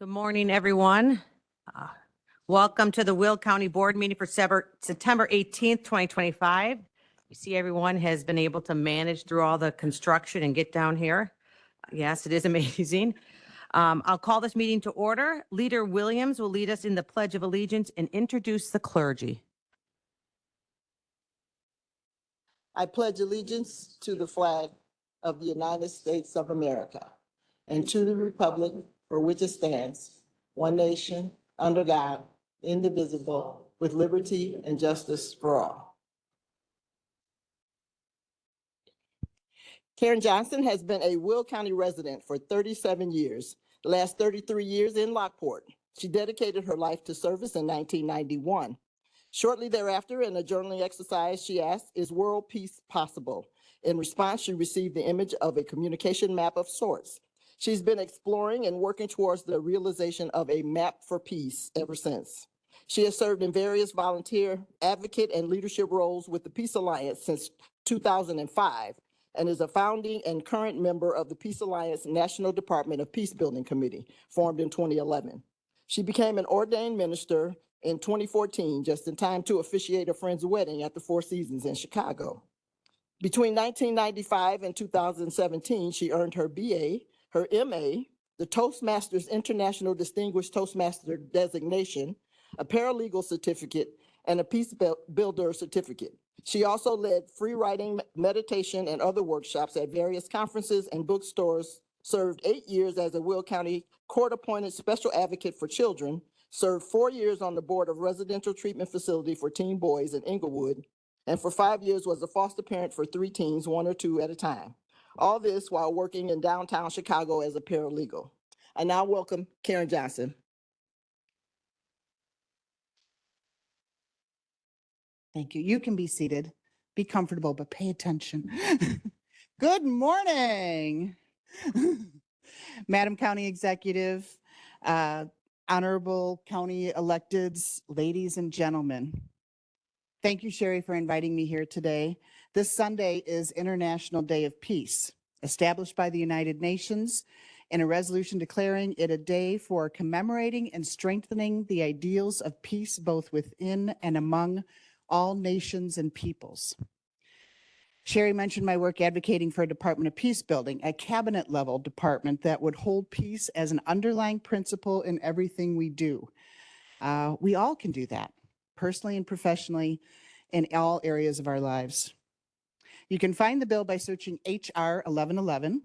Good morning, everyone. Uh, Welcome to the Will County Board meeting for September 18th, 2025. You see everyone has been able to manage through all the construction and get down here. Yes, it is amazing. I'll call this meeting to order. Leader Williams will lead us in the Pledge of Allegiance and introduce the clergy. I pledge allegiance to the flag of the United States of America and to the republic for which it stands, one nation, under God, indivisible, with liberty and justice for all. Karen Johnson has been a Will County resident for 37 years, the last 33 years in Lockport. She dedicated her life to service in 1991. Shortly thereafter, in a journaling exercise, she asked, "Is world peace possible?" In response, she received the image of a communication map of sorts. She's been exploring and working towards the realization of a map for peace ever since. She has served in various volunteer, advocate, and leadership roles with the Peace Alliance since 2005 and is a founding and current member of the Peace Alliance National Department of Peacebuilding Committee, formed in 2011. She became an ordained minister in 2014, just in time to officiate a friend's wedding at the Four Seasons in Chicago. Between 1995 and 2017, she earned her BA, her MA, the Toastmasters International Distinguished Toastmaster designation, a paralegal certificate, and a Peace Builder certificate. She also led free writing, meditation, and other workshops at various conferences and bookstores, served 8 years as a Will County court-appointed special advocate for children, served 4 years on the board of residential treatment facility for teen boys in Inglewood, and for 5 years was a foster parent for 3 teens, 1 or 2 at a time. All this while working in downtown Chicago as a paralegal. I now welcome Karen Johnson. Thank you. You can be seated. Be comfortable, but pay attention. Good morning, Madam County Executive, Honorable County Electeds, ladies and gentlemen. Thank you, Sherry, for inviting me here today. This Sunday is International Day of Peace, established by the United Nations in a resolution declaring it a day for commemorating and strengthening the ideals of peace both within and among all nations and peoples. Sherry mentioned my work advocating for a Department of Peace Building, a cabinet level department that would hold peace as an underlying principle in everything we do. We all can do that, personally and professionally, in all areas of our lives. You can find the bill by searching HR 1111.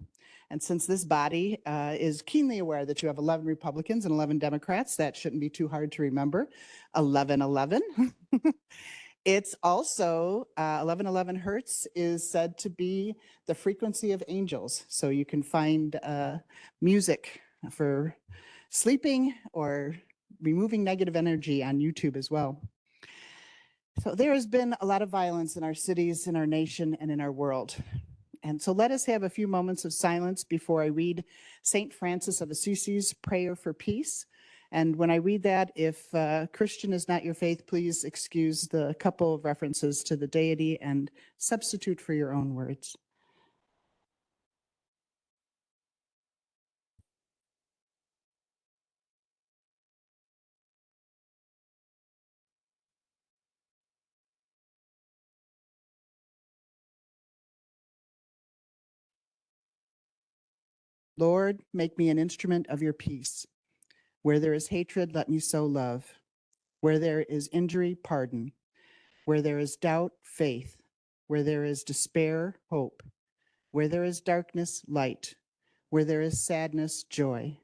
And since this body is keenly aware that you have 11 Republicans and 11 Democrats, that shouldn't be too hard to remember. 1111. It's also 1111 hertz is said to be the frequency of angels. So you can find music for sleeping or removing negative energy on YouTube as well. So there has been a lot of violence in our cities, in our nation, and in our world. And so let us have a few moments of silence before I read St. Francis of Assisi's Prayer for Peace. And when I read that, if Christian is not your faith, please excuse the couple of references to the deity and substitute for your own words. Lord, make me an instrument of your peace. Where there is hatred, let me sow love. Where there is injury, pardon. Where there is doubt, faith. Where there is despair, hope. Where there is darkness, light. Where there is sadness, joy.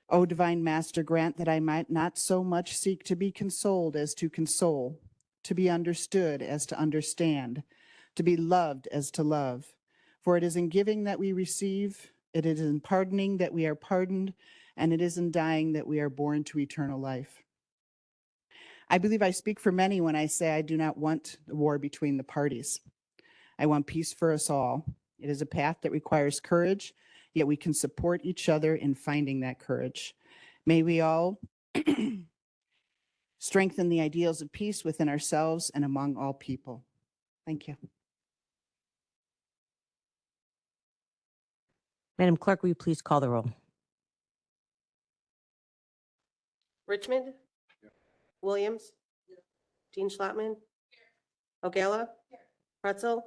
O divine Master, grant that I might not so much seek to be consoled as to console, to be understood as to understand, to be loved as to love. For it is in giving that we receive, it is in pardoning that we are pardoned, and it is in dying that we are born to eternal life. I believe I speak for many when I say I do not want a war between the parties. I want peace for us all. It is a path that requires courage, yet we can support each other in finding that courage. May we all strengthen the ideals of peace within ourselves and among all people. Thank you. Madam Clerk, will you please call the roll? Richmond. Williams. Dean Schlattman. O'Gala. Pretzel.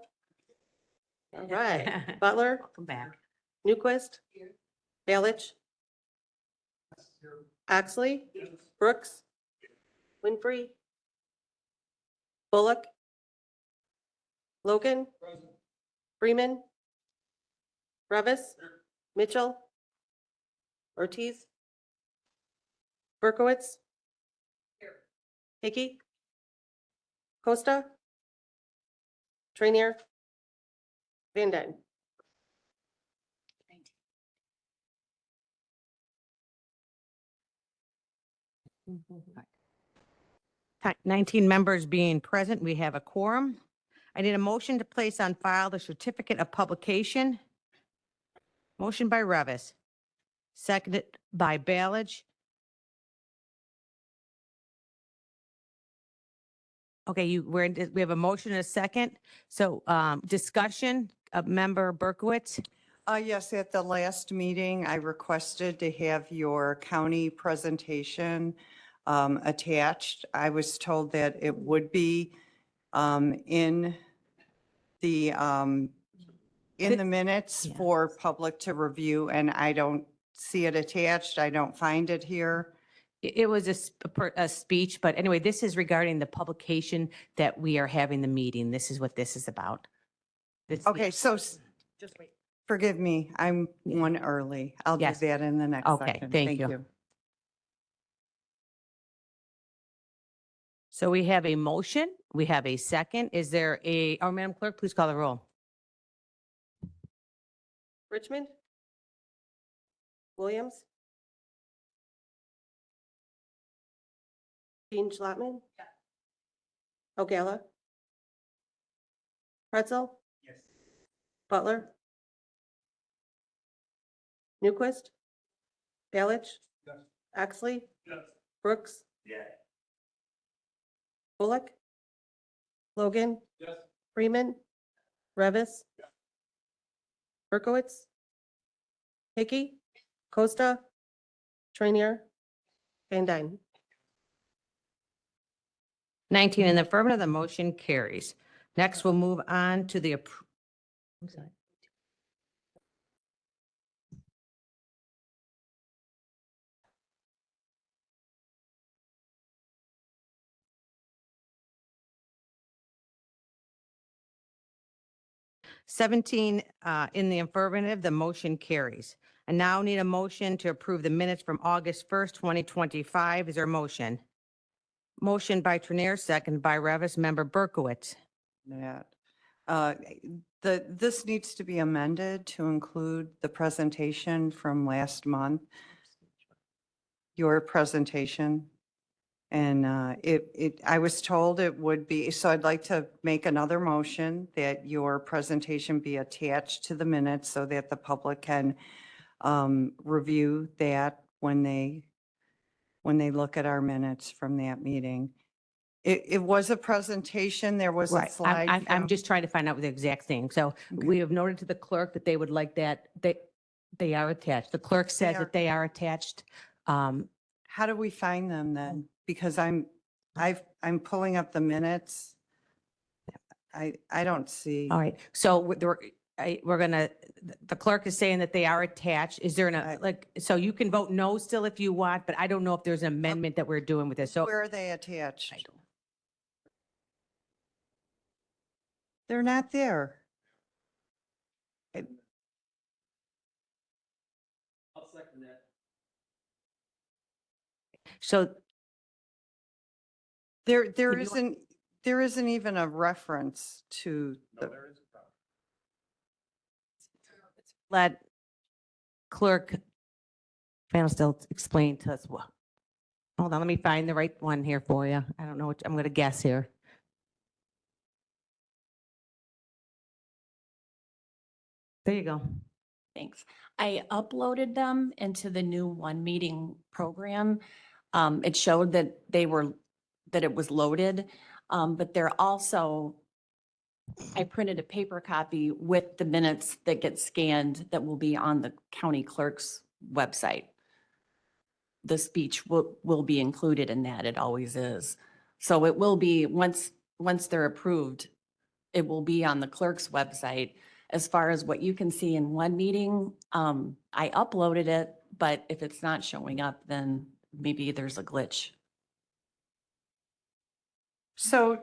All right. Butler. Welcome back. Newquist. Balich. Oxley. Brooks. Winfrey. Bullock. Logan. Freeman. Revis. Mitchell. Ortiz. Berkowitz. Hickey. Costa. Trainier. Van Dyne. 19 members being present, we have a quorum. I need a motion to place on file the certificate of publication. Motion by Revis, seconded by Balich. Okay, we have a motion and a second. So discussion of member Berkowitz. Yes, at the last meeting, I requested to have your county presentation attached. I was told that it would be in the minutes Yeah. for public to review, and I don't see it attached. I don't find it here. It was a speech, but anyway, this is regarding the publication that we are having the meeting. This is what this is about. Okay, so Just wait. forgive me, I'm one early. I'll do Yes. that in the next Okay, section. thank you. So we have a motion, we have a second. Is there Madam Clerk, please call the roll. Richmond. Williams. Dean Schlattman. O'Gala. Pretzel. Butler. Newquist. Balich. Oxley. Brooks. Bullock. Logan. Freeman. Revis. Berkowitz. Hickey. Costa. Trainier. Van Dyne. 19 in the affirmative, the motion carries. Next, we'll move on to the I'm sorry. Seventeen in the affirmative, the motion carries. I now need a motion to approve the minutes from August 1st, 2025. Is there a motion? Motion by Trinier, second by Revis, member Berkowitz. That. This needs to be amended to include the presentation from last month, your presentation. And I was told it would be, so I'd like to make another motion that your presentation be attached to the minutes so that the public can review that when they look at our minutes from that meeting. It was a presentation, there was a Right. slide. I'm from- just trying to find out the exact thing. So we have noted to the clerk that they would like that, they are attached. The clerk says are. that they are attached. How do we find them then? Because I'm pulling up the minutes. I don't see. All right. So we're gonna, the clerk is saying that they are attached. Is there so you can vote no still if you want, but I don't know if there's an amendment that we're doing with this. So Where are they attached? I don't- They're not there. So There you- isn't even a reference to the, let clerk Van still explain to us what. Hold on, let me find the right one here for you. I don't know what, I'm gonna guess here. There you go. Thanks. I uploaded them into the new one meeting program. It showed that that it was loaded, but they're also, I printed a paper copy with the minutes that get scanned that will be on the county clerk's website. the speech will be included in that. It always is. So it will be, once they're approved, it will be on the clerk's website. As far as what you can see in one meeting, I uploaded it, but if it's not showing up, then maybe there's a glitch. So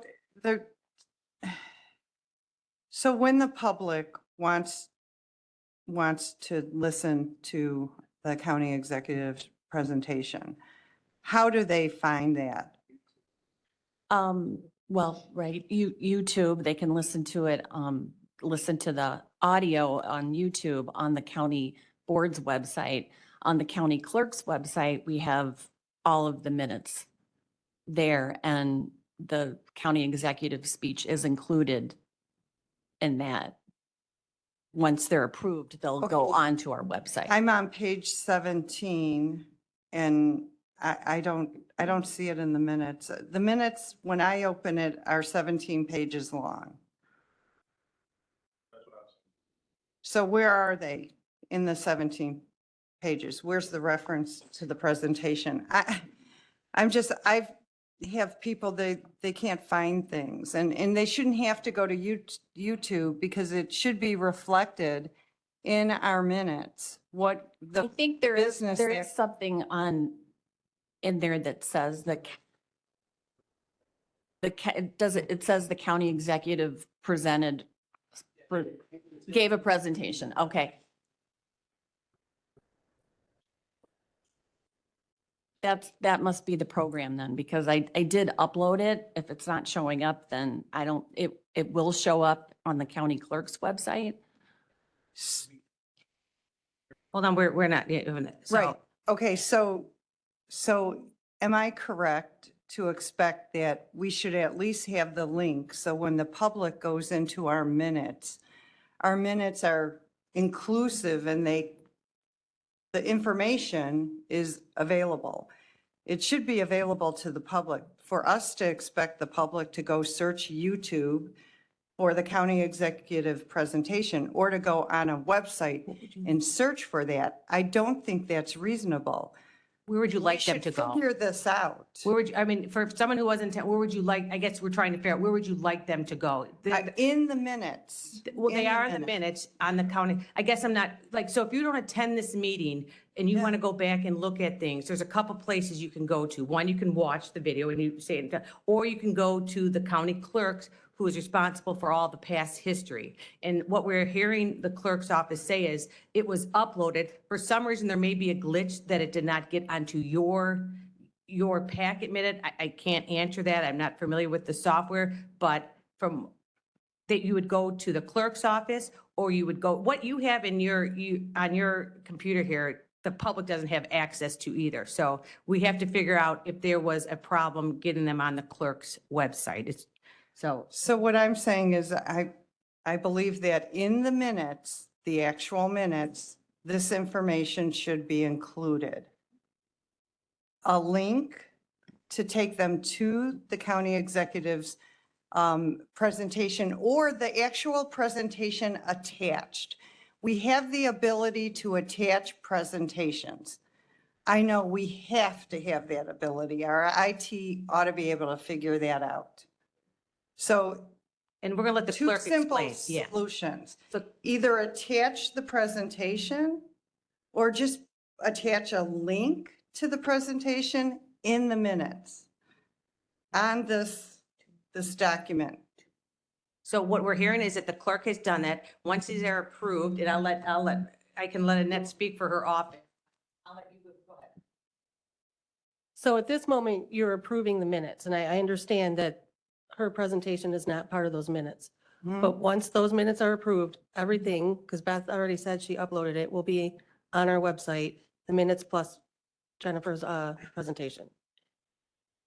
so when the public wants to listen to the county executive's presentation, how do they find that? Well, right, YouTube, they can listen to it, listen to the audio on YouTube, on the county board's website. On the county clerk's website, we have all of the minutes there, and the county executive speech is included in that. Once they're approved, they'll go Okay. onto our website. I'm on page 17 and I don't see it in the minutes. The minutes, when I open it, are 17 pages long. So where are they in the 17 pages? Where's the reference to the presentation? I have people, they can't find things and they shouldn't have to go to YouTube because it should be reflected in our minutes, what I the think there is business something in there that says it says the county executive gave a presentation. Okay. That must be the program then, because I did upload it. If it's not showing up, then it will show up on the county clerk's website. Hold on, we're not, Right. Okay, so am I correct to expect that we should at least have the link? So when the public goes into our minutes are inclusive and the information is available. It should be available to the public. For us to expect the public to go search YouTube for the county executive presentation or to go on a website and search for that, I don't think that's reasonable. where would you We like them should to go? Figure this out. Where would you, I mean, for someone who wasn't, where would you like, I guess we're trying to figure out, where would you like them to go? In the minutes. Well, they are in the minutes on the county. I guess I'm not, like, so if you don't attend this meeting and you Yeah. want to go back and look at things, there's a couple places you can go to. One, you can watch the video and you say, or you can go to the county clerks who is responsible for all the past history. And what we're hearing the clerk's office say is it was uploaded. For some reason, there may be a glitch that it did not get onto your packet minute. I can't answer that. I'm not familiar with the software, but from that you would go to the clerk's office or you would go, what you have in on your computer here, the public doesn't have access to either. So we have to figure out if there was a problem getting them on the clerk's website. So what I'm saying is I believe that in the minutes, the actual minutes, this information should be included. A link to take them to the county executive's presentation or the actual presentation attached. We have the ability to attach presentations. I know we have to have that ability. Our IT ought to be able to figure that out. So And we're gonna let the two clerk simple explain. Yeah. solutions. So Either attach the presentation or just attach a link to the presentation in the minutes on this document. So what we're hearing is that the clerk has done that. Once these are approved, and I can let Annette speak for her office. I'll let you go ahead. So at this moment, you're approving the minutes, and I understand that her presentation is not part of those minutes. But once those minutes are approved, everything, because Beth already said she uploaded it, will be on our website, the minutes plus Jennifer's presentation.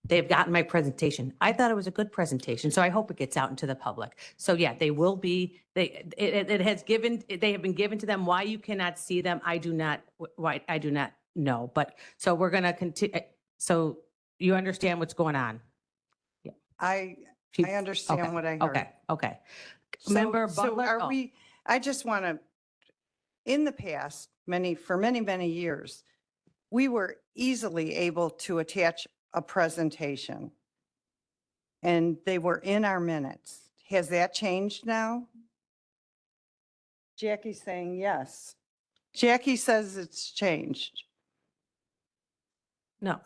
They've gotten my presentation. I thought it was a good presentation, so I hope it gets out into the public. So yeah, they will be, they have been given to them. Why you cannot see them, I do not know. But, so we're going to continue, so you understand what's going on? I Okay, understand what I heard. Okay. So- Member so Butler? are Oh. I just want to, in the past, for many, many years, we were easily able to attach a presentation. And they were in our minutes. Has that changed now? Jackie's saying yes. Jackie says it's changed. No.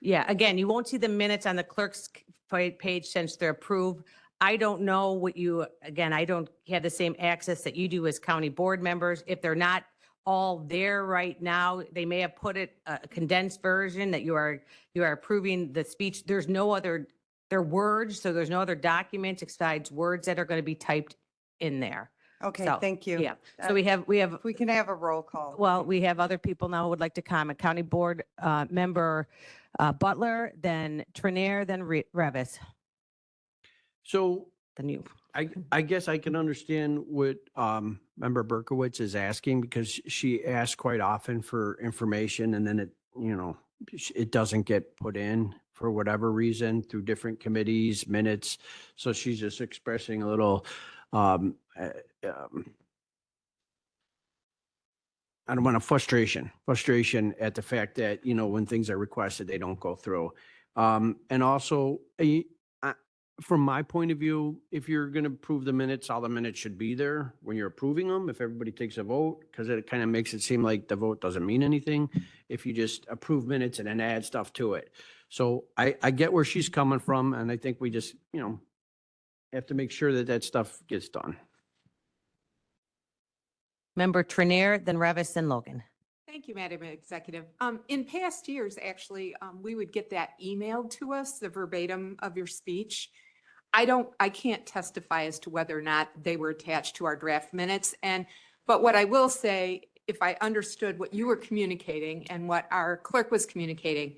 Yeah, again, you won't see the minutes on the clerk's page since they're approved. I don't know what you, again, I don't have the same access that you do as county board members. If they're not all there right now, they may have put it a condensed version that you are approving the speech. There's no other, they're words, so there's no other documents besides words that are going to be typed in there. Okay, So, thank you. Yeah, so we have, If we can have a roll call. well, we have other people now who would like to comment. County Board Member Butler, then Trinier, then Revis, So then you. I guess I can understand what Member Berkowitz is asking because she asks quite often for information and then it doesn't get put in for whatever reason through different committees, minutes. So she's just expressing a little, I don't want to frustration at the fact that, when things are requested, they don't go through. And also, from my point of view, if you're going to approve the minutes, all the minutes should be there when you're approving them. If everybody takes a vote, because it kind of makes it seem like the vote doesn't mean anything. If you just approve minutes and then add stuff to it. So I get where she's coming from. And I think we just, have to make sure that that stuff gets done. Member Trinier, then Revis, then Logan. Thank you, Madam Executive. In past years, actually, we would get that emailed to us, the verbatim of your speech. I can't testify as to whether or not they were attached to our draft minutes. But what I will say, if I understood what you were communicating and what our clerk was communicating,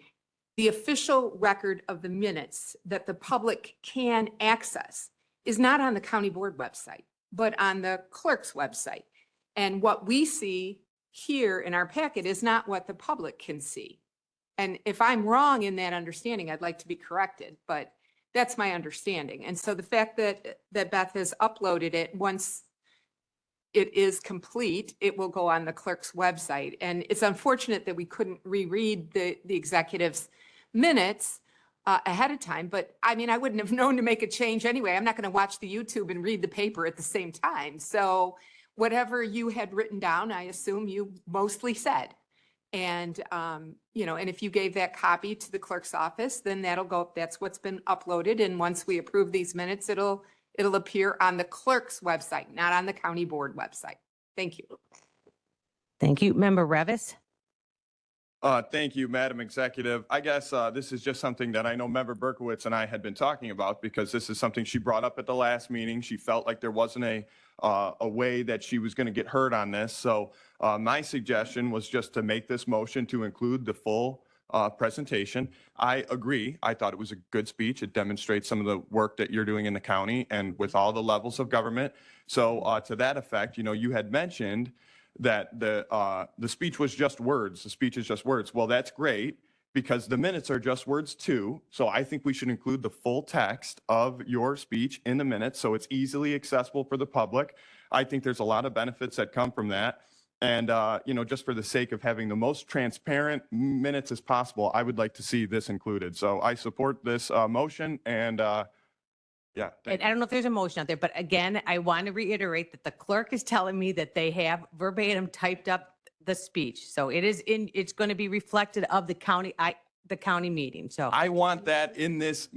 the official record of the minutes that the public can access is not on the county board website, but on the clerk's website. And what we see here in our packet is not what the public can see. And if I'm wrong in that understanding, I'd like to be corrected, but that's my understanding. And so the fact that Beth has uploaded it, once it is complete, it will go on the clerk's website. And it's unfortunate that we couldn't reread the executive's minutes ahead of time, but I mean, I wouldn't have known to make a change anyway. I'm not going to watch the YouTube and read the paper at the same time. So whatever you had written down, I assume you mostly said. And, and if you gave that copy to the clerk's office, then that'll go, that's what's been uploaded. And once we approve these minutes, it'll appear on the clerk's website, not on the county board website. Thank you. Thank you. Member Revis. Thank you, Madam Executive. I guess this is just something that I know Member Berkowitz and I had been talking about because this is something she brought up at the last meeting. She felt like there wasn't a way that she was going to get heard on this. So my suggestion was just to make this motion to include the full presentation. I agree. I thought it was a good speech. It demonstrates some of the work that you're doing in the county and with all the levels of government. So to that effect, you had mentioned that the speech was just words. The speech is just words. Well, that's great because the minutes are just words too. So I think we should include the full text of your speech in the minutes so it's easily accessible for the public. I think there's a lot of benefits that come from that. And, just for the sake of having the most transparent minutes as possible, I would like to see this included. So I support this motion and yeah. And I don't know if there's a motion out there, but again, I want to reiterate that the clerk is telling me that they have verbatim typed up the speech. So it's going to be reflected of the county meeting. So I want that in this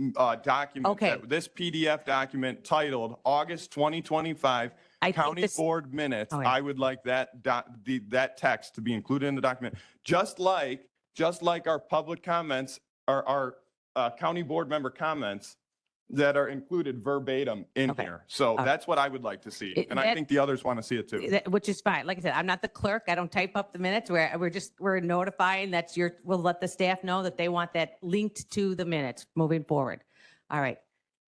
document. Okay. This PDF document titled August 2025 I think County this- Board Minutes. Okay. I would like that that text to be included in the document, just like our public comments, our county board member comments that are included verbatim in Okay. here. So right. that's what I would like to see. And I that- think the others want to see it too. Which is fine. Like I said, I'm not the clerk. I don't type up the minutes. We're notifying we'll let the staff know that they want that linked to the minutes moving forward. All right.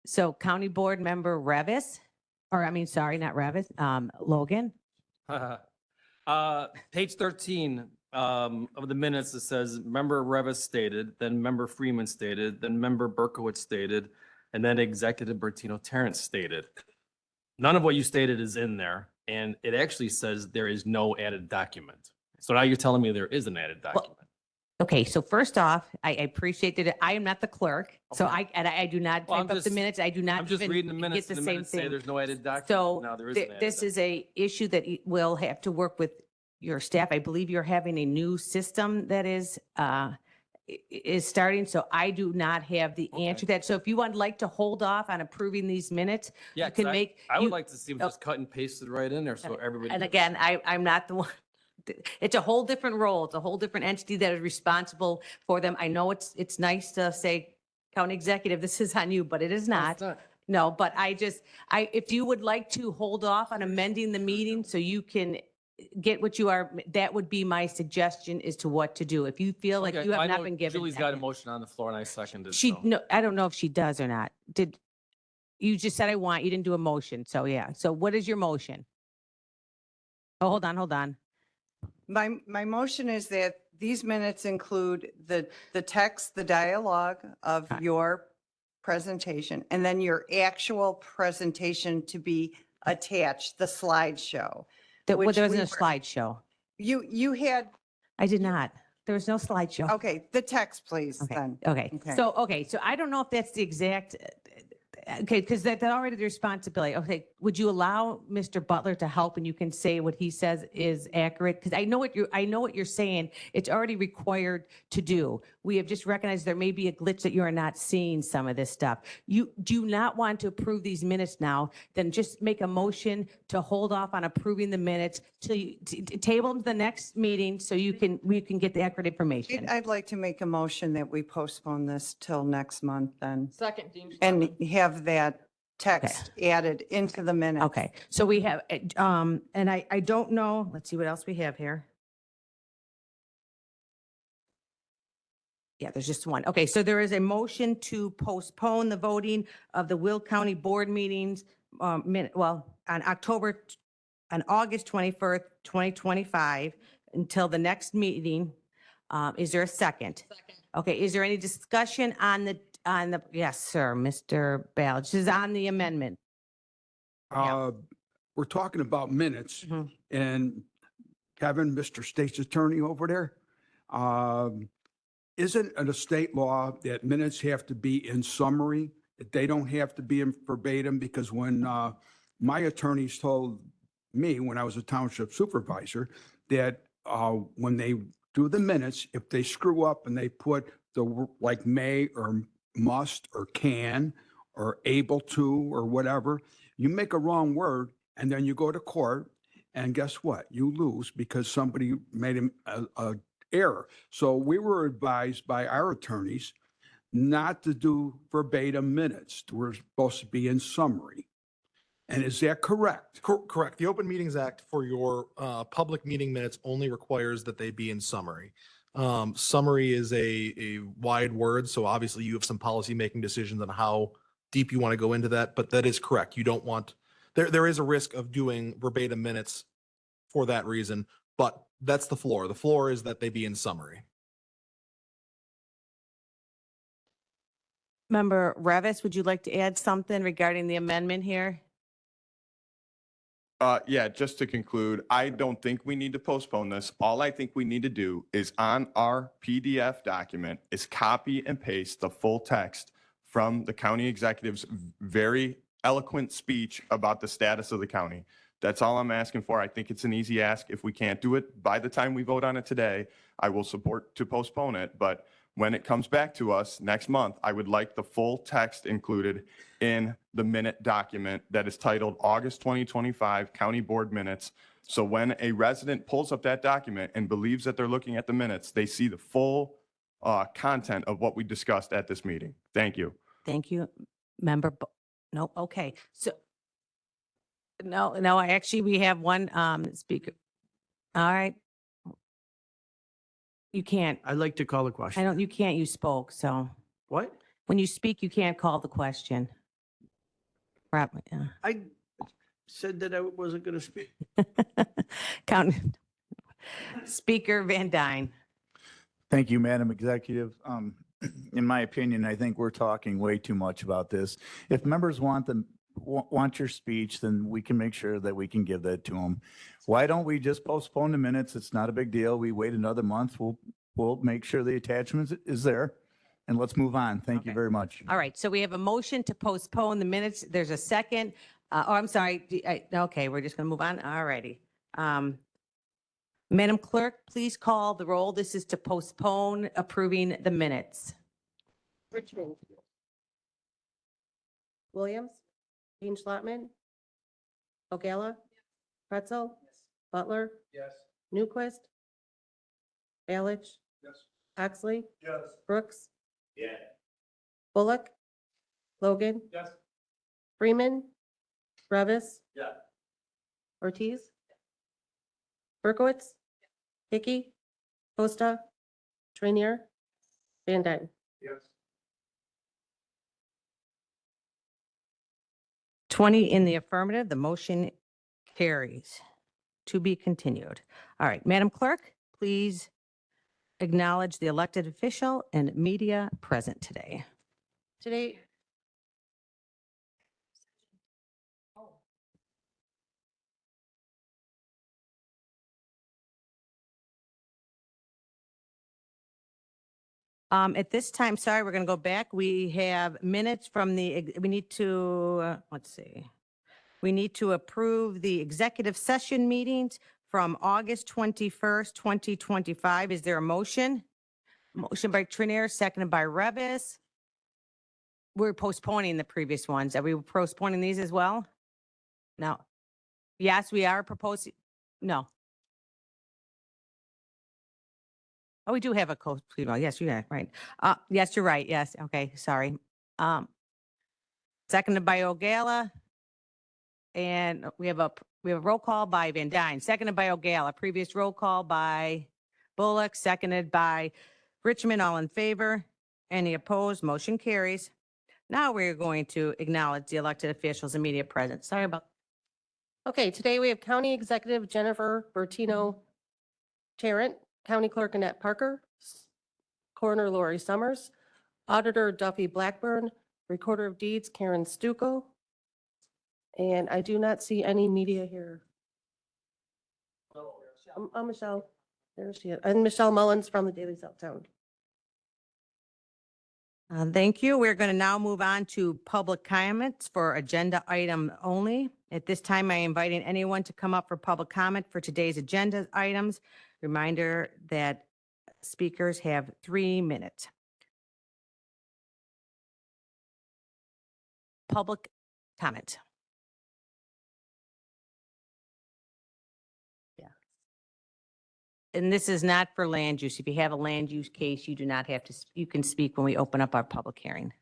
So County Board Member Revis, not Revis, Logan. Page 13 of the minutes, it says Member Revis stated, then Member Freeman stated, then Member Berkowitz stated, and then Executive Bertino Terrence stated. None of what you stated is in there, and it actually says there is no added document. So now you're telling me there is an added document. Okay, so first off, I appreciate that I am not the clerk, so Okay. I do not Well, I'm type up the just- minutes. I do not I'm just even reading the get minutes, the and the same minutes say thing. there's no added document. So Now there is an added this is a issue that will have to work with your staff. I believe you're having a new system that is starting, so I do not have the answer to that. So if you would like to hold off on approving these minutes, Yeah, you 'cause can I- make. I would you- like to see them Oh. just cut and pasted right in there so everybody. And knows. again, I'm not the one. It's a whole different role. It's a whole different entity that is responsible for them. I know it's nice to say, county executive, this is on you, but it is No, not. it's not. No, but if you would like to hold off on amending the meeting so you can get what you are, that would be my suggestion as to what to do. If you feel like Okay, you I have not know been given. Julie's got a motion on the floor and I seconded. She, so. no, I don't know if she does or not. You just said I want, you didn't do a motion. So yeah. So what is your motion? Oh, hold on. My motion is that these minutes include the text, the dialogue of Okay. your presentation, and then your actual presentation to be attached, the slideshow. There Which wasn't we a were- slideshow. You had, I did not. There was no slideshow. okay, the text, please, Okay, then. okay. Okay. So I don't know if that's the exact, okay, because that's already the responsibility. Okay, would you allow Mr. Butler to help and you can say what he says is accurate? Because I know what you're saying. It's already required to do. We have just recognized there may be a glitch that you are not seeing some of this stuff. You do not want to approve these minutes now, then just make a motion to hold off on approving the minutes till you table them to the next meeting so we can get the accurate information. I'd like to make a motion that we postpone this till next month then, Second, Dean. and have that text added into the minutes. Okay, so we have, and I don't know, let's see what else we have here. Yeah, there's just one. Okay, so there is a motion to postpone the voting of the Will County Board meetings, on August 21st, 2025, until the next meeting. Is there a second? Second. Okay, is there any discussion on the, yes, sir, Mr. Ballard, this is on the amendment. Yeah. We're talking about minutes Mhm. and Kevin, Mr. State's attorney over there, isn't it a state law that minutes have to be in summary? That they don't have to be in verbatim? Because when my attorneys told me when I was a township supervisor that when they do the minutes, if they screw up and they put like may or must or can or able to or whatever, you make a wrong word and then you go to court and guess what? You lose because somebody made a error. So we were advised by our attorneys not to do verbatim minutes. We're supposed to be in summary. And is that correct? Correct. The Open Meetings Act for your public meeting minutes only requires that they be in summary. Summary is a wide word, so obviously you have some policy-making decisions on how deep you want to go into that, but that is correct. You don't want, there is a risk of doing verbatim minutes for that reason, but that's the floor. The floor is that they be in summary. Member Revis, would you like to add something regarding the amendment here? Yeah, just to conclude, I don't think we need to postpone this. All I think we need to do is on our PDF document is copy and paste the full text from the county executive's very eloquent speech about the status of the county. That's all I'm asking for. I think it's an easy ask. If we can't do it by the time we vote on it today, I will support to postpone it. But when it comes back to us next month, I would like the full text included in the minute document that is titled August 2025 County Board Minutes. So when a resident pulls up that document and believes that they're looking at the minutes, they see the full content of what we discussed at this meeting. Thank you. Thank you, member. No, okay, so. No, actually, we have one speaker. All right. You can't, I'd like to call the question. you can't, you spoke, so What? when you speak, you can't call the question. Right, yeah. I said that I wasn't going to speak. Count, Speaker Van Dyne. Thank you, Madam Executive. In my opinion, I think we're talking way too much about this. If members want the want your speech, then we can make sure that we can give that to them. Why don't we just postpone the minutes? It's not a big deal. We wait another month. We'll make sure the attachment is there. And let's move on. Thank you Okay. very much. All right, so we have a motion to postpone the minutes. There's a second. I'm sorry. Okay, we're just going to move on. All righty. Madam Clerk, please call the roll. This is to postpone approving the minutes. Richmond. Williams. Dean Schlotman. O'Gala. Pretzel. Butler. Yes. Newquist. Balich. Yes. Oxley. Yes. Brooks. Yeah. Bullock. Logan. Yes. Freeman. Revis. Yeah. Ortiz. Berkowitz. Hickey. Costa. Trainier. Van Dyne. Yes. 20 in the affirmative, the motion carries. To be continued. All right, Madam Clerk, please acknowledge the elected official and media present today. Today. At this time, sorry, we're going to go back. We have minutes from we need to, let's see. We need to approve the executive session meetings from August 21st, 2025. Is there a motion? Motion by Trinier, seconded by Revis. We're postponing the previous ones. Are we postponing these as well? No. Yes, we are proposing, no. Oh, we do have a yes, you're right. Yes, you're right. Yes, okay, sorry. Seconded by O'Gala. And we have a roll call by Van Dyne, seconded by O'Gala. Previous roll call by Bullock, seconded by Richmond. All in favor? Any opposed? Motion carries. Now we're going to acknowledge the elected officials and media present. Sorry about. Okay, today we have County Executive Jennifer Bertino Tarrant, County Clerk Annette Parker, Coroner Lori Summers, Auditor Duffy Blackburn, Recorder of Deeds Karen Stucco, and I do not see any media here. Michelle, there she is, and Michelle Mullins from the Daily Southtown. Thank you. We're going to now move on to public comments for agenda item only. At this time, I am inviting anyone to come up for public comment for today's agenda items. Reminder that speakers have 3 minutes. Public comment. Yeah. And this is not for land use. If you have a land use case, you do not have to, you can speak when we open up our public hearing.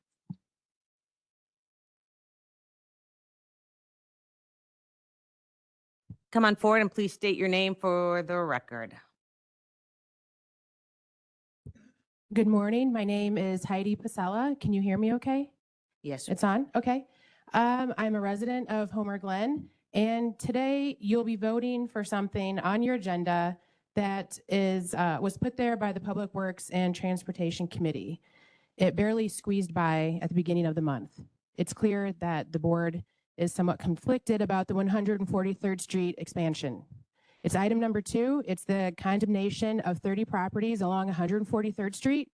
Come on forward and please state your name for the record. Good morning. My name is Heidi Pasella. Can you hear me okay? Yes. It's on? Okay. I'm a resident of Homer Glen, and today you'll be voting for something on your agenda that was put there by the Public Works and Transportation Committee. It barely squeezed by at the beginning of the month. It's clear that the board is somewhat conflicted about the 143rd Street expansion. It's item number 2. It's the condemnation of 30 properties along 143rd Street.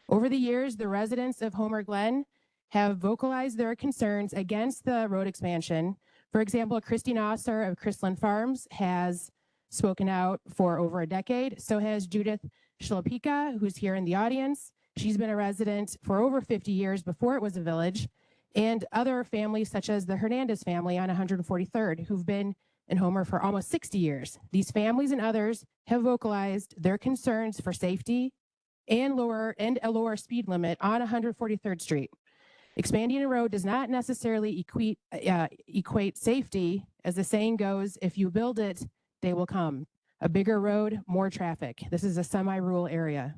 Over the years, the residents of Homer Glen have vocalized their concerns against the road expansion. For example, Christine Osser of Chrisland Farms has spoken out for over a decade. So has Judith Shlopika, who's here in the audience. She's been a resident for over 50 years before it was a village, and other families such as the Hernandez family on 143rd, who've been in Homer for almost 60 years. These families and others have vocalized their concerns for safety and a lower speed limit on 143rd Street. Expanding a road does not necessarily equate safety. As the saying goes, if you build it, they will come. A bigger road, more traffic. This is a semi-rural area.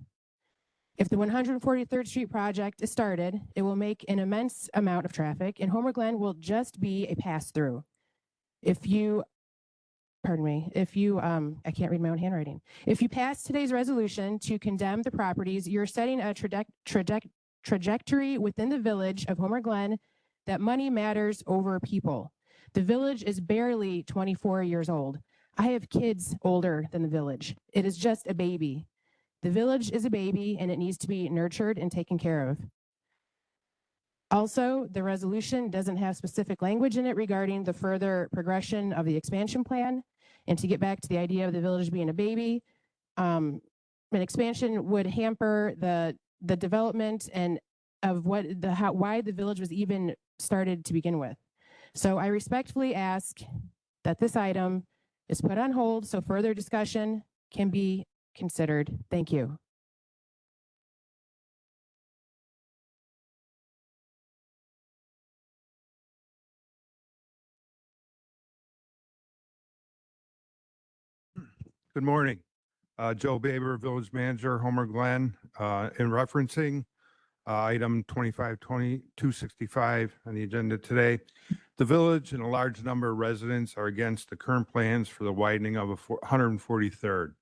If the 143rd Street project is started, it will make an immense amount of traffic, and Homer Glen will just be a pass-through. I can't read my own handwriting. If you pass today's resolution to condemn the properties, you're setting a trajectory within the village of Homer Glen that money matters over people. The village is barely 24 years old. I have kids older than the village. It is just a baby. The village is a baby and it needs to be nurtured and taken care of. Also, the resolution doesn't have specific language in it regarding the further progression of the expansion plan. And to get back to the idea of the village being a baby, an expansion would hamper the development and of why the village was even started to begin with. So I respectfully ask that this item is put on hold so further discussion can be considered. Thank you. Good morning. Joe Baber, Village Manager, Homer Glen. In referencing item 252265 on the agenda today, the village and a large number of residents are against the current plans for the widening of 143rd.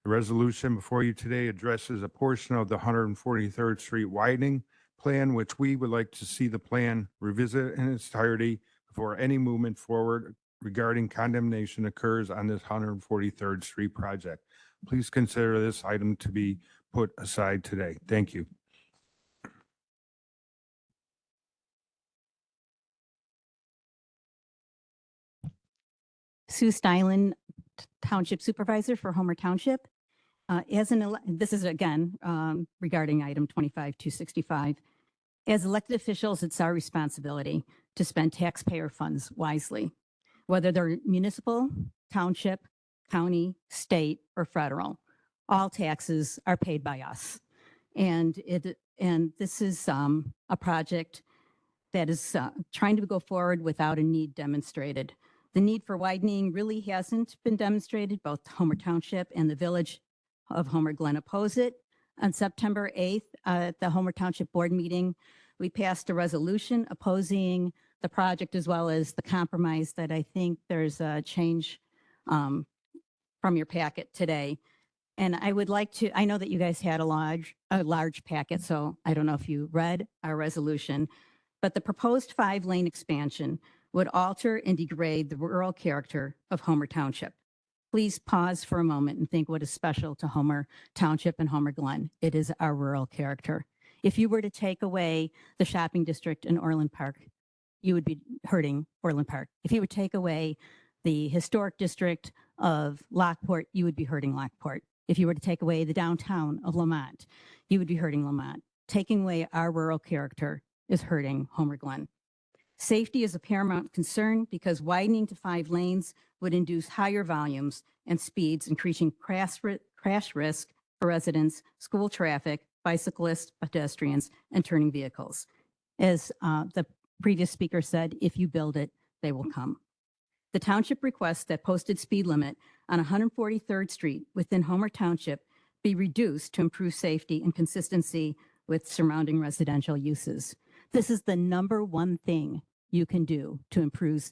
The resolution before you today addresses a portion of the 143rd Street widening plan, which we would like to see the plan revisit in its entirety before any movement forward regarding condemnation occurs on this 143rd Street project. Please consider this item to be put aside today. Thank you. Sue Stylen, Township Supervisor for Homer Township. This is again regarding item 25265. As elected officials, it's our responsibility to spend taxpayer funds wisely, whether they're municipal, township, county, state, or federal. All taxes are paid by us. And this is a project that is trying to go forward without a need demonstrated. The need for widening really hasn't been demonstrated. Both Homer Township and the Village of Homer Glen oppose it. On September 8th, at the Homer Township Board meeting, we passed a resolution opposing the project as well as the compromise that I think there's a change from your packet today. And I would like to, I know that you guys had a large packet, so I don't know if you read our resolution, but the proposed 5-lane expansion would alter and degrade the rural character of Homer Township. Please pause for a moment and think what is special to Homer Township and Homer Glen. It is our rural character. If you were to take away the shopping district in Orland Park, you would be hurting Orland Park. If you would take away the historic district of Lockport, you would be hurting Lockport. If you were to take away the downtown of Lamont, you would be hurting Lamont. Taking away our rural character is hurting Homer Glen. Safety is a paramount concern because widening to 5 lanes would induce higher volumes and speeds, increasing crash risk for residents, school traffic, bicyclists, pedestrians, and turning vehicles. As the previous speaker said, if you build it, they will come. The township requests that posted speed limit on 143rd Street within Homer Township be reduced to improve safety and consistency with surrounding residential uses. This is the #1 thing you can do to improve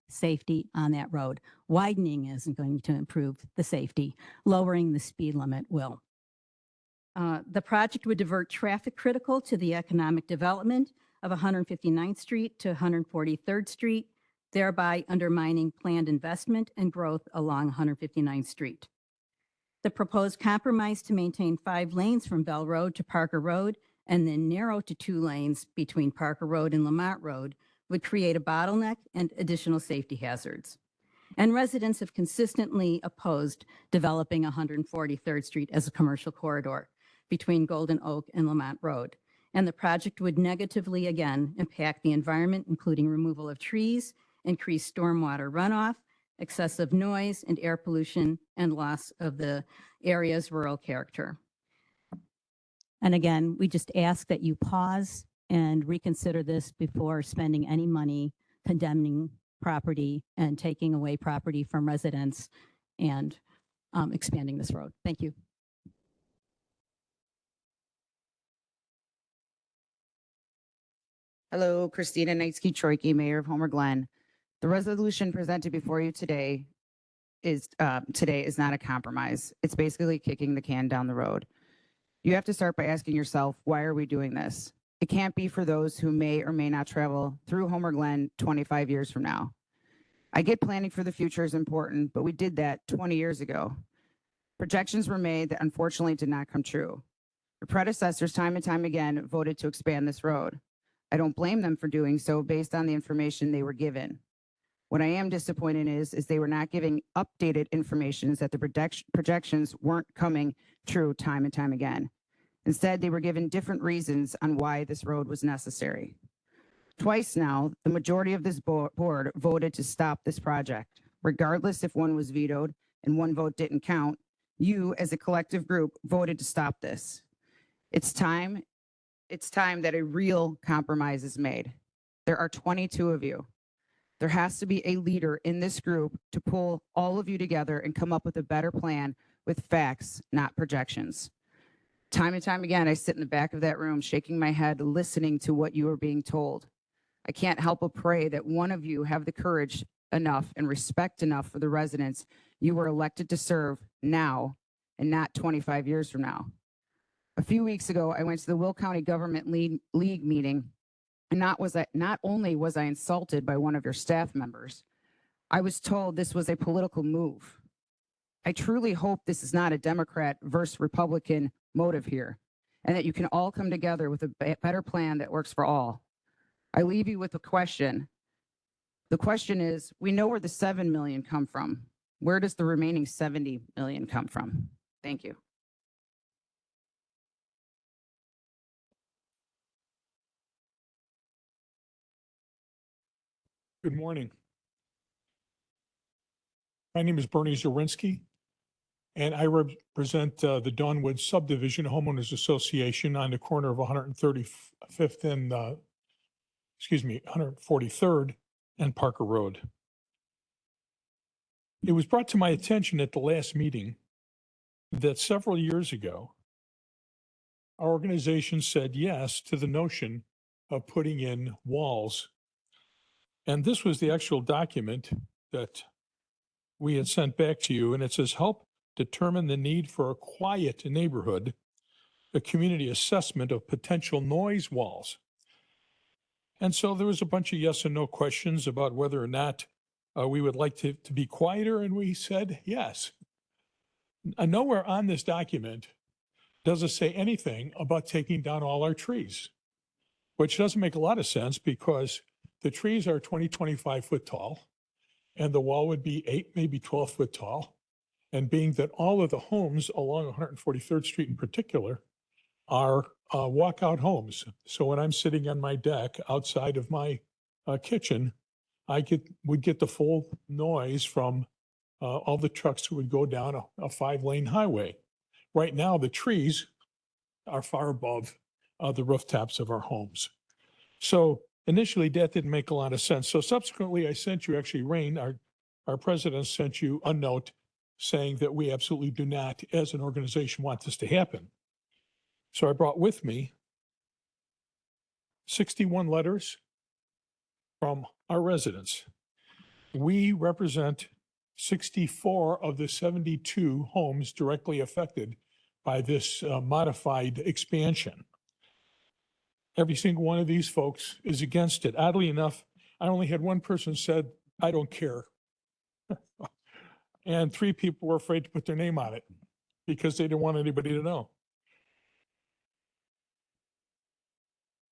safety on that road. Widening isn't going to improve the safety. Lowering the speed limit will. The project would divert traffic critical to the economic development of 159th Street to 143rd Street, thereby undermining planned investment and growth along 159th Street. The proposed compromise to maintain 5 lanes from Bell Road to Parker Road and then narrow to 2 lanes between Parker Road and Lamont Road would create a bottleneck and additional safety hazards. And residents have consistently opposed developing 143rd Street as a commercial corridor between Golden Oak and Lamont Road. And the project would negatively, again, impact the environment, including removal of trees, increased stormwater runoff, excessive noise and air pollution, and loss of the area's rural character. And again, we just ask that you pause and reconsider this before spending any money condemning property and taking away property from residents and expanding this road. Thank you. Hello, Christina Knightsky-Troike, Mayor of Homer Glen. The resolution presented before you today is not a compromise. It's basically kicking the can down the road. You have to start by asking yourself, why are we doing this? It can't be for those who may or may not travel through Homer Glen 25 years from now. I get planning for the future is important, but we did that 20 years ago. Projections were made that unfortunately did not come true. Your predecessors time and time again voted to expand this road. I don't blame them for doing so based on the information they were given. What I am disappointed is they were not giving updated information that the projections weren't coming true time and time again. Instead, they were given different reasons on why this road was necessary. Twice now, the majority of this board voted to stop this project. Regardless if one was vetoed and one vote didn't count, you as a collective group voted to stop this. It's time that a real compromise is made. There are 22 of you. There has to be a leader in this group to pull all of you together and come up with a better plan with facts, not projections. Time and time again, I sit in the back of that room shaking my head, listening to what you are being told. I can't help but pray that one of you have the courage enough and respect enough for the residents you were elected to serve now and not 25 years from now. A few weeks ago, I went to the Will County Government League meeting, and not only was I insulted by one of your staff members, I was told this was a political move. I truly hope this is not a Democrat versus Republican motive here, and that you can all come together with a better plan that works for all. I leave you with a question. The question is, we know where the 7 million come from. Where does the remaining 70 million come from? Thank you. Good morning. My name is Bernie Zarinsky, and I represent the Dawnwood Subdivision Homeowners Association on the corner of 135th and, 143rd and Parker Road. It was brought to my attention at the last meeting that several years ago, our organization said yes to the notion of putting in walls. And this was the actual document that we had sent back to you, and it says, help determine the need for a quiet neighborhood, a community assessment of potential noise walls. And so there was a bunch of yes and no questions about whether or not we would like to be quieter, and we said yes. Nowhere on this document does it say anything about taking down all our trees, which doesn't make a lot of sense because the trees are 20, 25 foot tall, and the wall would be 8, maybe 12 foot tall. And being that all of the homes along 143rd Street in particular are walkout homes. So when I'm sitting on my deck outside of my kitchen, I would get the full noise from all the trucks that would go down a 5-lane highway. Right now, the trees are far above the rooftops of our homes. So initially, that didn't make a lot of sense. So subsequently, I sent you, actually, Rain, our president, sent you a note saying that we absolutely do not, as an organization, want this to happen. So I brought with me 61 letters from our residents. We represent 64 of the 72 homes directly affected by this modified expansion. Every single one of these folks is against it. Oddly enough, I only had one person said, I don't care. And 3 people were afraid to put their name on it because they didn't want anybody to know.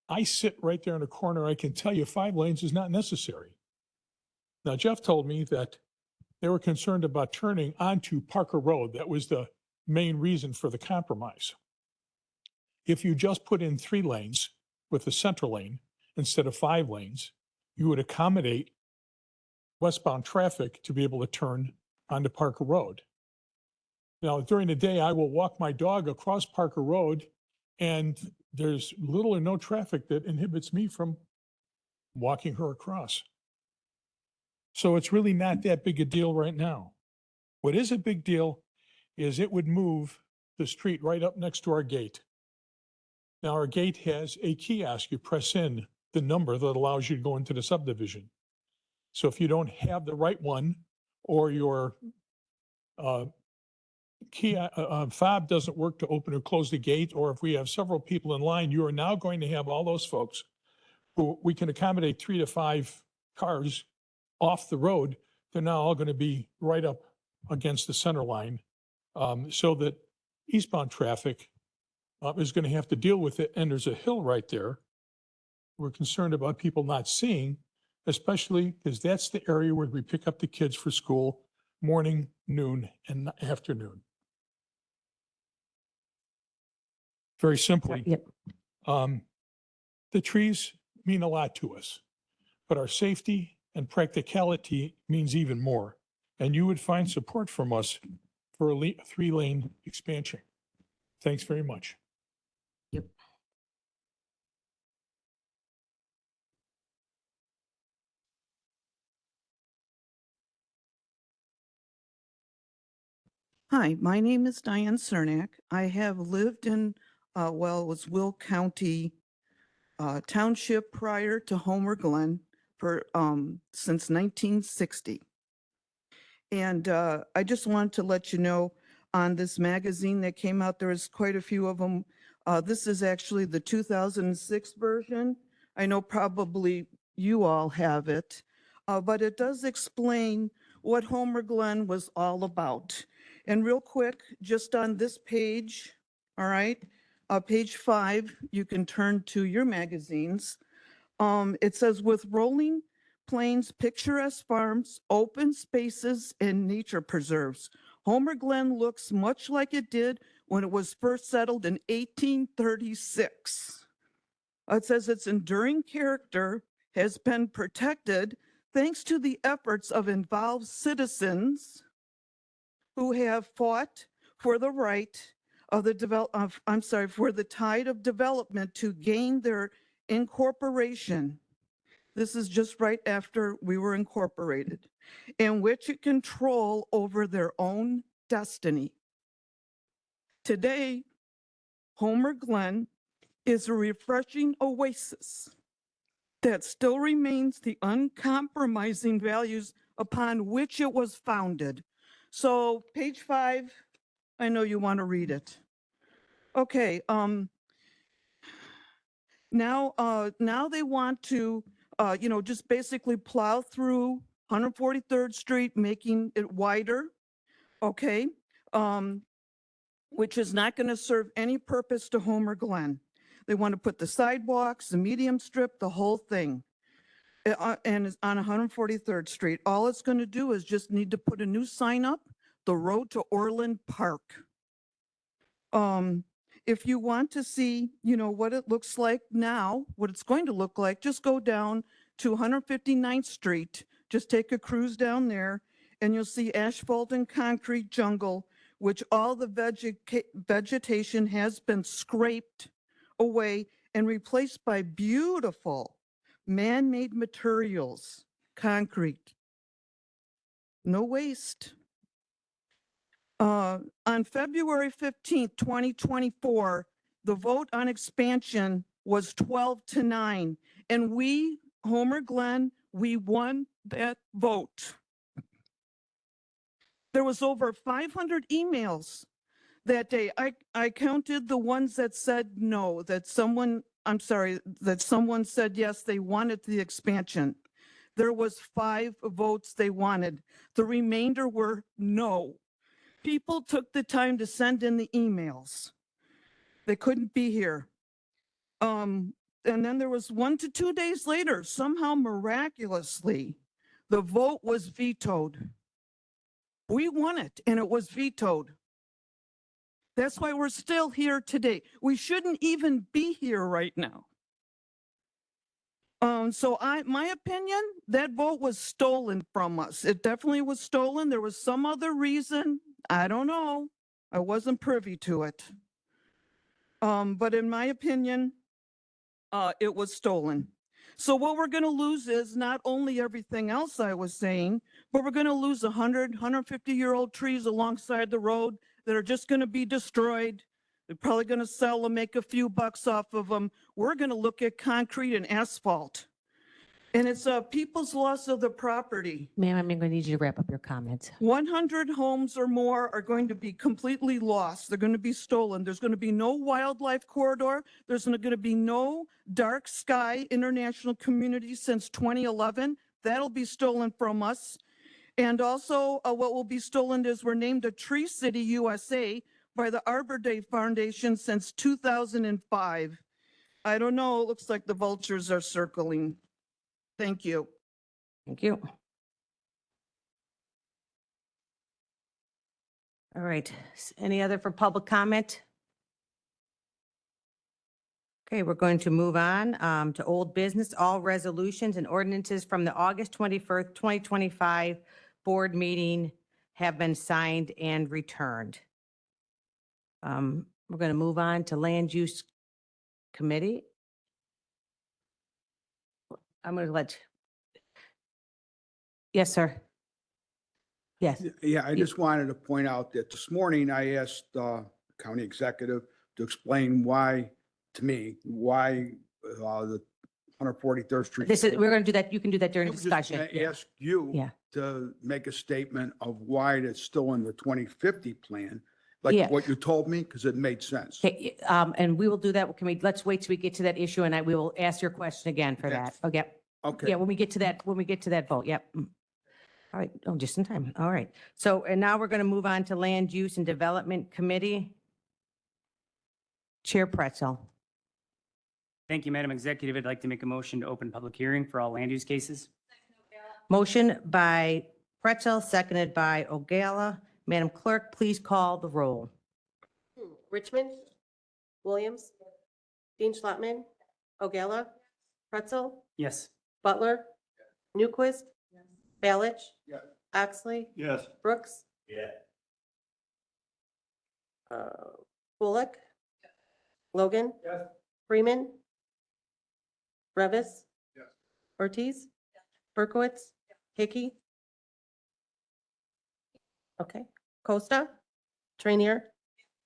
I sit right there in the corner. I can tell you 5 lanes is not necessary. Now, Jeff told me that they were concerned about turning onto Parker Road. That was the main reason for the compromise. If you just put in 3 lanes with a center lane instead of 5 lanes, you would accommodate westbound traffic to be able to turn onto Parker Road. Now, during the day, I will walk my dog across Parker Road, and there's little or no traffic that inhibits me from walking her across. So it's really not that big a deal right now. What is a big deal is it would move the street right up next to our gate. Now, our gate has a kiosk. You press in the number that allows you to go into the subdivision. So if you don't have the right one, or your fob doesn't work to open or close the gate, or if we have several people in line, you are now going to have all those folks who we can accommodate 3 to 5 cars off the road. They're now all going to be right up against the center line, so that eastbound traffic is going to have to deal with it. And there's a hill right there. We're concerned about people not seeing, especially because that's the area where we pick up the kids for school morning, noon, and afternoon. Very simply, Yep. the trees mean a lot to us, but our safety and practicality means even more. And you would find support from us for a 3-lane expansion. Thanks very much. Yep. Hi, my name is Diane Cernak. I have lived in, it was Will County Township prior to Homer Glen for, since 1960. And I just wanted to let you know on this magazine that came out, there is quite a few of them. This is actually the 2006 version. I know probably you all have it, but it does explain what Homer Glen was all about. And real quick, just on this page, all right, page 5, you can turn to your magazines. It says, with rolling plains, picturesque farms, open spaces, and nature preserves, Homer Glen looks much like it did when it was first settled in 1836. It says its enduring character has been protected thanks to the efforts of involved citizens who have fought for the right of the for the tide of development to gain their incorporation. This is just right after we were incorporated, in which it control over their own destiny. Today, Homer Glen is a refreshing oasis that still remains the uncompromising values upon which it was founded. So page 5, I know you want to read it. Okay, now they want to, just basically plow through 143rd Street, making it wider, okay, which is not going to serve any purpose to Homer Glen. They want to put the sidewalks, the medium strip, the whole thing. And it's on 143rd Street. All it's going to do is just need to put a new sign up, the road to Orland Park. If you want to see, what it looks like now, what it's going to look like, just go down to 159th Street. Just take a cruise down there and you'll see asphalt and concrete jungle, which all the vegetation has been scraped away and replaced by beautiful man-made materials, concrete. No waste. On February 15th, 2024, the vote on expansion was 12-9, and we, Homer Glen, we won that vote. There was over 500 emails that day. I counted the ones that said no, that someone said yes, they wanted the expansion. There was 5 votes they wanted. The remainder were no. People took the time to send in the emails. They couldn't be here. And then there was 1 to 2 days later, somehow miraculously, the vote was vetoed. We won it and it was vetoed. That's why we're still here today. We shouldn't even be here right now. So my opinion, that vote was stolen from us. It definitely was stolen. There was some other reason. I don't know. I wasn't privy to it. But in my opinion, it was stolen. So what we're going to lose is not only everything else I was saying, but we're going to lose 100, 150-year-old trees alongside the road that are just going to be destroyed. They're probably going to sell them, make a few bucks off of them. We're going to look at concrete and asphalt. And it's people's loss of the property. Ma'am, I'm going to need you to wrap up your comments. 100 homes or more are going to be completely lost. They're going to be stolen. There's going to be no wildlife corridor. There's going to be no dark sky international community since 2011. That'll be stolen from us. And also what will be stolen is we're named a Tree City USA by the Arbor Day Foundation since 2005. I don't know. It looks like the vultures are circling. Thank you. Thank you. All right, any other for public comment? Okay, we're going to move on to old business. All resolutions and ordinances from the August 21st, 2025 board meeting have been signed and returned. We're going to move on to land use committee. I'm going to let. Yes, sir. Yes. Yeah, I just wanted to point out that this morning I asked county executive to explain why, to me, why the 143rd Street. This is, we're going to do that. You can do that during I was just discussion. gonna Yeah. ask you Yeah. to make a statement of why it's still in the 2050 plan, Yeah. like what you told me, because it made sense. Okay, and we will do that. Can we, let's wait till we get to that issue and we will ask your question again for that. Okay. Okay. Yeah, when we get to that vote. Yep. All right. Oh, just in time. All right. So, and now we're going to move on to Land Use and Development Committee. Chair Pretzel. Thank you, Madam Executive. I'd like to make a motion to open public hearing for all land use cases. Motion by Pretzel, seconded by Ogala. Madam Clerk, please call the roll. Richmond, Williams, Dean Schlottman, Ogala, Pretzel, Yes. Butler, Newquist, Balich, Yes. Oxley, Yes. Brooks, Yeah. Bullock, Logan, Yes. Freeman, Revis, Yes. Ortiz, Berkowitz, Hickey. Okay, Costa, Trainier,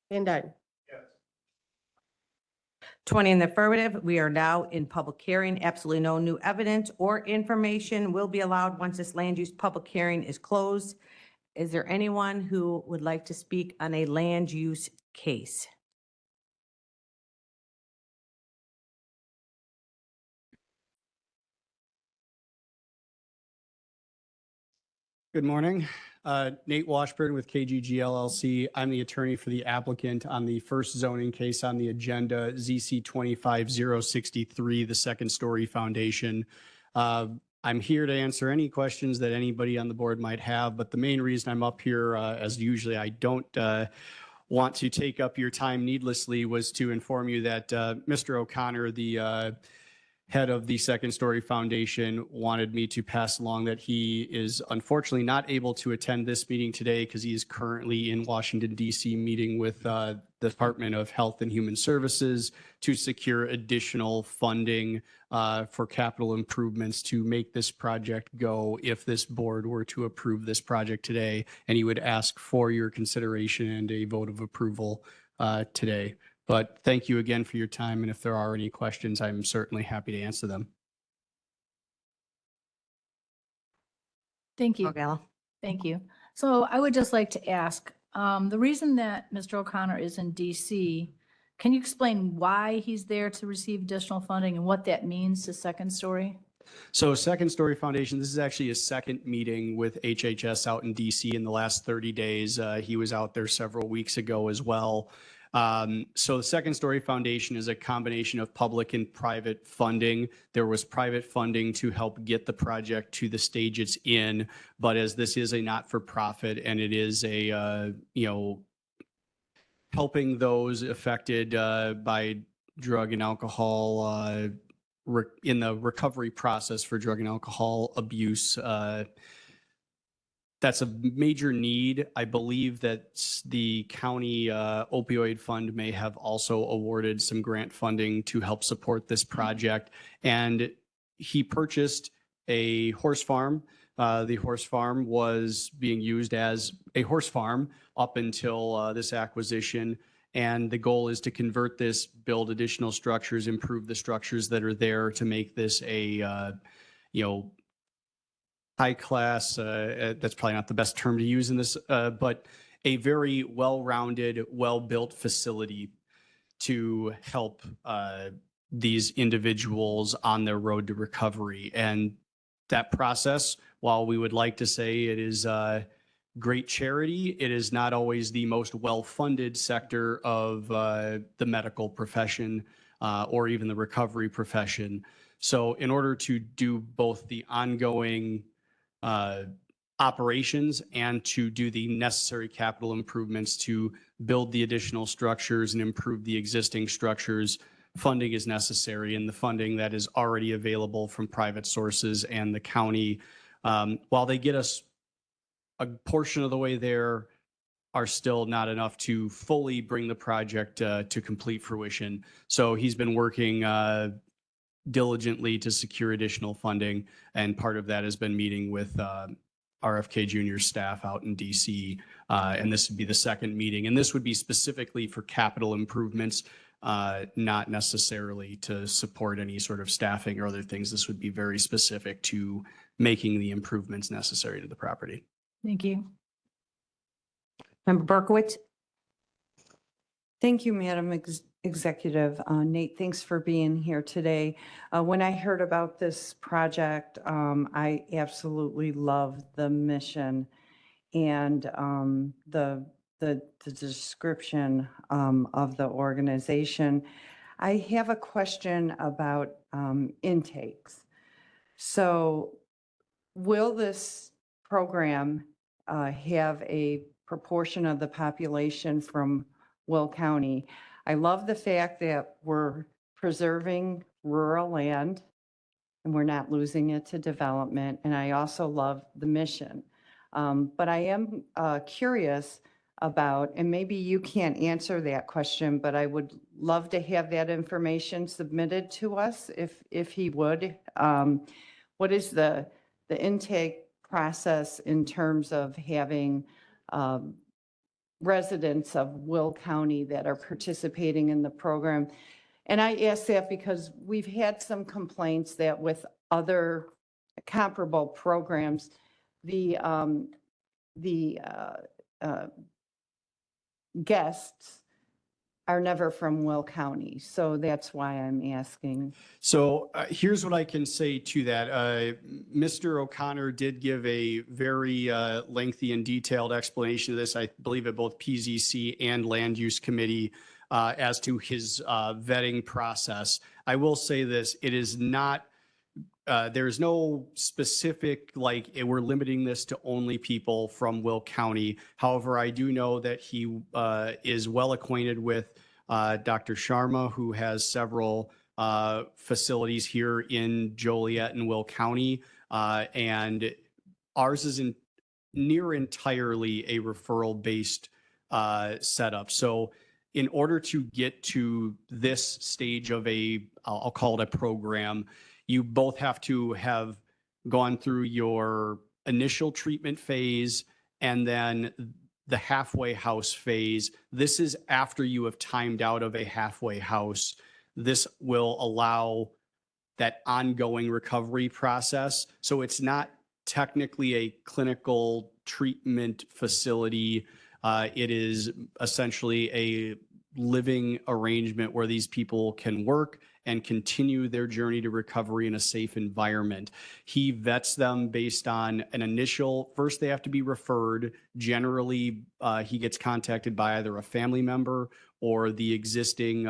Van Dyne. 20 in the affirmative. We are now in public hearing. Absolutely no new evidence or information will be allowed once this land use public hearing is closed. Is there anyone who would like to speak on a land use case? Good morning. Nate Washburn with KGG LLC. I'm the attorney for the applicant on the first zoning case on the agenda, ZC 25063, the second story foundation. I'm here to answer any questions that anybody on the board might have, but the main reason I'm up here, as usually I don't want to take up your time needlessly, was to inform you that Mr. O'Connor, the head of the Second Story Foundation, wanted me to pass along that he is unfortunately not able to attend this meeting today because he is currently in Washington, D.C. meeting with the Department of Health and Human Services to secure additional funding for capital improvements to make this project go if this board were to approve this project today. And he would ask for your consideration and a vote of approval today. But thank you again for your time, and if there are any questions, I'm certainly happy to answer them. Thank you. Thank you. So I would just like to ask, the reason that Mr. O'Connor is in DC, can you explain why he's there to receive additional funding and what that means to Second Story? So Second Story Foundation, this is actually his second meeting with HHS out in DC in the last 30 days. He was out there several weeks ago as well. So the Second Story Foundation is a combination of public and private funding. There was private funding to help get the project to the stage it's in, but as this is a not-for-profit and it is a, helping those affected by drug and alcohol in the recovery process for drug and alcohol abuse, that's a major need. I believe that the county opioid fund may have also awarded some grant funding to help support this project. And he purchased a horse farm. The horse farm was being used as a horse farm up until this acquisition. And the goal is to convert this, build additional structures, improve the structures that are there to make this high class, that's probably not the best term to use in this, but a very well-rounded, well-built facility to help these individuals on their road to recovery. And that process, while we would like to say it is great charity, it is not always the most well-funded sector of the medical profession or even the recovery profession. So in order to do both the ongoing operations and to do the necessary capital improvements to build the additional structures and improve the existing structures, funding is necessary, and the funding that is already available from private sources and the county, while they get us a portion of the way there, are still not enough to fully bring the project to complete fruition. So he's been working diligently to secure additional funding, and part of that has been meeting with RFK Jr. staff out in DC, and this would be the second meeting. And this would be specifically for capital improvements, not necessarily to support any sort of staffing or other things. This would be very specific to making the improvements necessary to the property. Thank you. Member Berkowitz? Thank you, Madam Executive. Nate, thanks for being here today. When I heard about this project, I absolutely love the mission and the description of the organization. I have a question about intakes. So will this program have a proportion of the population from Will County? I love the fact that we're preserving rural land and we're not losing it to development. And I also love the mission. But I am curious about, and maybe you can't answer that question, but I would love to have that information submitted to us if he would. What is the intake process in terms of having residents of Will County that are participating in the program? And I ask that because we've had some complaints that with other comparable programs, the guests are never from Will County. So that's why I'm asking. So here's what I can say to that. Mr. O'Connor did give a very lengthy and detailed explanation of this, I believe at both PZC and Land Use Committee, as to his vetting process. I will say this, it is not, there's no specific, like, we're limiting this to only people from Will County. However, I do know that he is well acquainted with Dr. Sharma, who has several facilities here in Joliet and Will County. And ours is near entirely a referral-based setup. So in order to get to this stage of I'll call it a program, you both have to have gone through your initial treatment phase and then the halfway house phase. This is after you have timed out of a halfway house. This will allow that ongoing recovery process. So it's not technically a clinical treatment facility. It is essentially a living arrangement where these people can work and continue their journey to recovery in a safe environment. He vets them based on an initial, first they have to be referred. Generally, he gets contacted by either a family member or the existing,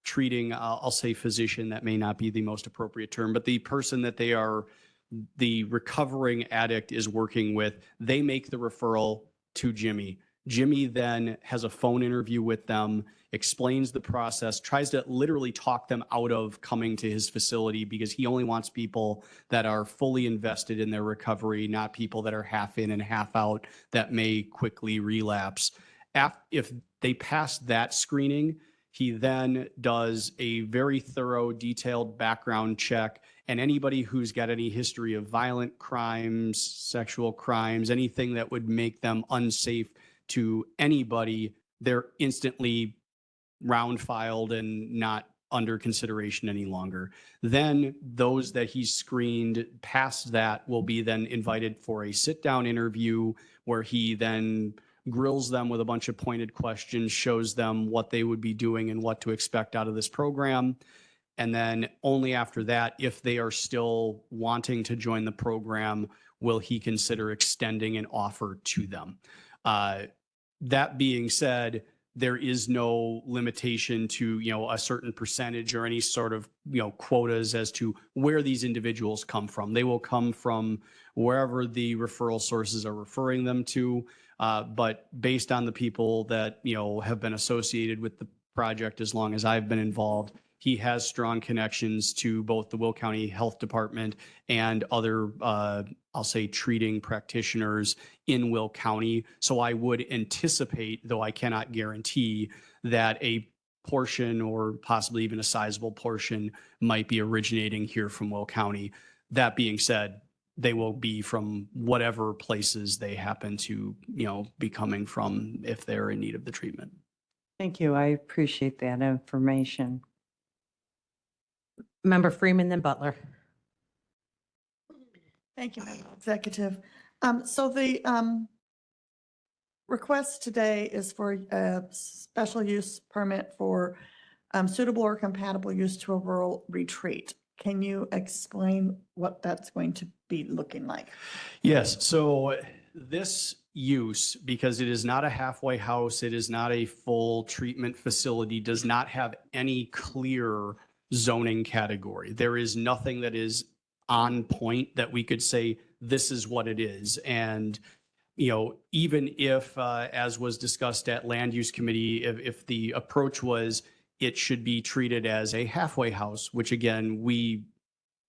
treating, I'll say physician, that may not be the most appropriate term, but the person that the recovering addict is working with, they make the referral to Jimmy. Jimmy then has a phone interview with them, explains the process, tries to literally talk them out of coming to his facility because he only wants people that are fully invested in their recovery, not people that are half in and half out that may quickly relapse. If they pass that screening, he then does a very thorough, detailed background check, and anybody who's got any history of violent crimes, sexual crimes, anything that would make them unsafe to anybody, they're instantly round filed and not under consideration any longer. Then those that he's screened past that will be then invited for a sit-down interview where he then grills them with a bunch of pointed questions, shows them what they would be doing and what to expect out of this program. And then only after that, if they are still wanting to join the program, will he consider extending an offer to them. That being said, there is no limitation to, a certain percentage or any sort of, quotas as to where these individuals come from. They will come from wherever the referral sources are referring them to. But based on the people that, have been associated with the project as long as I've been involved, he has strong connections to both the Will County Health Department and other, I'll say, treating practitioners in Will County. So I would anticipate, though I cannot guarantee, that a portion or possibly even a sizable portion might be originating here from Will County. That being said, they will be from whatever places they happen to, be coming from if they're in need of the treatment. Thank you. I appreciate that information. Member Freeman, then Butler. Thank you, Madam Executive. So the request today is for a special use permit for suitable or compatible use to a rural retreat. Can you explain what that's going to be looking like? Yes, so this use, because it is not a halfway house, it is not a full treatment facility, does not have any clear zoning category. There is nothing that is on point that we could say this is what it is. And, even if, as was discussed at Land Use Committee, if the approach was it should be treated as a halfway house, which again, we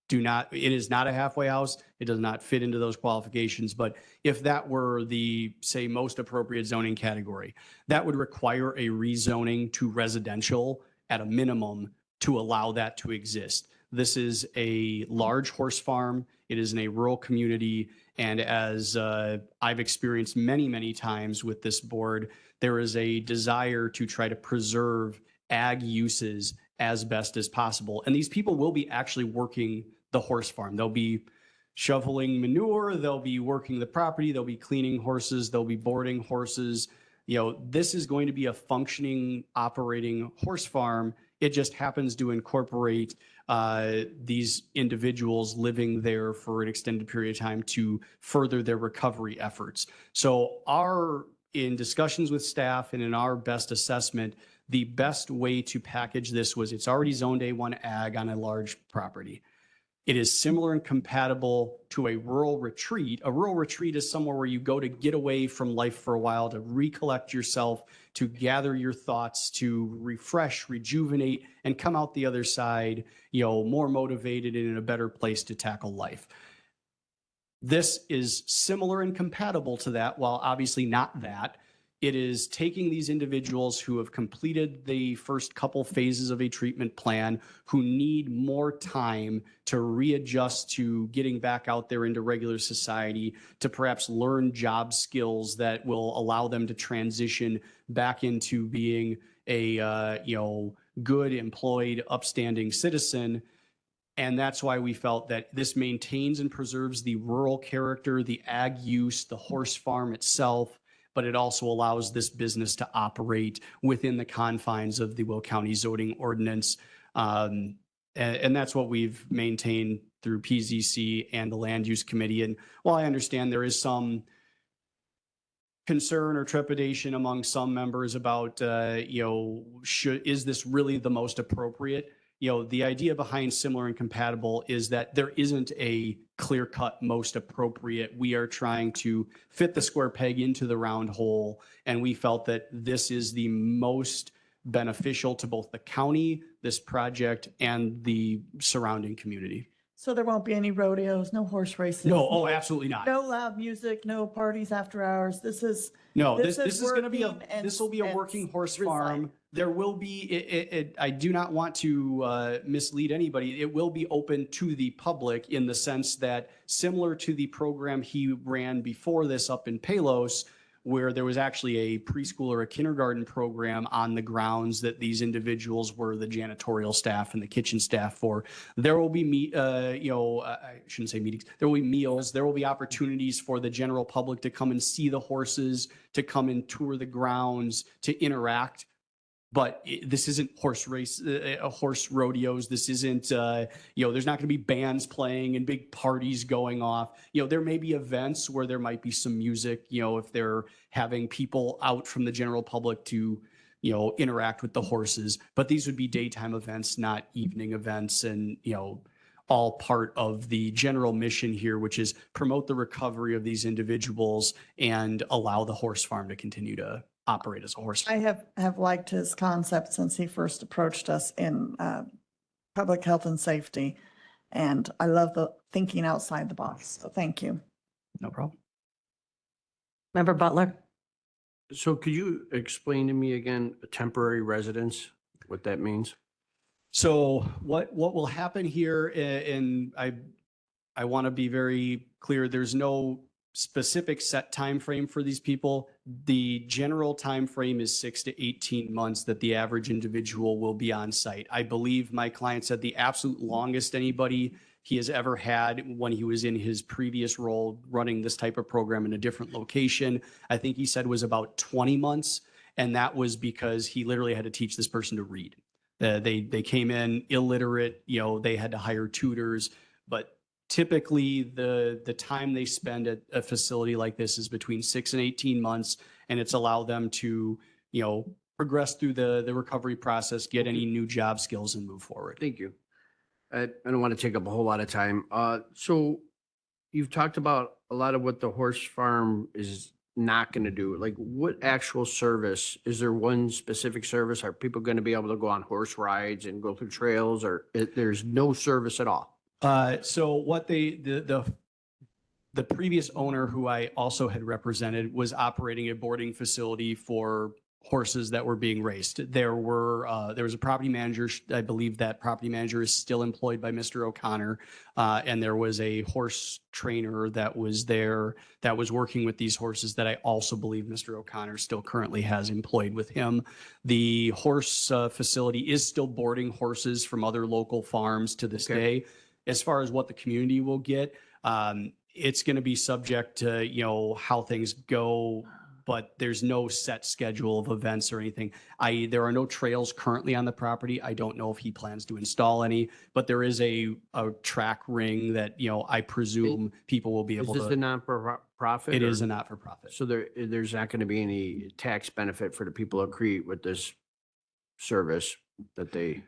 do not, it is not a halfway house. It does not fit into those qualifications. But if that were the, say, most appropriate zoning category, that would require a rezoning to residential at a minimum to allow that to exist. This is a large horse farm. It is in a rural community. And as I've experienced many, many times with this board, there is a desire to try to preserve ag uses as best as possible. And these people will be actually working the horse farm. They'll be shoveling manure, they'll be working the property, they'll be cleaning horses, they'll be boarding horses. This is going to be a functioning, operating horse farm. It just happens to incorporate these individuals living there for an extended period of time to further their recovery efforts. So in discussions with staff and in our best assessment, the best way to package this was it's already zoned A1 ag on a large property. It is similar and compatible to a rural retreat. A rural retreat is somewhere where you go to get away from life for a while, to recollect yourself, to gather your thoughts, to refresh, rejuvenate, and come out the other side, more motivated and in a better place to tackle life. This is similar and compatible to that, while obviously not that. It is taking these individuals who have completed the first couple phases of a treatment plan, who need more time to readjust to getting back out there into regular society, to perhaps learn job skills that will allow them to transition back into being a good, employed, upstanding citizen. And that's why we felt that this maintains and preserves the rural character, the ag use, the horse farm itself, but it also allows this business to operate within the confines of the Will County zoning ordinance. And that's what we've maintained through PZC and the Land Use Committee. And while I understand there is some concern or trepidation among some members about, is this really the most appropriate? The idea behind similar and compatible is that there isn't a clear-cut most appropriate. We are trying to fit the square peg into the round hole, and we felt that this is the most beneficial to both the county, this project, and the surrounding community. So there won't be any rodeos, no horse races? No, absolutely not. No loud music, no parties after hours? This is going to be this will be a and working horse reside. farm. There will be, I do not want to mislead anybody. It will be open to the public in the sense that similar to the program he ran before this up in Palos, where there was actually a preschool or a kindergarten program on the grounds that these individuals were the janitorial staff and the kitchen staff for. There will be I shouldn't say meetings. There will be meals. There will be opportunities for the general public to come and see the horses, to come and tour the grounds, to interact. But this isn't horse rodeos. This isn't, there's not going to be bands playing and big parties going off. There may be events where there might be some music, if they're having people out from the general public to, interact with the horses. But these would be daytime events, not evening events. And, all part of the general mission here, which is promote the recovery of these individuals and allow the horse farm to continue to operate as a horse farm. I have liked his concept since he first approached us in public health and safety. And I love the thinking outside the box. So thank you. No problem. Member Butler? So could you explain to me again, a temporary residence, what that means? So what will happen here, and I want to be very clear, there's no specific set time frame for these people. The general time frame is 6 to 18 months that the average individual will be on site. I believe my client said the absolute longest anybody he has ever had when he was in his previous role running this type of program in a different location, I think he said was about 20 months. And that was because he literally had to teach this person to read. They came in illiterate, they had to hire tutors, but typically the time they spend at a facility like this is between 6 and 18 months, and it's allowed them to, progress through the recovery process, get any new job skills and move forward. Thank you. I don't want to take up a whole lot of time. So you've talked about a lot of what the horse farm is not going to do. Like, what actual service? Is there one specific service? Are people going to be able to go on horse rides and go through trails, or there's no service at all? So what the previous owner, who I also had represented, was operating a boarding facility for horses that were being raced. There was a property manager. I believe that property manager is still employed by Mr. O'Connor. And there was a horse trainer that was there that was working with these horses that I also believe Mr. O'Connor still currently has employed with him. The horse facility is still boarding horses from other local farms to this day. As far as what the community will get, it's going to be subject to, how things go, but there's no set schedule of events or anything. There are no trails currently on the property. I don't know if he plans to install any, but there is a track ring that, I presume people will be able to. Is this a non-for-profit? It is or- a not-for-profit. So there's not going to be any tax benefit for the people of Crete with this service that they.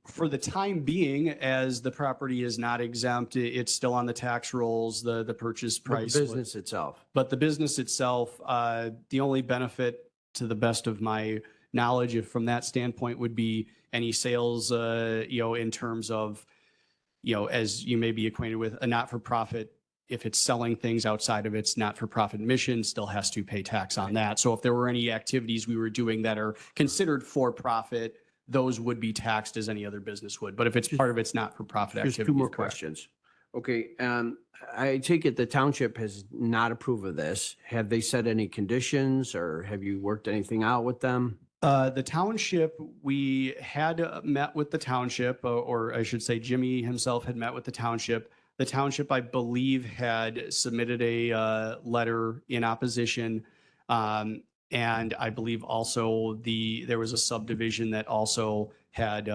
For the time being, as the property is not exempt, it's still on the tax rolls, the purchase But the price. business itself. But the business itself, the only benefit, to the best of my knowledge, if from that standpoint, would be any sales, in terms of, as you may be acquainted with, a not-for-profit. If it's selling things outside of its not-for-profit mission, still has to pay tax on that. So if there were any activities we were doing that are considered for-profit, those would be taxed as any other business would. But if it's part of its not-for-profit activity. Just two more correct. questions. Okay, I take it the township has not approved of this. Have they set any conditions, or have you worked anything out with them? The township, we had met with the township, or I should say Jimmy himself had met with the township. The township, I believe, had submitted a letter in opposition. And I believe also there was a subdivision that also had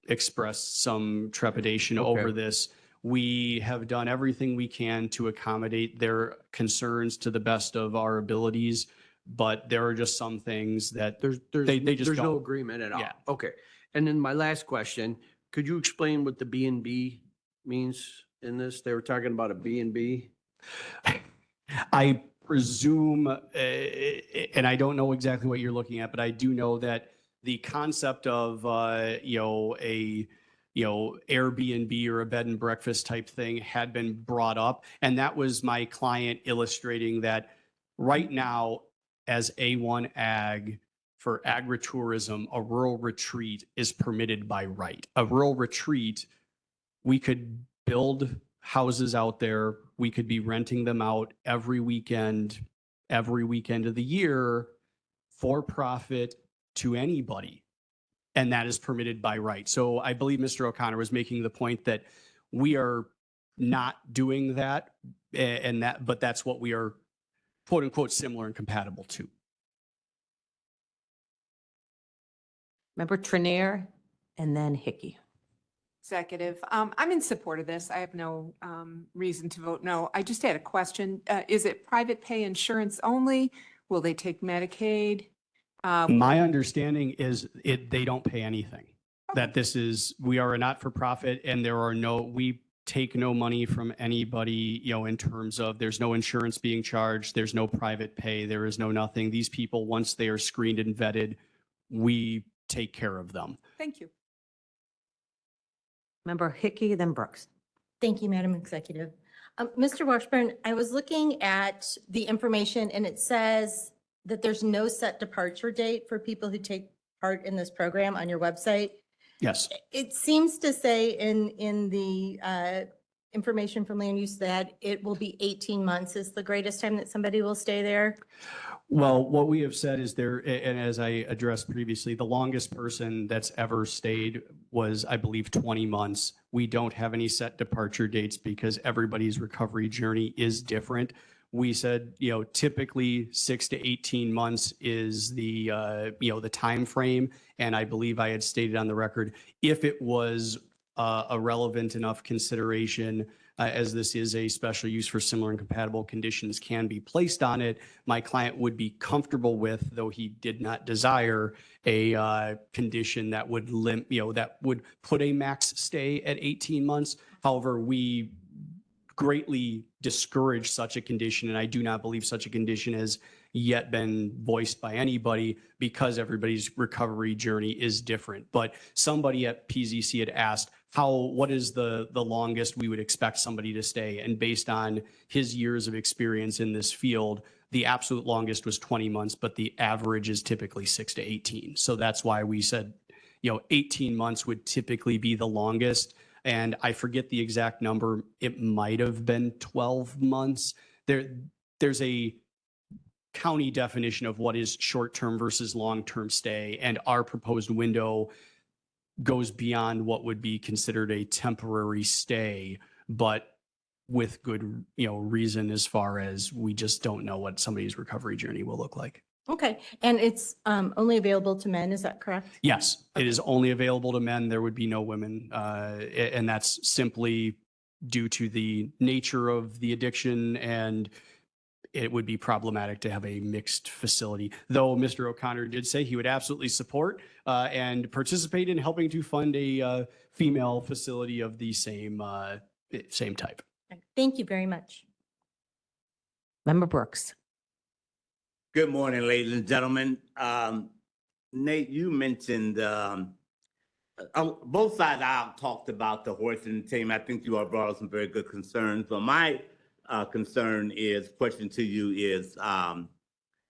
expressed some trepidation over this. We have done everything we can to accommodate their concerns to the best of our abilities, but there are just some things that they just There's no don't. agreement at all. Yeah. Okay. And then my last question, could you explain what the B and B means in this? They were talking about a B and B. I presume, and I don't know exactly what you're looking at, but I do know that the concept of, Airbnb or a bed and breakfast type thing had been brought up. And that was my client illustrating that right now, as A1 Ag for agritourism, a rural retreat is permitted by right. A rural retreat, we could build houses out there. We could be renting them out every weekend every weekend of the year for profit to anybody. And that is permitted by right. So I believe Mr. O'Connor was making the point that we are not doing that, but that's what we are quote unquote similar and compatible to. Member Trinier and then Hickey. Executive, I'm in support of this. I have no reason to vote no. I just had a question. Is it private pay insurance only? Will they take Medicaid? My understanding is they don't pay anything. That we are a not-for-profit and we take no money from anybody, in terms of there's no insurance being charged, there's no private pay, there is no nothing. These people, once they are screened and vetted, we take care of them. Thank you. Member Hickey, then Brooks. Thank you, Madam Executive. Mr. Washburn, I was looking at the information and it says that there's no set departure date for people who take part in this program on your website. Yes. It seems to say in the information from land use that it will be 18 months is the greatest time that somebody will stay there. Well, what we have said is and as I addressed previously, the longest person that's ever stayed was, I believe, 20 months. We don't have any set departure dates because everybody's recovery journey is different. We said, typically 6 to 18 months is the time frame. And I believe I had stated on the record, if it was a relevant enough consideration, as this is a special use for similar and compatible conditions can be placed on it, my client would be comfortable with, though he did not desire a condition that would that would put a max stay at 18 months. However, we greatly discourage such a condition, and I do not believe such a condition has yet been voiced by anybody because everybody's recovery journey is different. But somebody at PZC had asked, what is the longest we would expect somebody to stay? And based on his years of experience in this field, the absolute longest was 20 months, but the average is typically 6 to 18. So that's why we said, 18 months would typically be the longest. And I forget the exact number. It might have been 12 months. There's a county definition of what is short-term versus long-term stay. And our proposed window goes beyond what would be considered a temporary stay, but with good, reason, as far as we just don't know what somebody's recovery journey will look like. Okay. And it's only available to men, is that correct? Yes, it is only available to men. There would be no women. And that's simply due to the nature of the addiction, and it would be problematic to have a mixed facility. Though Mr. O'Connor did say he would absolutely support and participate in helping to fund a female facility of the same type. Thank you very much. Member Brooks. Good morning, ladies and gentlemen. Nate, you mentioned both sides I talked about the horse and team. I think you all brought up some very good concerns. But my question to you is the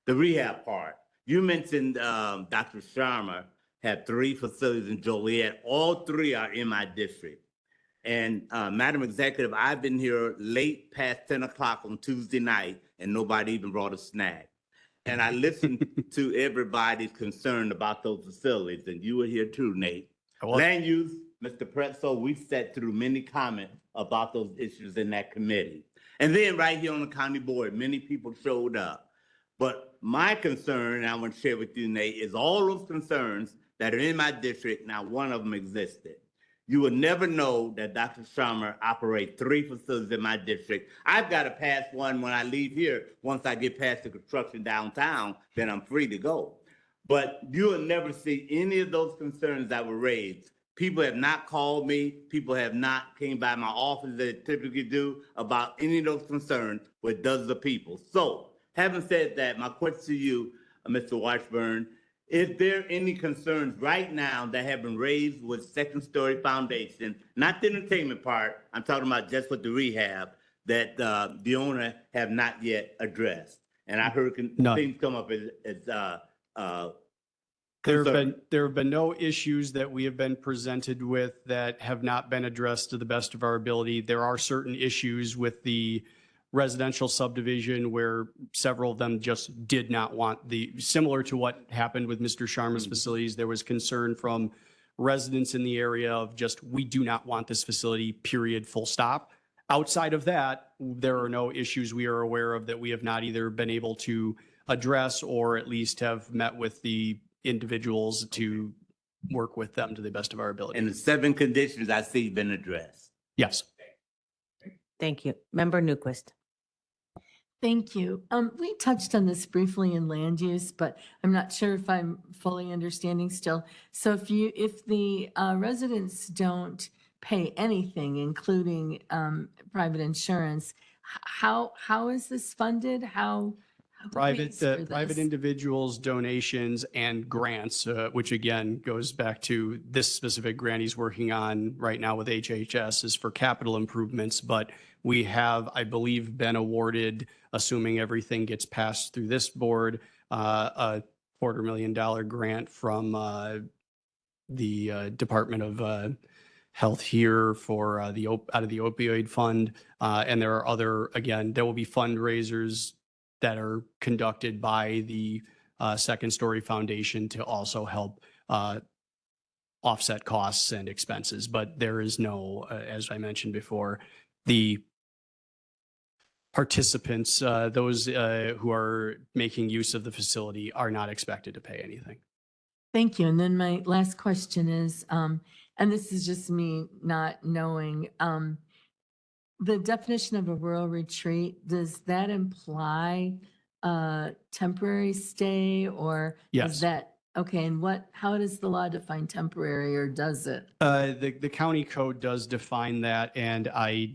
rehab part. You mentioned Dr. Sharma had 3 facilities in Joliet. All 3 are in my district. And Madam Executive, I've been here late past 10 o'clock on Tuesday night and nobody even brought a snack. And I listened to everybody's concern about those facilities, and you were here too, Nate. Land use, Mr. Pretzel, we sat through many comments about those issues in that committee. And then right here on the county board, many people showed up. But my concern, and I want to share with you, Nate, is all those concerns that are in my district, not one of them existed. You will never know that Dr. Sharma operates 3 facilities in my district. I've got to pass one when I leave here. Once I get past the construction downtown, then I'm free to go. But you will never see any of those concerns that were raised. People have not called me. People have not came by my office as they typically do about any of those concerns with dozens of people. So having said that, my question to you, Mr. Washburn, is there any concerns right now that have been raised with Second Story Foundation, not the entertainment part, I'm talking about just with the rehab, that the owner have not yet addressed? And I heard things come up as There have been no issues that we have been presented with that have not been addressed to the best of our ability. There are certain issues with the residential subdivision where several of them just did not want similar to what happened with Mr. Sharma's facilities, there was concern from residents in the area of just, we do not want this facility, period, full stop. Outside of that, there are no issues we are aware of that we have not either been able to address or at least have met with the individuals to work with them to the best of our ability. And the 7 conditions I see been addressed. Yes. Thank you. Member Newquist. Thank you. We touched on this briefly in land use, but I'm not sure if I'm fully understanding still. So if the residents don't pay anything, including private insurance, how is this funded? Who pays for Private this? individuals, donations, and grants, which again goes back to this specific grant he's working on right now with HHS, is for capital improvements. But we have, I believe, been awarded, assuming everything gets passed through this board, a $250,000 grant from the Department of Health here for out of the opioid fund. And there are other, again, there will be fundraisers that are conducted by the Second Story Foundation to also help offset costs and expenses. But there is no, as I mentioned before, the participants, those who are making use of the facility, are not expected to pay anything. Thank you. And then my last question is, and this is just me not knowing, the definition of a rural retreat, does that imply temporary stay or Yes. is that, okay, and how does the law define temporary or does it? The county code does define that, and I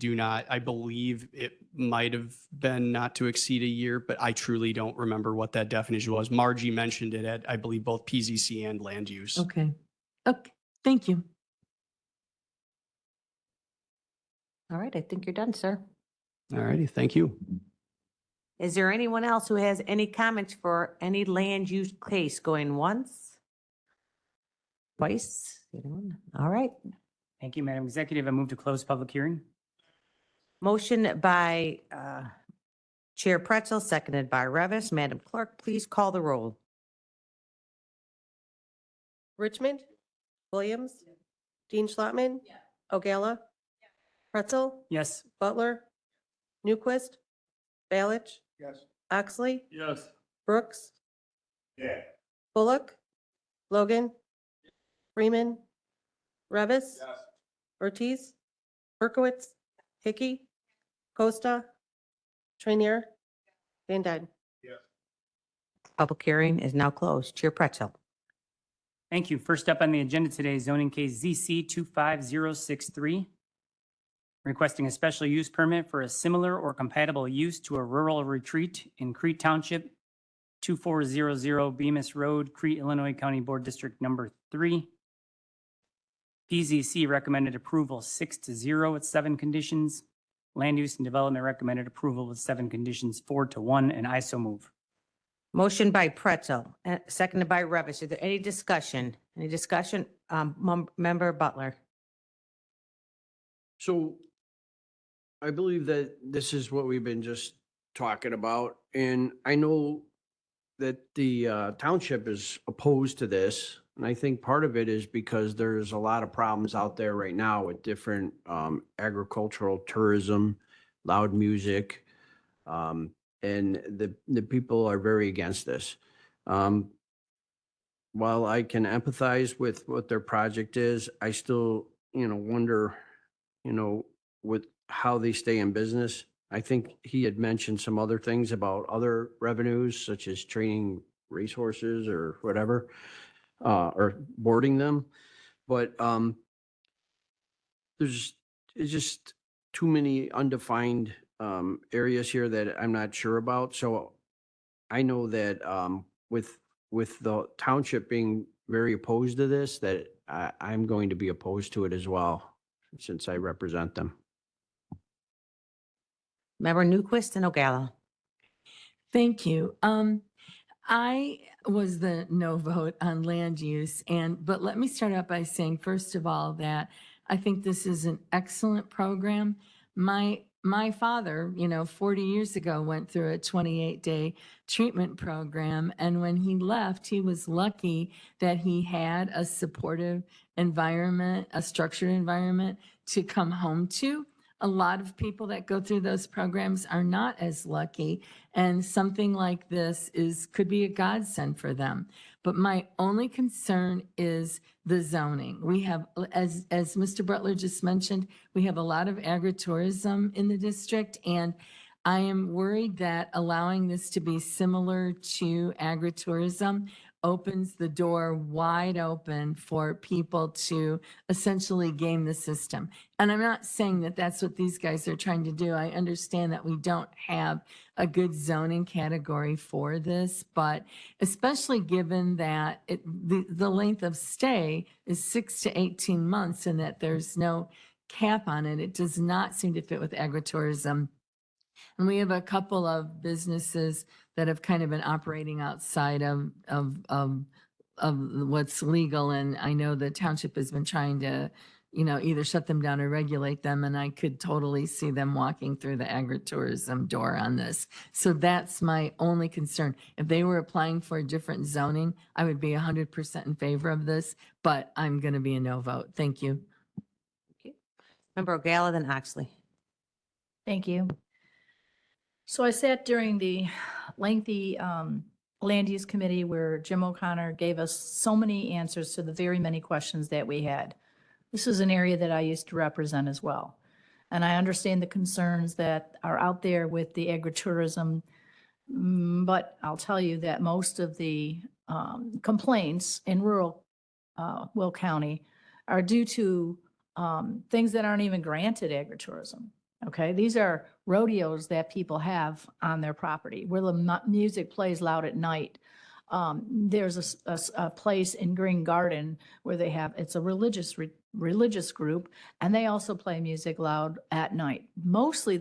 believe it might have been not to exceed a year, but I truly don't remember what that definition was. Margie mentioned it at, I believe, both PZC and land use. Okay. Okay. Thank you. All right, I think you're done, sir. All righty, thank you. Is there anyone else who has any comments for any land use case going once? Twice? Anyone? All right. Thank you, Madam Executive. I move to close public hearing. Motion by Chair Pretzel, seconded by Revis. Madam Clerk, please call the roll. Richmond, Williams, Dean Schlottman, Ogala, Pretzel, Yes. Butler, Newquist, Balich, Yes. Oxley, Yes. Brooks, Yeah. Bullock, Logan, Freeman, Revis, Ortiz, Berkowitz, Hickey, Costa, Trainier, Van Dyne. Public hearing is now closed. Chair Pretzel. Thank you. First up on the agenda today, zoning case ZC 25063. Requesting a special use permit for a similar or compatible use to a rural retreat in Crete Township, 2400 Bemis Road, Crete, Illinois, County Board District Number 3. PZC recommended approval 6-0 with 7 conditions. Land Use and Development recommended approval with 7 conditions, 4-1, and I so move. Motion by Pretzel, seconded by Revis. Is there any discussion? Any discussion? Member Butler. So I believe that this is what we've been just talking about. And I know that the township is opposed to this. And I think part of it is because there's a lot of problems out there right now with different agricultural tourism, loud music. And the people are very against this. While I can empathize with what their project is, I still, wonder, with how they stay in business. I think he had mentioned some other things about other revenues, such as training racehorses or whatever, or boarding them. But it's just too many undefined areas here that I'm not sure about. So I know that with the township being very opposed to this, that I'm going to be opposed to it as well, since I represent them. Member Newquist and Ogala. Thank you. I was the no vote on land use but let me start out by saying, first of all, that I think this is an excellent program. My my father, 40 years ago went through a 28-day treatment program. And when he left, he was lucky that he had a supportive environment, a structured environment to come home to. A lot of people that go through those programs are not as lucky, and something like this could be a godsend for them. But my only concern is the zoning. We have, as Mr. Butler just mentioned, we have a lot of agritourism in the district, and I am worried that allowing this to be similar to agritourism opens the door wide open for people to essentially game the system. And I'm not saying that that's what these guys are trying to do. I understand that we don't have a good zoning category for this, but especially given that the length of stay is 6 to 18 months and that there's no cap on it, it does not seem to fit with agritourism. And we have a couple of businesses that have kind of been operating outside of what's legal. And I know the township has been trying to, either shut them down or regulate them. And I could totally see them walking through the agritourism door on this. So that's my only concern. If they were applying for a different zoning, I would be 100% in favor of this, but I'm going to be a no vote. Thank you. Member Ogala, then Oxley. Thank you. So I sat during the lengthy land use committee where Jim O'Connor gave us so many answers to the very many questions that we had. This is an area that I used to represent as well. And I understand the concerns that are out there with the agritourism. But I'll tell you that most of the complaints in rural Will County are due to things that aren't even granted agritourism. Okay, these are rodeos that people have on their property where the music plays loud at night. There's a place in Green Garden where they have, it's a religious group, and they also play music loud at night. Mostly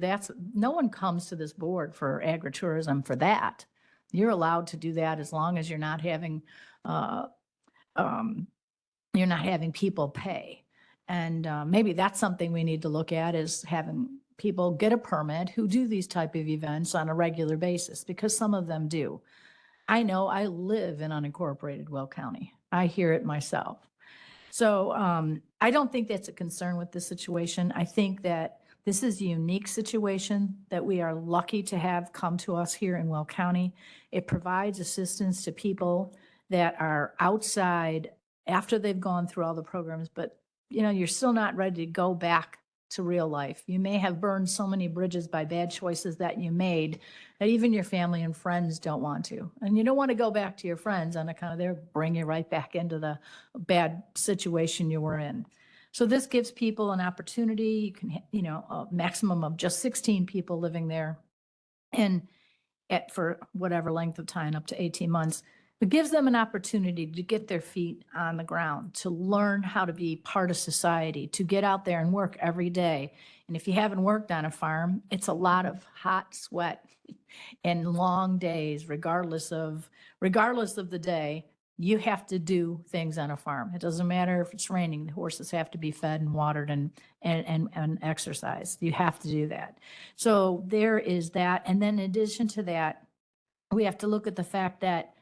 no one comes to this board for agritourism for that. You're allowed to do that as long as you're not having people pay. And maybe that's something we need to look at, is having people get a permit who do these type of events on a regular basis, because some of them do. I know, I live in unincorporated Will County. I hear it myself. So I don't think that's a concern with this situation. I think that this is a unique situation that we are lucky to have come to us here in Will County. It provides assistance to people that are outside after they've gone through all the programs, but you're still not ready to go back to real life. You may have burned so many bridges by bad choices that you made that even your family and friends don't want to. And you don't want to go back to your friends on account of their bring you right back into the bad situation you were in. So this gives people an opportunity. You can, a maximum of just 16 people living there, and for whatever length of time, up to 18 months. It gives them an opportunity to get their feet on the ground, to learn how to be part of society, to get out there and work every day. And if you haven't worked on a farm, it's a lot of hot sweat and long days, regardless of the day. You have to do things on a farm. It doesn't matter if it's raining, the horses have to be fed and watered and exercised. You have to do that. So there is that. And then in addition to that, we have to look at the fact that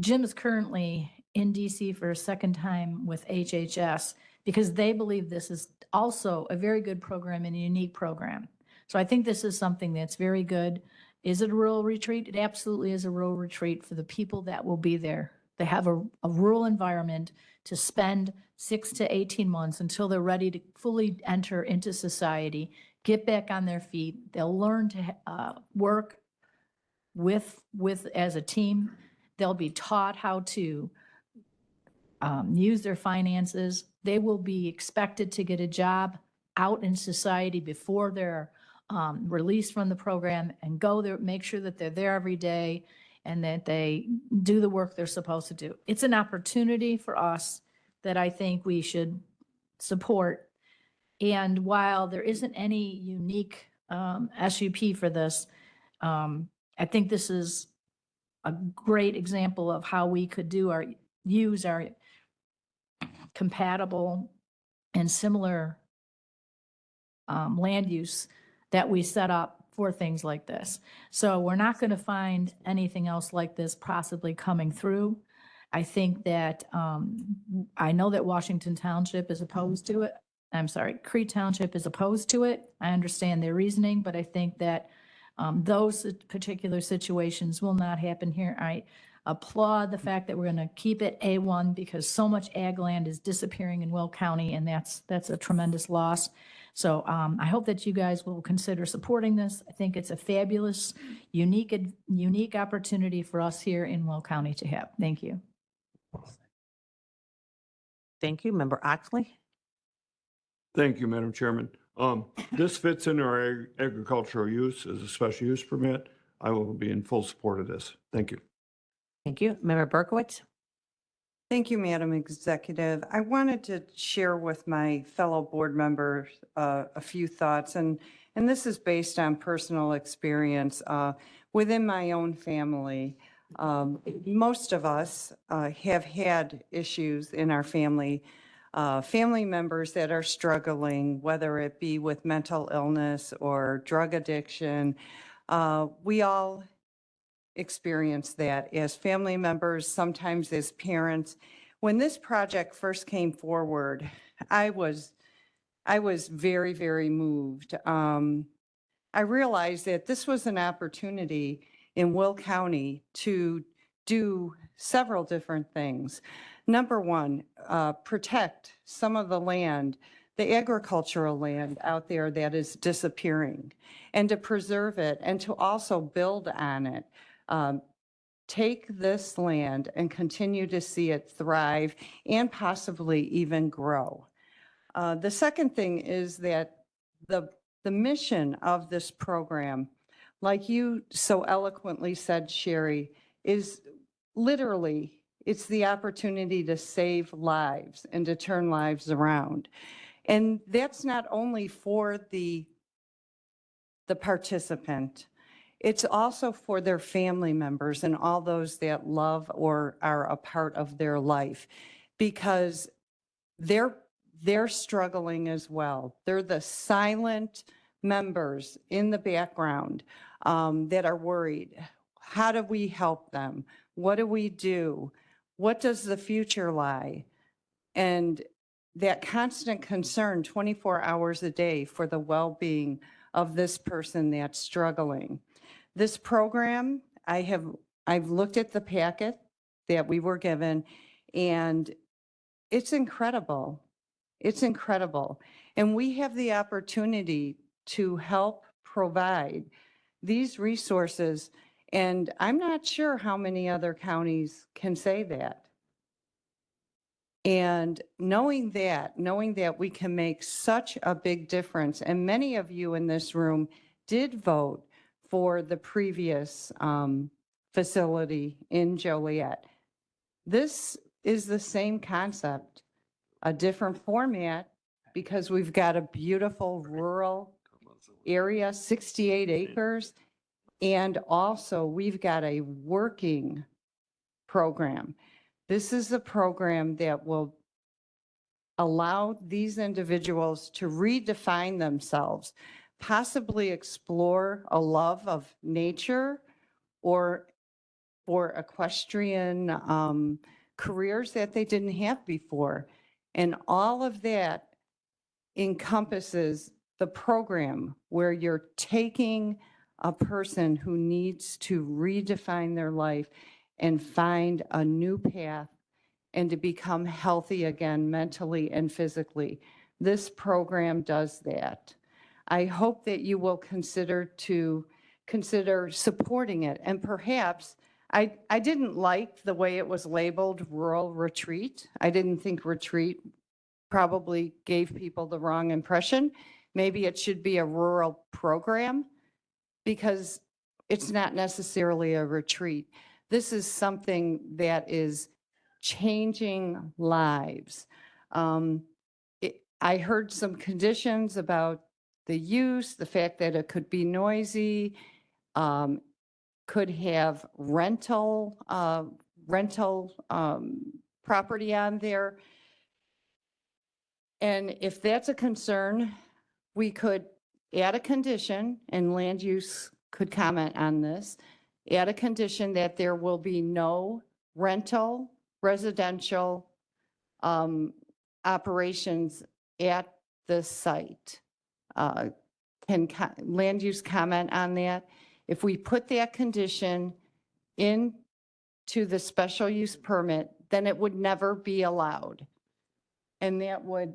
Jim is currently in DC for a second time with HHS because they believe this is also a very good program and a unique program. So I think this is something that's very good. Is it a rural retreat? It absolutely is a rural retreat for the people that will be there. They have a rural environment to spend 6 to 18 months until they're ready to fully enter into society, get back on their feet. They'll learn to work with as a team. They'll be taught how to use their finances. They will be expected to get a job out in society before they're released from the program, and go there, make sure that they're there every day and that they do the work they're supposed to do. It's an opportunity for us that I think we should support. And while there isn't any unique SUP for this, I think this is a great example of how we could use our compatible and similar land use that we set up for things like this. So we're not going to find anything else like this possibly coming through. I think that, I know that Washington Township is opposed to it. I'm sorry, Cree Township is opposed to it. I understand their reasoning, but I think that those particular situations will not happen here. I applaud the fact that we're going to keep it A1 because so much ag land is disappearing in Will County, and that's a tremendous loss. So I hope that you guys will consider supporting this. I think it's a fabulous, unique opportunity for us here in Will County to have. Thank you. Thank you. Member Oxley? Thank you, Madam Chairman. This fits in our agricultural use as a special use permit. I will be in full support of this. Thank you. Thank you. Member Berkowitz? Thank you, Madam Executive. I wanted to share with my fellow board members a few thoughts, and this is based on personal experience within my own family. Most of us have had issues in our family, family members that are struggling, whether it be with mental illness or drug addiction. We all experience that as family members, sometimes as parents. When this project first came forward, I was very, very moved. I realized that this was an opportunity in Will County to do several different things. Number one, protect some of the land, the agricultural land out there that is disappearing, and to preserve it and to also build on it. Take this land and continue to see it thrive and possibly even grow. The second thing is that the mission of this program, like you so eloquently said, Sherry, is literally, it's the opportunity to save lives and to turn lives around. And that's not only for the participant, it's also for their family members and all those that love or are a part of their life, because they're struggling as well. They're the silent members in the background that are worried. How do we help them? What do we do? What does the future lie? And that constant concern 24 hours a day for the well-being of this person that's struggling. This program, I've looked at the packet that we were given, and it's incredible. It's incredible. And we have the opportunity to help provide these resources, and I'm not sure how many other counties can say that. And knowing that we can make such a big difference, and many of you in this room did vote for the previous facility in Joliet. This is the same concept, a different format, because we've got a beautiful rural area, 68 acres, and also we've got a working program. This is a program that will allow these individuals to redefine themselves, possibly explore a love of nature or for equestrian careers that they didn't have before. And all of that encompasses the program where you're taking a person who needs to redefine their life and find a new path and to become healthy again, mentally and physically. This program does that. I hope that you will consider supporting it. And perhaps, I didn't like the way it was labeled rural retreat. I didn't think retreat probably gave people the wrong impression. Maybe it should be a rural program, because it's not necessarily a retreat. This is something that is changing lives. I heard some conditions about the use, the fact that it could be noisy, could have rental property on there. And if that's a concern, we could add a condition, and land use could comment on this, add a condition that there will be no rental, residential operations at the site. Land use comment on that? If we put that condition into the special use permit, then it would never be allowed. And that would,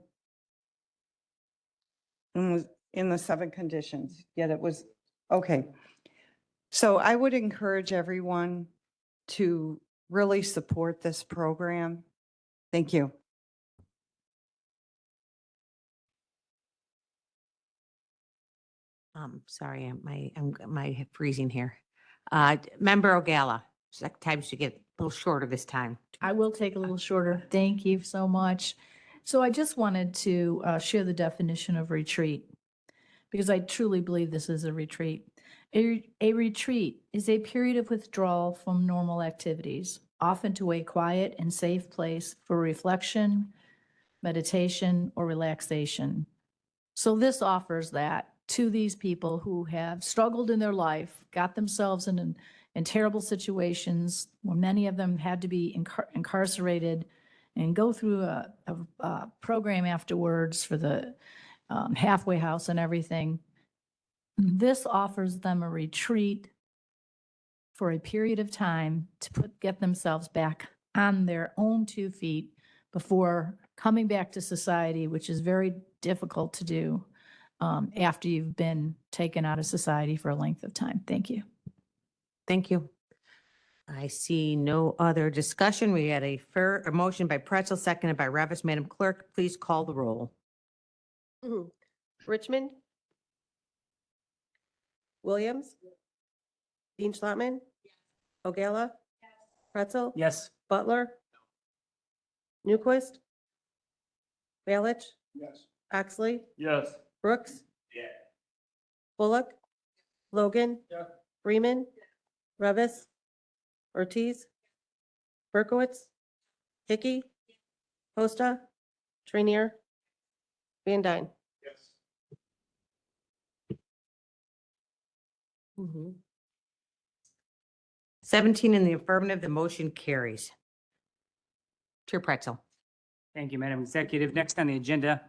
in the 7 conditions, yet it was, okay. So I would encourage everyone to really support this program. Thank you. Sorry, I'm freezing here. Member O'Gala, sometimes you get a little shorter this time. I will take a little shorter. Thank you so much. So I just wanted to share the definition of retreat, because I truly believe this is a retreat. A retreat is a period of withdrawal from normal activities, often to a quiet and safe place for reflection, meditation, or relaxation. So this offers that to these people who have struggled in their life, got themselves in terrible situations, where many of them had to be incarcerated and go through a program afterwards for the halfway house and everything. This offers them a retreat for a period of time to get themselves back on their own 2 feet before coming back to society, which is very difficult to do after you've been taken out of society for a length of time. Thank you. Thank you. I see no other discussion. We had a motion by Pretzel, seconded by Revis. Madam Clerk, please call the roll. Richmond. Williams. Dean Schlottman. O'Gala. Pretzel. Yes. Butler. Newquist. Balich. Yes. Oxley. Yes. Brooks. Yeah. Bullock. Logan. Yeah. Freeman. Revis. Ortiz. Berkowitz. Hickey. Hosta. Trainier. Van Dyne. Yes. 17 in the affirmative, the motion carries. Chair Pretzel. Thank you, Madam Executive. Next on the agenda,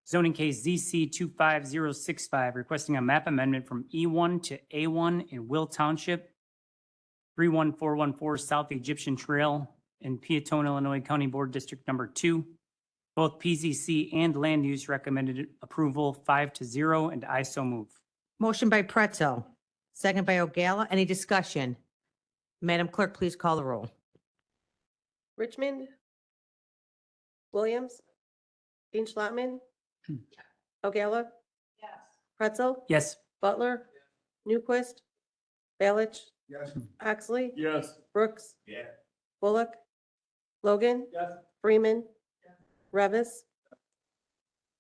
zoning case ZC 25065, requesting a map amendment from E1 to A1 in Will Township, 31414 South Egyptian Trail in Peatone, Illinois, County Board District Number 2. Both PZC and land use recommended approval 5-0, and I so move. Motion by Pretzel, second by O'Gala. Any discussion? Madam Clerk, please call the roll. Richmond. Williams. Dean Schlottman. O'Gala. Yes. Pretzel. Yes. Butler. Newquist. Balich. Yes. Oxley. Yes. Brooks. Yeah. Bullock. Logan. Yes. Freeman. Revis.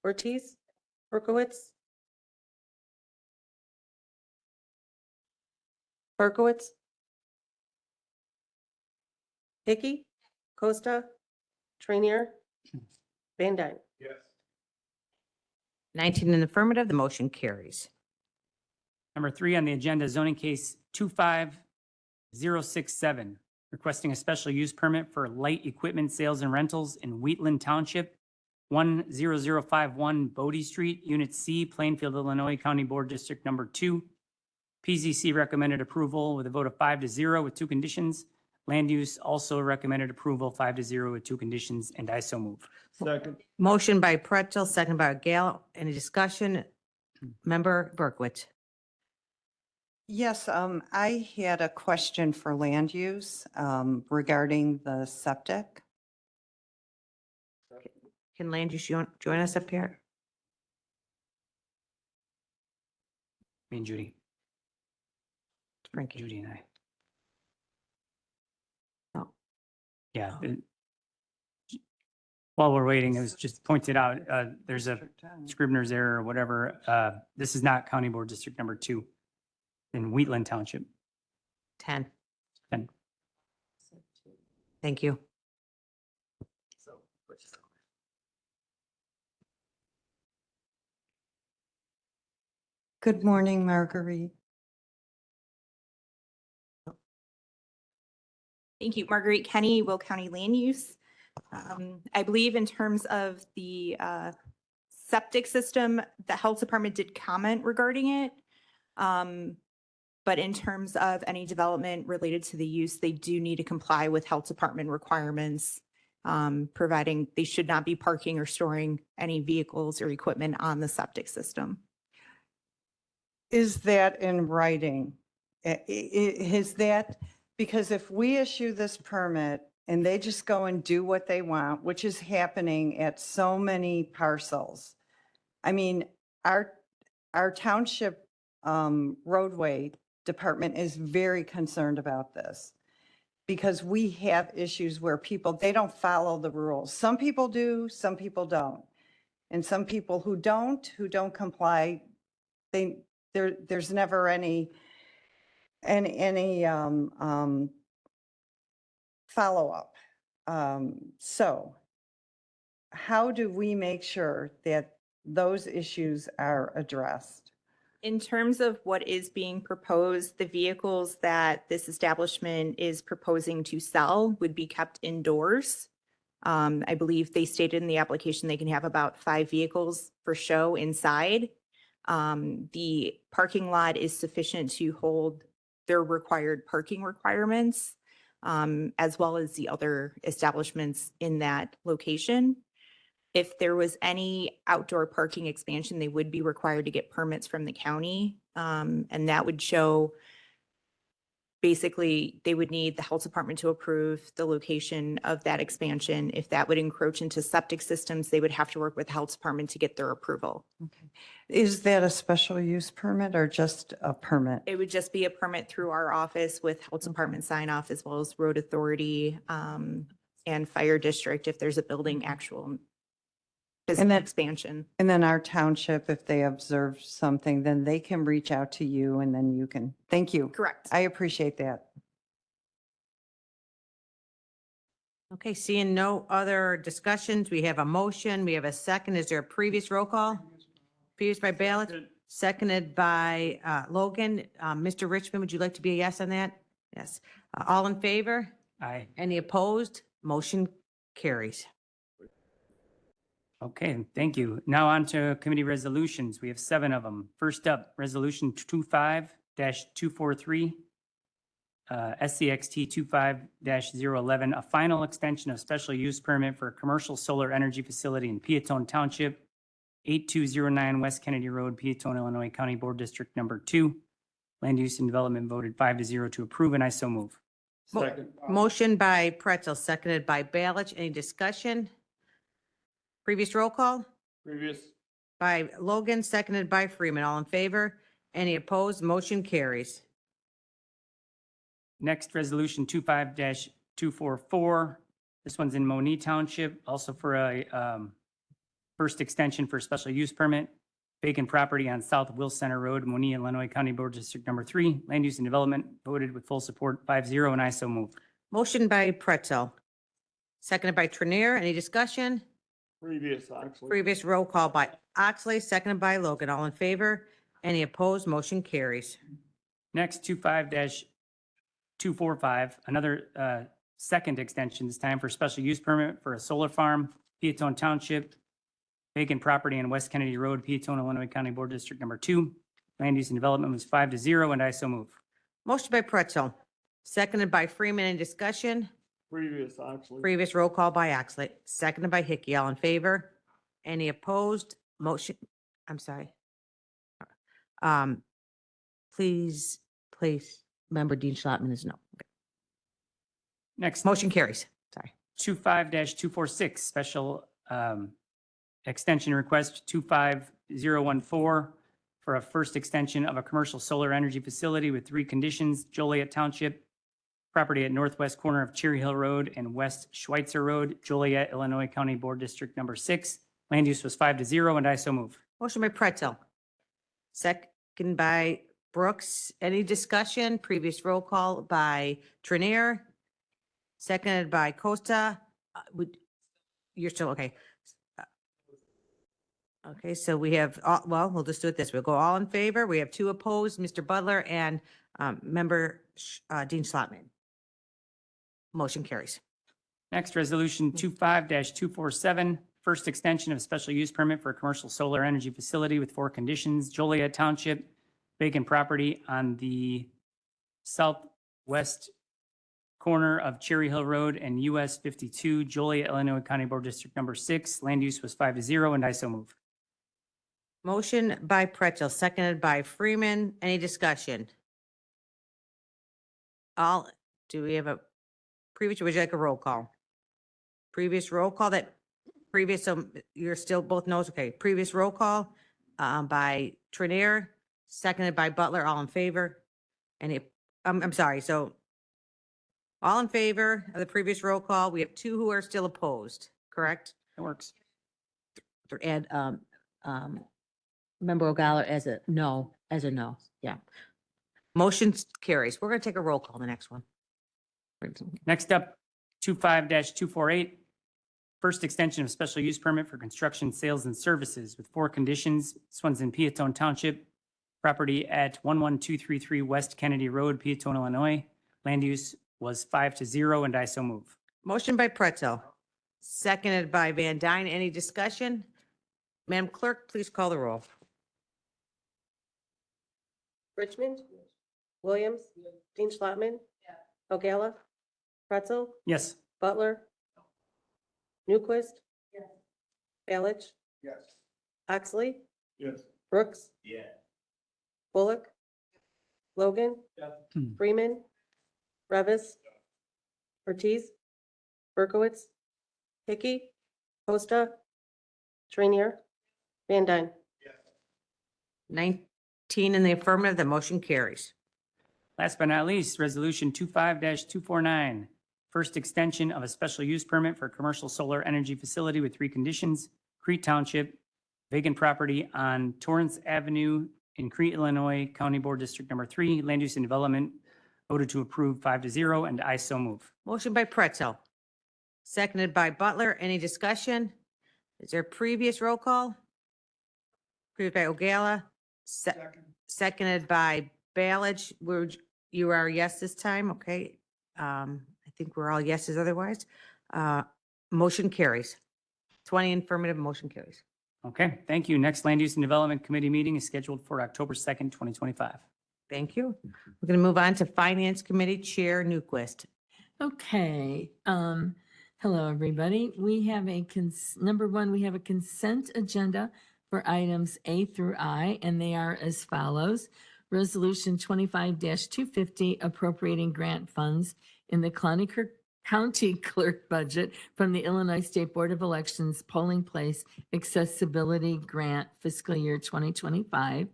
Ortiz. Berkowitz. Hickey. Costa. Trainier. Van Dyne. Yes. 19 in the affirmative, the motion carries. Number 3 on the agenda, zoning case 25067, requesting a special use permit for light equipment sales and rentals in Wheatland Township, 10051 Bodie Street, Unit C, Plainfield, Illinois, County Board District Number 2. PZC recommended approval with a vote of 5-0 with 2 conditions. Land use also recommended approval 5-0 with 2 conditions, and I so move. Second. Motion by Pretzel, second by O'Gala. Any discussion? Member Berkowitz. Yes, I had a question for land use regarding the septic. Can land use join us up here? Me and Judy. Frankie. Judy and I. Oh. Yeah. While we're waiting, it was just pointed out, there's a Scribner's error or whatever. This is not County Board District Number 2 in Wheatland Township. 10. 10. Thank you. Good morning, Marguerite. Thank you. Marguerite Kenny, Will County Land Use. I believe in terms of the septic system, the health department did comment regarding it. But in terms of any development related to the use, they do need to comply with health department requirements, providing they should not be parking or storing any vehicles or equipment on the septic system. Is that in writing? Is that, because if we issue this permit and they just go and do what they want, which is happening at so many parcels. I mean, our township roadway department is very concerned about this because we have issues where people, they don't follow the rules. Some people do, some people don't. And some people who don't comply, there's never any follow-up. So how do we make sure that those issues are addressed? In terms of what is being proposed, the vehicles that this establishment is proposing to sell would be kept indoors. I believe they stated in the application they can have about 5 vehicles for show inside. The parking lot is sufficient to hold their required parking requirements, as well as the other establishments in that location. If there was any outdoor parking expansion, they would be required to get permits from the county. And that would show, basically, they would need the health department to approve the location of that expansion. If that would encroach into septic systems, they would have to work with the health department to get their approval. Is that a special use permit or just a permit? It would just be a permit through our office with health department sign off, as well as road authority and fire district if there's a building actual physical expansion. And then our township, if they observe something, then they can reach out to you and then you can, thank you. Correct. I appreciate that. Okay, seeing no other discussions, we have a motion, we have a second. Is there a previous roll call? Previous by ballot, seconded by Logan. Mr. Richmond, would you like to be a yes on that? Yes. All in favor? Aye. Any opposed? Motion carries. Okay, thank you. Now on to committee resolutions. We have 7 of them. First up, Resolution 25-243, SCXT 25-011, a final extension of special use permit for a commercial solar energy facility in Peatone Township, 8209 West Kennedy Road, Peatone, Illinois, County Board District Number 2. Land Use and Development voted 5-0 to approve, and I so move. Motion by Pretzel, seconded by Balich. Any discussion? Previous roll call? Previous. By Logan, seconded by Freeman. All in favor? Any opposed? Motion carries. Next, Resolution 25-244. This one's in Monee Township, also for a first extension for a special use permit. Vacant property on South Will Center Road, Monee, Illinois, County Board District Number 3. Land Use and Development voted with full support 5-0, and I so move. Motion by Pretzel, seconded by Trinier. Any discussion? Previous, actually. Previous roll call by Oxley, seconded by Logan. All in favor? Any opposed? Motion carries. Next, 25-245, another second extension, this time for special use permit for a solar farm, Peatone Township, vacant property on West Kennedy Road, Peatone, Illinois, County Board District Number 2. Land Use and Development was 5-0, and I so move. Motion by Pretzel, seconded by Freeman. Any discussion? Previous, actually. Previous roll call by Oxley, seconded by Hickey. All in favor? Any opposed? Motion, I'm sorry. Please, member Dean Schlottman is no. Okay. Next. Motion carries. Sorry. 25-246, special extension request 25014 for a first extension of a commercial solar energy facility with 3 conditions. Joliet Township, property at northwest corner of Cherry Hill Road and West Schweitzer Road, Joliet, Illinois, County Board District Number 6. Land use was 5-0, and I so move. Motion by Pretzel, second by Brooks. Any discussion? Previous roll call by Trinier, seconded by Costa. You're still okay. Okay, so we have, well, we'll just do it this. We'll go all in favor. We have 2 opposed, Mr. Butler and Member Dean Schlotman. Motion carries. Next, Resolution 25-247, first extension of special use permit for a commercial solar energy facility with 4 conditions. Joliet Township, vacant property on the southwest corner of Cherry Hill Road and US 52, Joliet, Illinois County Board District Number 6. Land use was 5-0, and I so move. Motion by Pretzel, seconded by Freeman. Any discussion? Do we have a previous, or would you like a roll call? Previous roll call so you're still both knows, okay. Previous roll call by Trinier, seconded by Butler, all in favor. I'm sorry, so all in favor of the previous roll call. We have 2 who are still opposed, correct? That works. And Member O'Gala as a no, yeah. Motion carries. We're going to take a roll call on the next one. Next up, 25-248, first extension of special use permit for construction, sales, and services with 4 conditions. This one's in Peatone Township, property at 11233 West Kennedy Road, Peatone, Illinois. Land use was 5-0, and I so move. Motion by Pretzel, seconded by Van Dyne. Any discussion? Madam Clerk, please call the roll. Richmond, Williams, Dean Schlotman, O'Gala, Pretzel, Yes. Butler, Newquist, Balich, Yes. Oxley, Yes. Brooks, Yeah. Bullock, Logan, Freeman, Revis, Ortiz, Berkowitz, Hickey, Costa, Trainier, Van Dyne. 19 in the affirmative, the motion carries. Last but not least, Resolution 25-249, first extension of a special use permit for a commercial solar energy facility with 3 conditions. Crete Township, vacant property on Torrance Avenue in Crete, Illinois, County Board District Number 3. Land use and development voted to approve 5-0, and I so move. Motion by Pretzel, seconded by Butler. Any discussion? Is there previous roll call? Previous by O'Gala, seconded by Balich. You are yes this time, okay? I think we're all yeses otherwise. Motion carries. 20 affirmative, motion carries. Okay, thank you. Next Land Use and Development Committee meeting is scheduled for October 2nd, 2025. Thank you. We're going to move on to Finance Committee Chair Newquist. Okay, hello, everybody. We have number 1, we have a consent agenda for items A through I, and they are as follows. Resolution 25-250 appropriating grant funds in the County Clerk budget from the Illinois State Board of Elections Polling Place Accessibility Grant fiscal year 2025.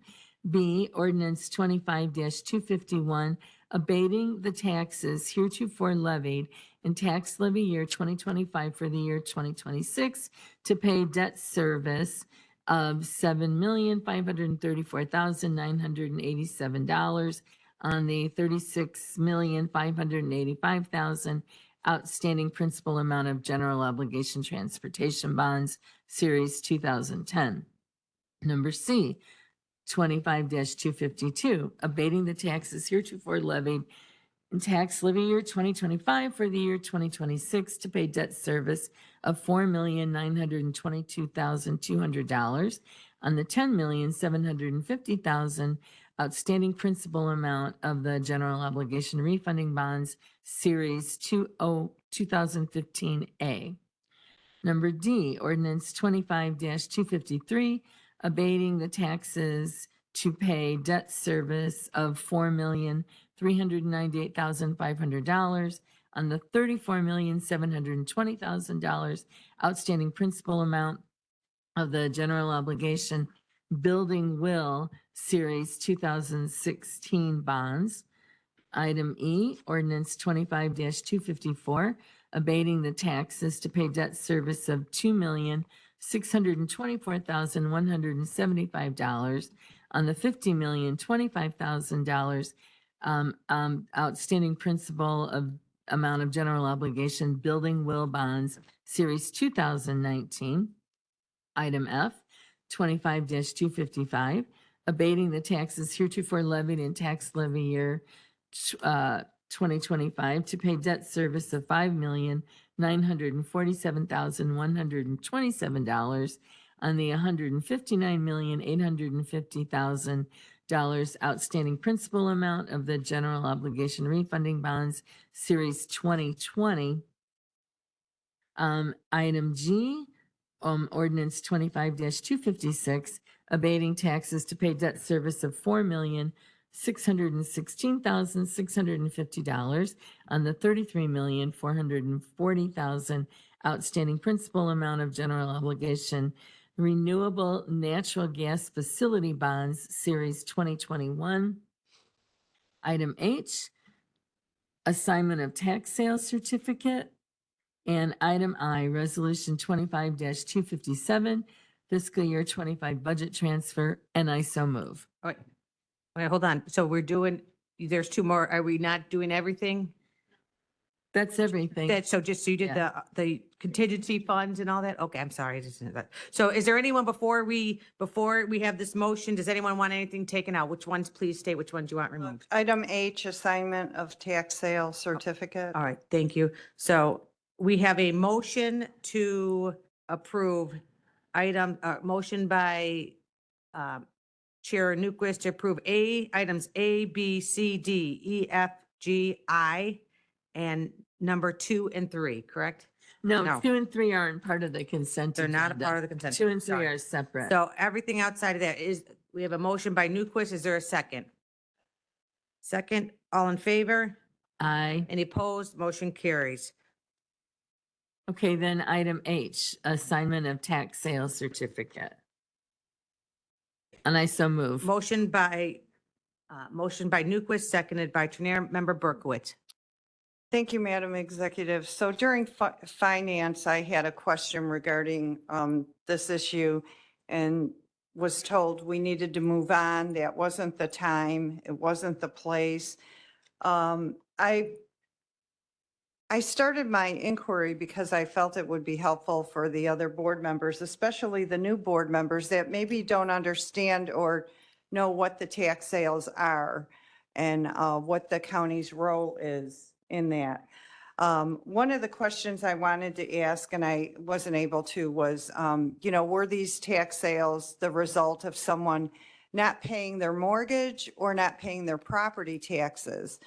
B, ordinance 25-251 abating the taxes heretofore levied in tax levy year 2025 for the year 2026 to pay debt service of $7,534,987 on the $36,585,000 outstanding principal amount of general obligation transportation bonds, Series 2010. Number C, 25-252, abating the taxes heretofore levied in tax levy year 2025 for the year 2026 to pay debt service of $4,922,200 on the $10,750,000 outstanding principal amount of the general obligation refunding bonds, Series 2015A. Number D, ordinance 25-253, abating the taxes to pay debt service of $4,398,500 on the $34,720,000 outstanding principal amount of the general obligation building will Series 2016 bonds. Item E, ordinance 25-254, abating the taxes to pay debt service of $2,624,175 on the $50,025,000 outstanding principal of amount of general obligation building will bonds, Series 2019. Item F, 25-255, abating the taxes heretofore levied in tax levy year 2025 to pay debt service of $5,947,127 on the $159,850,000 outstanding principal amount of the general obligation refunding bonds, Series 2020. Item G, ordinance 25-256, abating taxes to pay debt service of $4,616,650 on the $33,440,000 outstanding principal amount of general obligation renewable natural gas facility bonds, Series 2021. Item H, assignment of tax sales certificate. And item I, resolution 25-257, fiscal year 25 budget transfer, and I so move. All right. Wait, hold on. So we're doing, there's two more. Are we not doing everything? That's everything. So just, so you did the contingency funds and all that? Okay, I'm sorry. I just didn't know that. So is there anyone before we have this motion, does anyone want anything taken out? Which ones, please state which ones you want removed? Item H, assignment of tax sale certificate. All right, thank you. So we have a motion to approve motion by Chair Newquist to approve items A, B, C, D, E, F, G, I, and number 2 and 3, correct? No, 2 and 3 aren't part of the consent. They're not a agenda. part of the consent. 2 and 3 Sorry. are separate. So everything outside of that we have a motion by Newquist. Is there a second? Second, all in favor? Aye. Any opposed? Motion carries. Okay, then item H, assignment of tax sales certificate. And I so move. Motion by Newquist, seconded by Trier Member Berkowitz. Thank you, Madam Executive. So during finance, I had a question regarding this issue and was told we needed to move on. That wasn't the time. It wasn't the place. I started my inquiry because I felt it would be helpful for the other board members, especially the new board members that maybe don't understand or know what the tax sales are and what the county's role is in that. One of the questions I wanted to ask, and I wasn't able to, was, were these tax sales the result of someone not paying their mortgage or not paying their property taxes?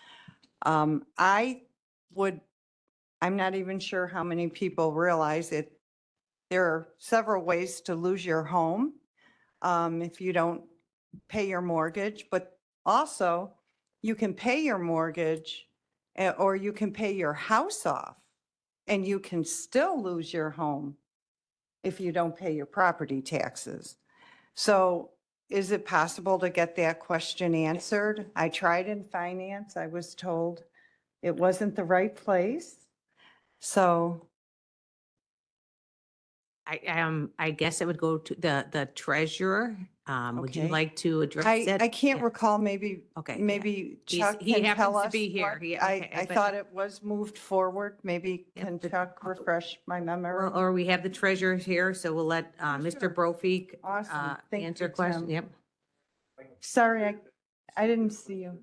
I'm not even sure how many people realize it. There are several ways to lose your home if you don't pay your mortgage, but also you can pay your mortgage or you can pay your house off and you can still lose your home if you don't pay your property taxes. So is it possible to get that question answered? I tried in finance. I was told it wasn't the right place. So I guess it would go to the treasurer. Would you Okay. like to address it? I can't Yeah. recall, maybe He's- Chuck he can happens tell to us. be here. what- He- I okay, but- thought it was moved forward. Maybe can Chuck refresh my memory? Or we have the treasurer here, so we'll let Mr. Brophy Awesome. Thank answer you, a question. Tim. Yep. Sorry, I didn't see you.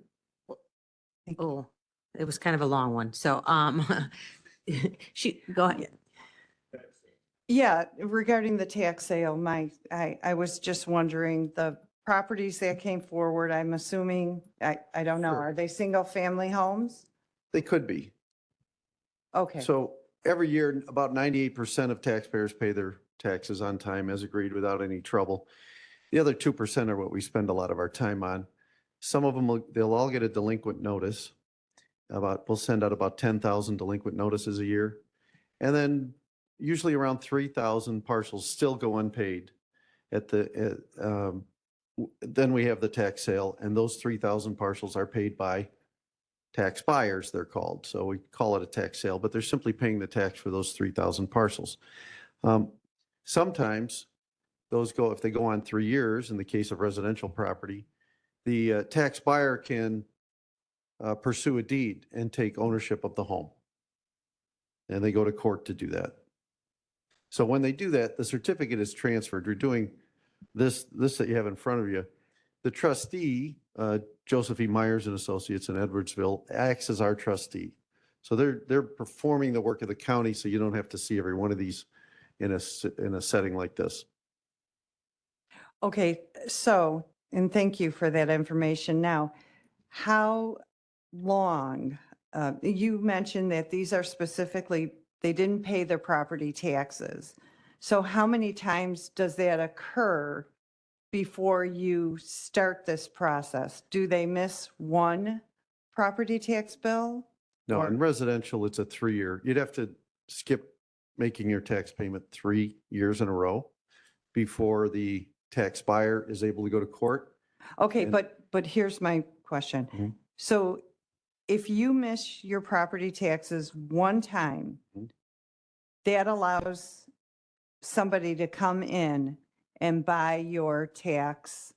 Oh, it was kind of a long one. So, go ahead. Yeah, regarding the tax sale, I was just wondering, the properties that came forward, I'm assuming, I don't know, Sure. are they single-family homes? They could be. Okay. So every year, about 98% of taxpayers pay their taxes on time as agreed without any trouble. The other 2% are what we spend a lot of our time on. Some of them, they'll all get a delinquent notice. We'll send out about 10,000 delinquent notices a year. And then usually around 3,000 parcels still go unpaid then we have the tax sale, and those 3,000 parcels are paid by tax buyers, they're called. So we call it a tax sale, but they're simply paying the tax for those 3,000 parcels. Sometimes if they go on 3 years, in the case of residential property, the tax buyer can pursue a deed and take ownership of the home. And they go to court to do that. So when they do that, the certificate is transferred. We're doing this that you have in front of you, the trustee, Joseph E. Myers and Associates in Edwardsville, acts as our trustee. So they're performing the work of the county, so you don't have to see every one of these in a setting like this. Okay, so, and thank you for that information. Now, how long, you mentioned that these are specifically, they didn't pay their property taxes. So how many times does that occur before you start this process? Do they miss one property tax bill? No, Or- in residential, it's a 3-year. You'd have to skip making your tax payment 3 years in a row before the tax buyer is able to go to court. Okay, And- but here's my question. Mhm. So if you miss your property taxes one time, Mhm. that allows somebody to come in and buy your tax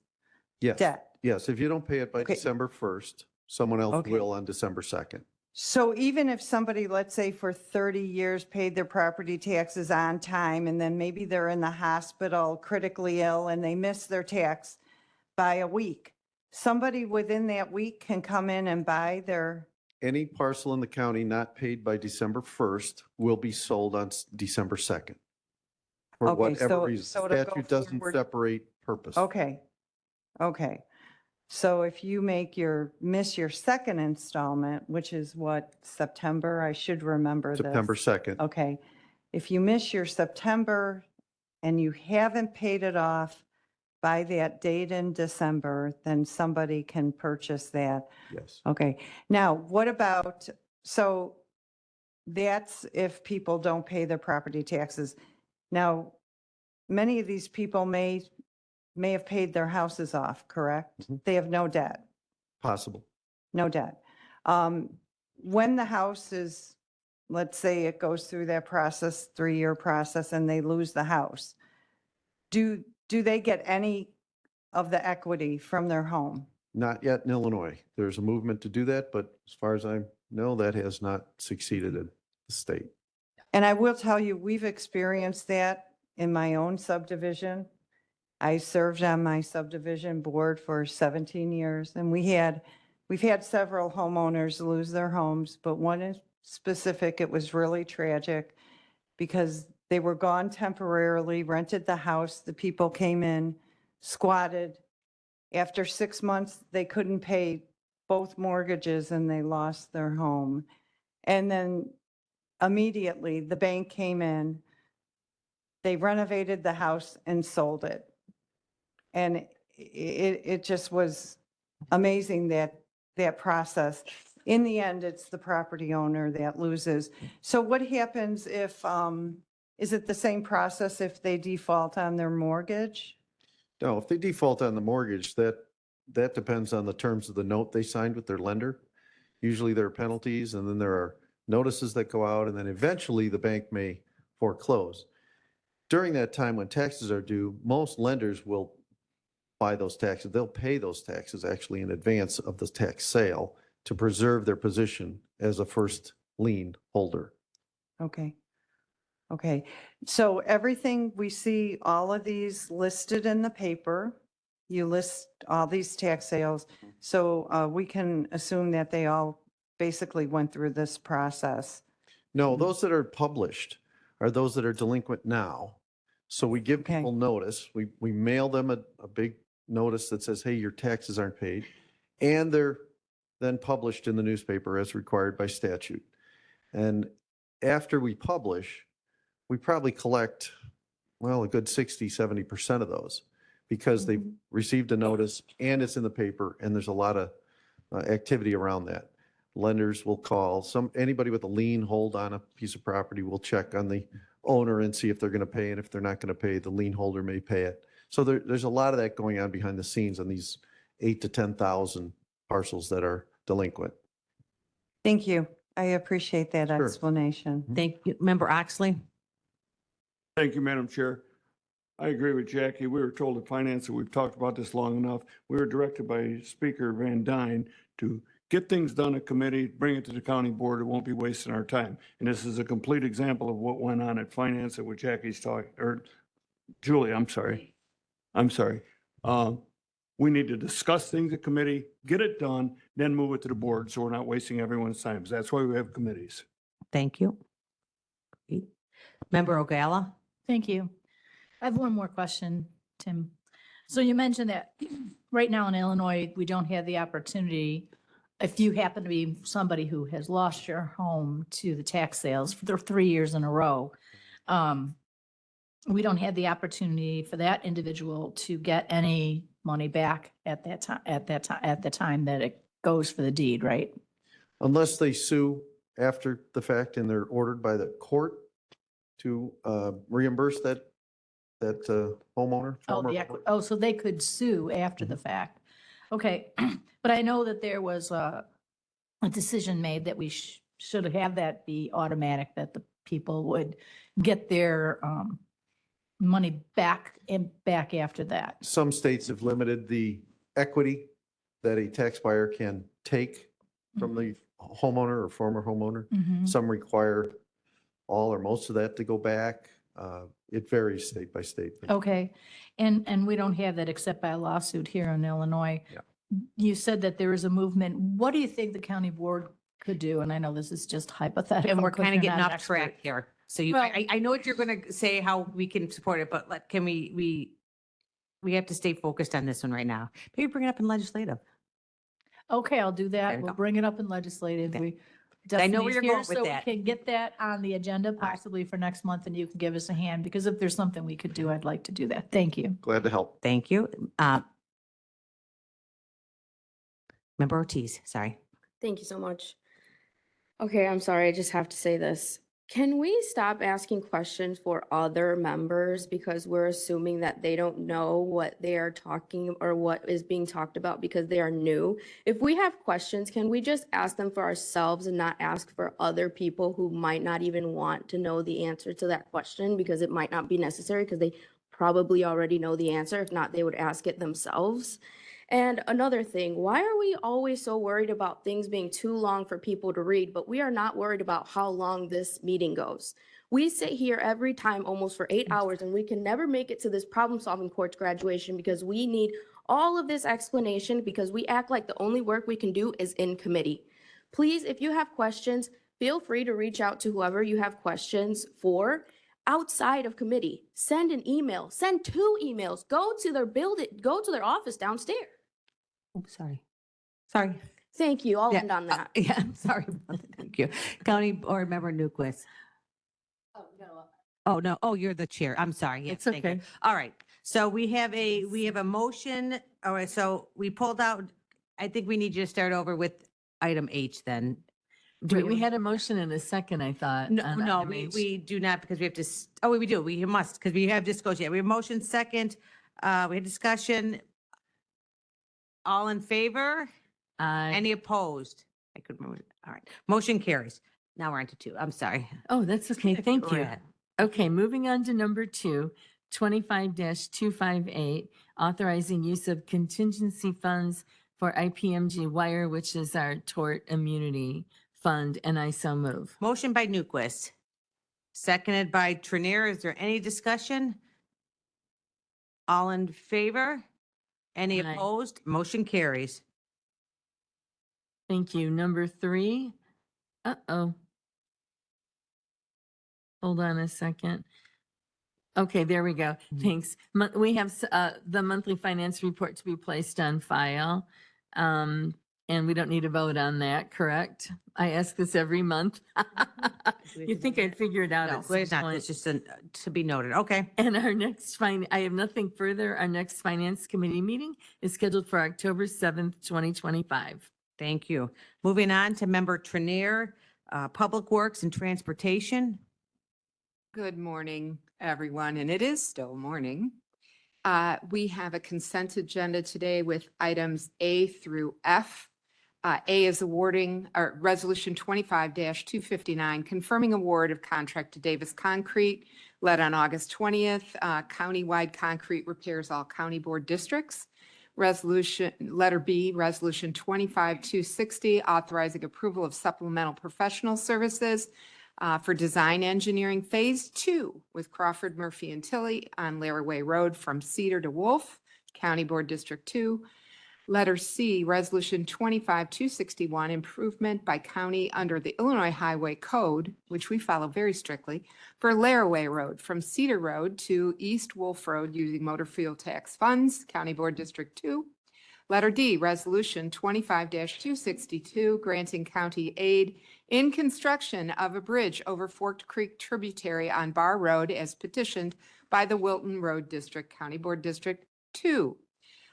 Yes, debt. yes. If you don't pay it by Okay. December 1st, someone else Okay. will on December 2nd. So even if somebody, let's say for 30 years, paid their property taxes on time, and then maybe they're in the hospital critically ill and they miss their tax by a week, somebody within that week can come in and buy their, Any parcel in the county not paid by December 1st will be sold on December 2nd. For Okay, whatever so- reason. so it'll go Statute doesn't forward- separate purpose. okay, okay. So if you miss your second installment, which is what, September, I should remember this. September 2nd. Okay. If you miss your September and you haven't paid it off by that date in December, then somebody can purchase that. Yes. Okay. Now, what about, so that's if people don't pay their property taxes. Now, many of these people may have paid their houses off, correct? Mhm. They have no debt. Possible. No debt. When the house is, let's say it goes through that process, 3-year process, and they lose the house, do they get any of the equity from their home? Not yet in Illinois. There's a movement to do that, but as far as I know, that has not succeeded in the state. And I will tell you, we've experienced that in my own subdivision. I served on my subdivision board for 17 years, and we've had several homeowners lose their homes, but one in specific, it was really tragic because they were gone temporarily, rented the house, the people came in, squatted. After 6 months, they couldn't pay both mortgages and they lost their home. And then immediately, the bank came in, they renovated the house and sold it. And it just was amazing that process. In the end, it's the property owner that loses. So what happens if, is it the same process if they default on their mortgage? No, if they default on the mortgage, that depends on the terms of the note they signed with their lender. Usually there are penalties and then there are notices that go out and then eventually the bank may foreclose. During that time when taxes are due, most lenders will buy those taxes. They'll pay those taxes actually in advance of the tax sale to preserve their position as a first lien holder. Okay. Okay. So everything we see, all of these listed in the paper, you list all these tax sales. So we can assume that they all basically went through this process. No, those that are published are those that are delinquent now. So we give Okay. people notice. We mail them a big notice that says, hey, your taxes aren't paid. And they're then published in the newspaper as required by statute. And after we publish, we probably collect, well, a good 60, 70% of those because they've received a notice and it's in the paper and there's a lot of activity around that. Lenders will call anybody with a lien hold on a piece of property will check on the owner and see if they're going to pay. And if they're not going to pay, the lien holder may pay it. So there's a lot of that going on behind the scenes on these 8,000 to 10,000 parcels that are delinquent. Thank you. I appreciate that Sure. explanation. Thank you. Member Oxley? Thank you, Madam Chair. I agree with Jackie. We were told at Finance that we've talked about this long enough. We were directed by Speaker Van Dyne to get things done at committee, bring it to the county board. It won't be wasting our time. And this is a complete example of what went on at Finance that what Jackie's talking, or Julie, I'm sorry. I'm sorry. We need to discuss things at committee, get it done, then move it to the board, so we're not wasting everyone's time. That's why we have committees. Thank you. Member Ogala? Thank you. I have one more question, Tim. So you mentioned that right now in Illinois, we don't have the opportunity, if you happen to be somebody who has lost your home to the tax sales for the 3 years in a row, we don't have the opportunity for that individual to get any money back at that time, at the time that it goes for the deed, right? Unless they sue after the fact and they're ordered by the court to reimburse that homeowner. Oh, former the, homeowner. oh, so they could sue after the fact. Okay, but I know that there was a decision made that we should have that be automatic, that the people would get their money back after that. Some states have limited the equity that a tax buyer can take from the homeowner or former homeowner. Mhm. Some require all or most of that to go back. It varies state by state. Okay, and we don't have that except by a lawsuit here in Illinois. Yeah. You said that there is a movement. What do you think the county board could do? And I know this is just hypothetical. And we're 'cause kind of you're getting not an off track expert. here. So you, Well- I know what you're going to say, how we can support it, but can we have to stay focused on this one right now. Maybe bring it up in legislative. Okay, I'll do There that. you We'll go. bring it up in legislative. Okay. We I know where Destiny's you're here, going with so we that. can get that on the agenda possibly for next month and you can give us a hand because if there's something we could do, I'd like to do that. Thank you. Glad to help. Thank you. Member Ortiz, sorry. Thank you so much. Okay, I'm sorry, I just have to say this. Can we stop asking questions for other members because we're assuming that they don't know what they are talking or what is being talked about because they are new? If we have questions, can we just ask them for ourselves and not ask for other people who might not even want to know the answer to that question because it might not be necessary because they probably already know the answer. If not, they would ask it themselves. And another thing, why are we always so worried about things being too long for people to read, but we are not worried about how long this meeting goes? We sit here every time almost for 8 hours and we can never make it to this problem-solving course graduation because we need all of this explanation because we act like the only work we can do is in committee. Please, if you have questions, feel free to reach out to whoever you have questions for outside of committee. Send an email, send 2 emails, go to their office downstairs. Oops, sorry. Sorry. Thank you. I'll Yeah, end on that. Yeah, I'm sorry. about that. Thank you. County Board Member Newquist. Oh, no. Oh, you're the chair. I'm sorry. Yes, It's thank you. okay. All right. So we have a motion. All right. So we pulled out, I think we need you to start over with item H then. Wait, we had a motion and a second, I thought. No, on no, item H. we do not because we have to, oh, we do. We must because we have discussion. Yeah, we have motion second. We had discussion. All in favor? Any opposed? I couldn't remember. All right. Motion carries. Now we're on to 2. I'm sorry. Oh, that's okay. Thank Go you. ahead. Okay, moving on to number 2, 25-258, authorizing use of contingency funds for IPMG Wire, which is our tort immunity fund, and I so move. Motion by Newquist, seconded by Trinier. Is there any discussion? All in favor? Any Aye. opposed? Motion carries. Thank you. Number 3, uh-oh. Hold on a second. Okay, there we go. Thanks. We have the monthly finance report to be placed on file. And we don't need to vote on that, correct? I ask this every month. You think I'd figure it out No, at some it's not. point. It's just to be noted. Okay. And our next I have nothing further. Our next finance committee meeting is scheduled for October 7th, 2025. Thank you. Moving on to Member Trinier, Public Works and Transportation. Good morning, everyone, and it is still morning. We have a consent agenda today with items A through F. A is awarding, or Resolution 25-259, confirming award of contract to Davis Concrete, led on August 20th, countywide concrete repairs all county board districts. Resolution, letter B, Resolution 25-260, authorizing approval of supplemental professional services for Design Engineering Phase 2 with Crawford, Murphy, and Tilly on Laraway Road from Cedar to Wolf, County Board District 2. Letter C, Resolution 25-261, improvement by county under the Illinois Highway Code, which we follow very strictly, for Laraway Road from Cedar Road to East Wolf Road using motor fuel tax funds, County Board District 2. Letter D, Resolution 25-262, granting county aid in construction of a bridge over Forked Creek tributary on Bar Road as petitioned by the Wilton Road District, County Board District 2.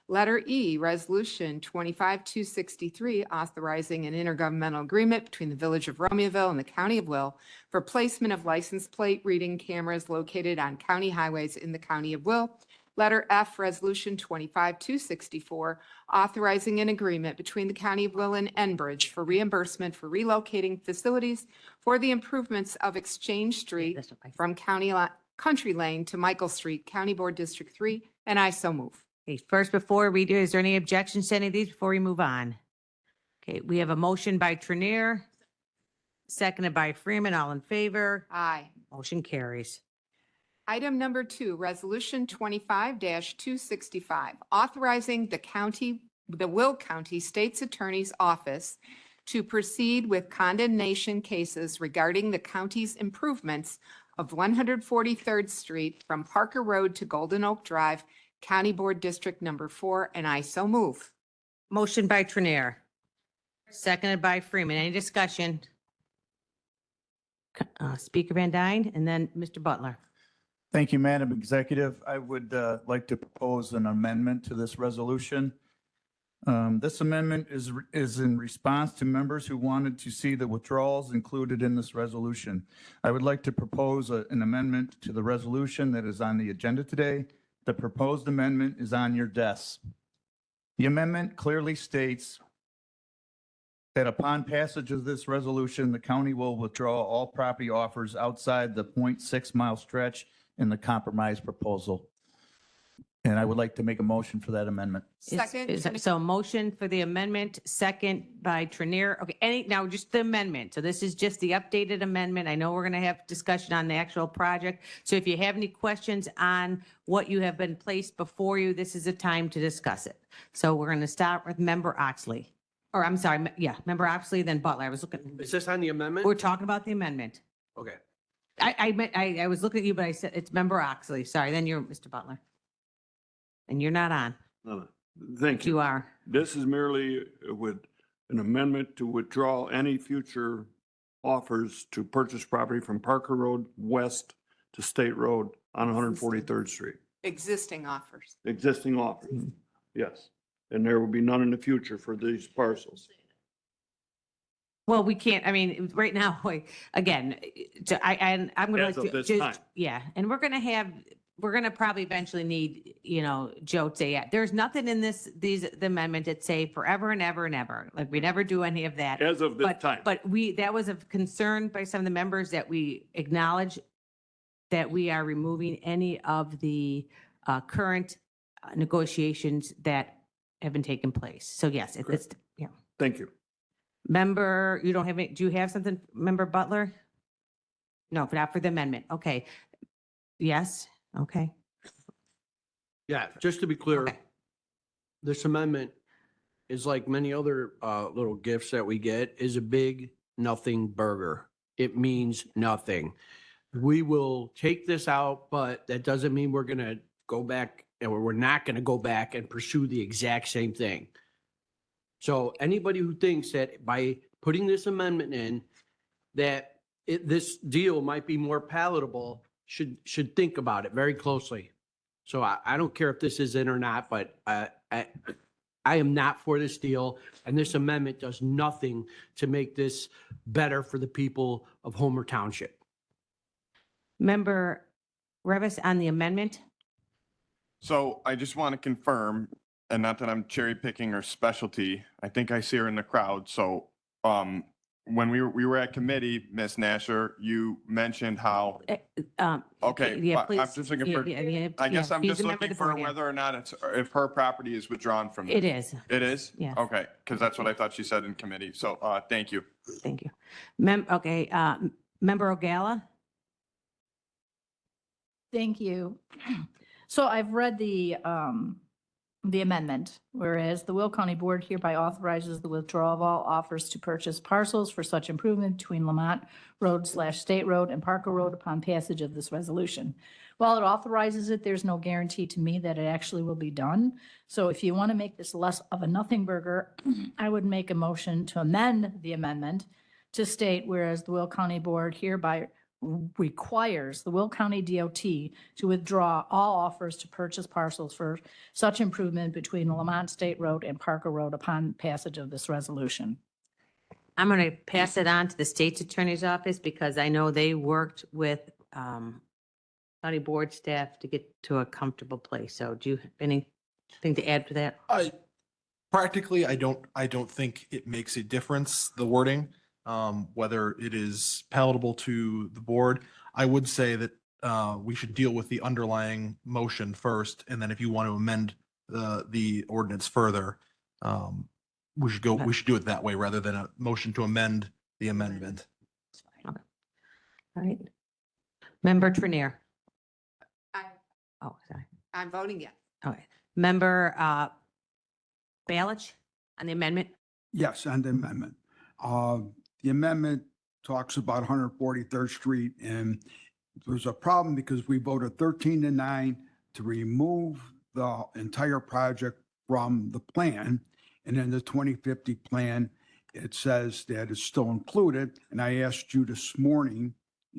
Letter E, Resolution 25-263, authorizing an intergovernmental agreement between the Village of Romeoville and the County of Will for placement of license plate reading cameras located on county highways in the County of Will. Letter F, Resolution 25-264, authorizing an agreement between the County of Will and Enbridge for reimbursement for relocating facilities for the improvements of Exchange Street from Country Lane to Michael Street, County Board District 3, and I so move. Okay, first, before we do, is there any objections to any of these before we move on? Okay, we have a motion by Trenier, seconded by Freeman. All in favor? Aye. Motion carries. Item number 2, Resolution 25-265, authorizing the Will County State's Attorney's Office to proceed with condemnation cases regarding the county's improvements of 143rd Street from Parker Road to Golden Oak Drive, County Board District Number 4, and I so move. Motion by Trenier, seconded by Freeman. Any discussion? Speaker Van Dyne, and then Mr. Butler. Thank you, Madam Executive. I would like to propose an amendment to this resolution. This amendment is in response to members who wanted to see the withdrawals included in this resolution. I would like to propose an amendment to the resolution that is on the agenda today. The proposed amendment is on your desks. The amendment clearly states that upon passage of this resolution, the county will withdraw all property offers outside the 0.6 mile stretch in the compromise proposal. And I would like to make a motion for that amendment. So motion for the amendment, second by Trenier. Okay, now just the amendment. So this is just the updated amendment. I know we're going to have discussion on the actual project. So if you have any questions on what you have been placed before you, this is a time to discuss it. So we're going to start with Member Oxley. Or I'm sorry, Member Oxley, then Butler. I was looking. Is this on the amendment? We're talking about the amendment. Okay. I was looking at you, but I said it's Member Oxley. Sorry, then you're Mr. Butler. And you're not on. No. Thank you. You are. This is merely with an amendment to withdraw any future offers to purchase property from Parker Road West to State Road on 143rd Street. Existing offers. Existing offers, yes. And there will be none in the future for these parcels. Well, we can't, I mean, right now, again, I'm going As of to, this time. yeah, and we're going to probably eventually need, Joe to say, yeah, there's nothing in the amendment that say forever and ever and ever. Like, we never do any of that. As of this time. But that was of concern by some of the members that we acknowledge that we are removing any of the current negotiations that have been taking place. So yes, it's, yeah. Thank you. Member, you don't have any, do you have something, Member Butler? No, not for the amendment. Okay. Yes, okay. Yeah, just to be clear, Okay. this amendment is like many other little gifts that we get, is a big nothing burger. It means nothing. We will take this out, but that doesn't mean we're going to go back, or we're not going to go back and pursue the exact same thing. So anybody who thinks that by putting this amendment in, that this deal might be more palatable, should think about it very closely. So I don't care if this is in or not, but I am not for this deal, and this amendment does nothing to make this better for the people of Homer Township. Member Revis on the amendment? So I just want to confirm, and not that I'm cherry picking her specialty, I think I see her in the crowd. So when we were at committee, Ms. Nasher, you mentioned how, okay, Yeah, but please. I'm just looking for, I guess I'm She's just a member looking of the for board, yeah. whether or not if her property is withdrawn from. It this. is. It is? Yes. Okay, because that's what I thought she said in committee. So thank you. Thank you. Okay, Member Ogala? Thank you. So I've read the amendment, whereas the Will County Board hereby authorizes the withdrawal of all offers to purchase parcels for such improvement between Lamont Road/State Road and Parker Road upon passage of this resolution. While it authorizes it, there's no guarantee to me that it actually will be done. So if you want to make this less of a nothing burger, I would make a motion to amend the amendment to state, whereas the Will County Board hereby requires the Will County DOT to withdraw all offers to purchase parcels for such improvement between Lamont State Road and Parker Road upon passage of this resolution. I'm going to pass it on to the state's attorney's office because I know they worked with county board staff to get to a comfortable place. So do you have anything to add to that? Practically, I don't think it makes a difference, the wording, whether it is palatable to the board. I would say that we should deal with the underlying motion first, and then if you want to amend the ordinance further, we should do it that way rather than a motion to amend the amendment. All right. Member Trenier. Oh, sorry. I'm voting yes. All right. Member Balich on the amendment? Yes, on the amendment. The amendment talks about 143rd Street, and there's a problem because we voted 13-9 to remove the entire project from the plan. And in the 2050 plan, it says that it's still included. And I asked you this morning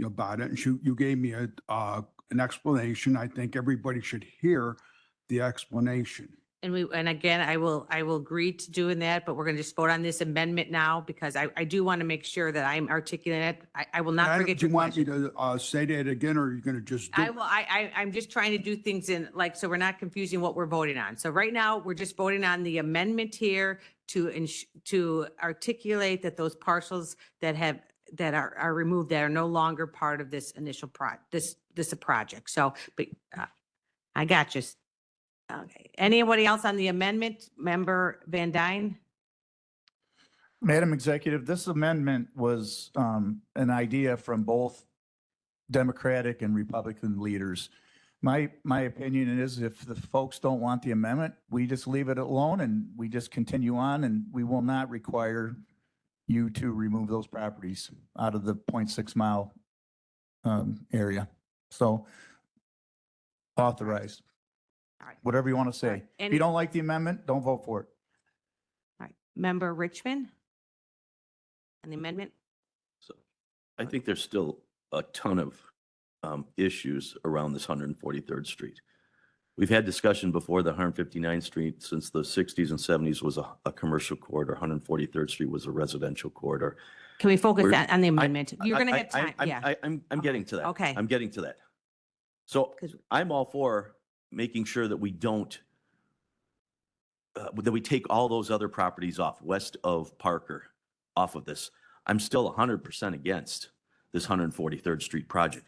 about it, and you gave me an explanation. I think everybody should hear the explanation. And again, I will agree to doing that, but we're going to just vote on this amendment now because I do want to make sure that I'm articulating it. I will not forget Do your you want me question. to say that again, or are you going to just do I will, I'm just trying to do things in like, so we're not confusing what we're voting on. So right now, we're just voting on the amendment here to articulate that those parcels that are removed, that are no longer part of this initial this project. So, but I got you. Okay. Anybody else on the amendment? Member Van Dyne? Madam Executive, this amendment was an idea from both Democratic and Republican leaders. My opinion is if the folks don't want the amendment, we just leave it alone and we just continue on, and we will not require you to remove those properties out of the 0.6 mile area. So authorized. All right. Whatever you want to say. right. If you don't like the amendment, don't vote for it. All right. Member Richmond? On the amendment? So I think there's still a ton of issues around this 143rd Street. We've had discussion before the 159th Street since the 60s and 70s was a commercial corridor. 143rd Street was a residential corridor. Can we focus We're- on the amendment? You're going to get time. I'm- Yeah. I'm getting to that. Okay. I'm getting to that. So I'm all for making sure that we don't, that we take all those other properties off west of Parker off of this. I'm still 100% against this 143rd Street project.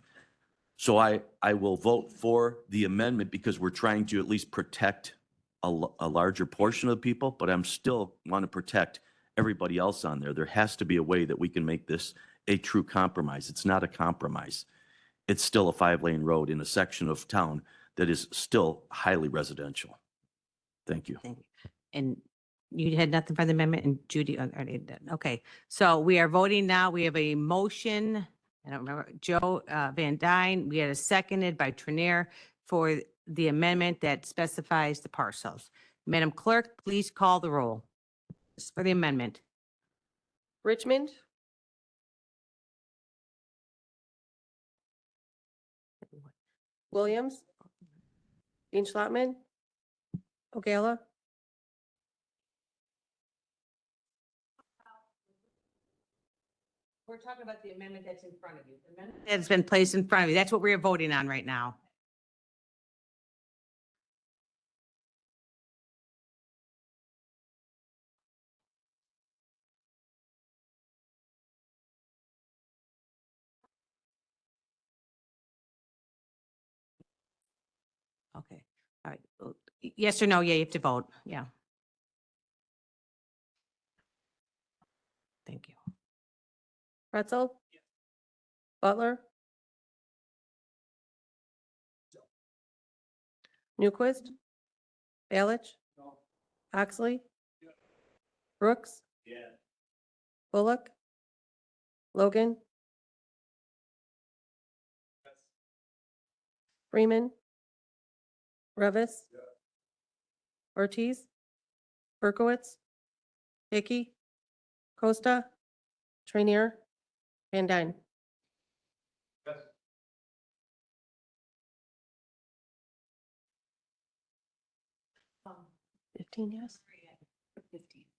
So I will vote for the amendment because we're trying to at least protect a larger portion of the people, but I'm still want to protect everybody else on there. There has to be a way that we can make this a true compromise. It's not a compromise. It's still a 5-lane road in a section of town that is still highly residential. Thank you. And you had nothing for the amendment, and Judy already did. Okay, so we are voting now. We have a motion. I don't remember, Joe Van Dyne. We had a seconded by Trenier for the amendment that specifies the parcels. Madam Clerk, please call the roll for the amendment. Richmond? Williams? Dean Schlotman? Ogala? We're talking about the amendment that's in front of you. The amendment that's been placed in front of you. That's what we're voting on right now. Okay, all right. Yes or no? Yeah, you have to vote. Yeah. Thank you. Pretzel? Butler? Newquist? Balich? Oxley? Brooks? Bullock? Logan? Freeman? Revis? Ortiz? Berkowitz? Hickey? Costa? Trainier? Van Dyne? 15 yes?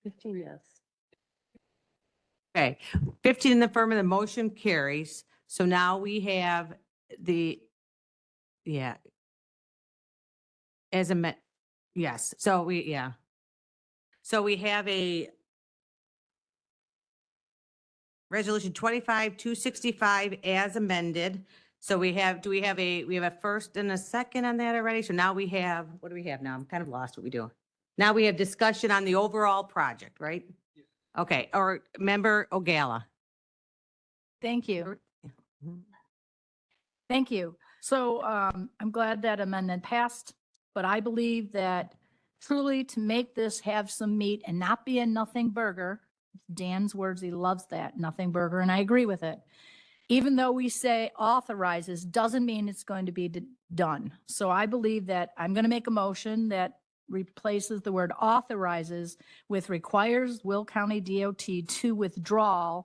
15 yes. Okay, 15 in the affirmative, the motion carries. So now we have the, yeah. As a, yes, so we, yeah. So we have a resolution 25-265 as amended. So we have, do we have a first and a second on that already? So now we have, what do we have now? I'm kind of lost what we do. Now we have discussion on the overall project, right? Okay, or Member O'Gala. Thank you. Thank you. So I'm glad that amendment passed, but I believe that truly to make this have some meat and not be a nothing burger, Dan's words, he loves that, nothing burger, and I agree with it. Even though we say authorizes, doesn't mean it's going to be done. So I believe that I'm going to make a motion that replaces the word authorizes with requires Will County DOT to withdraw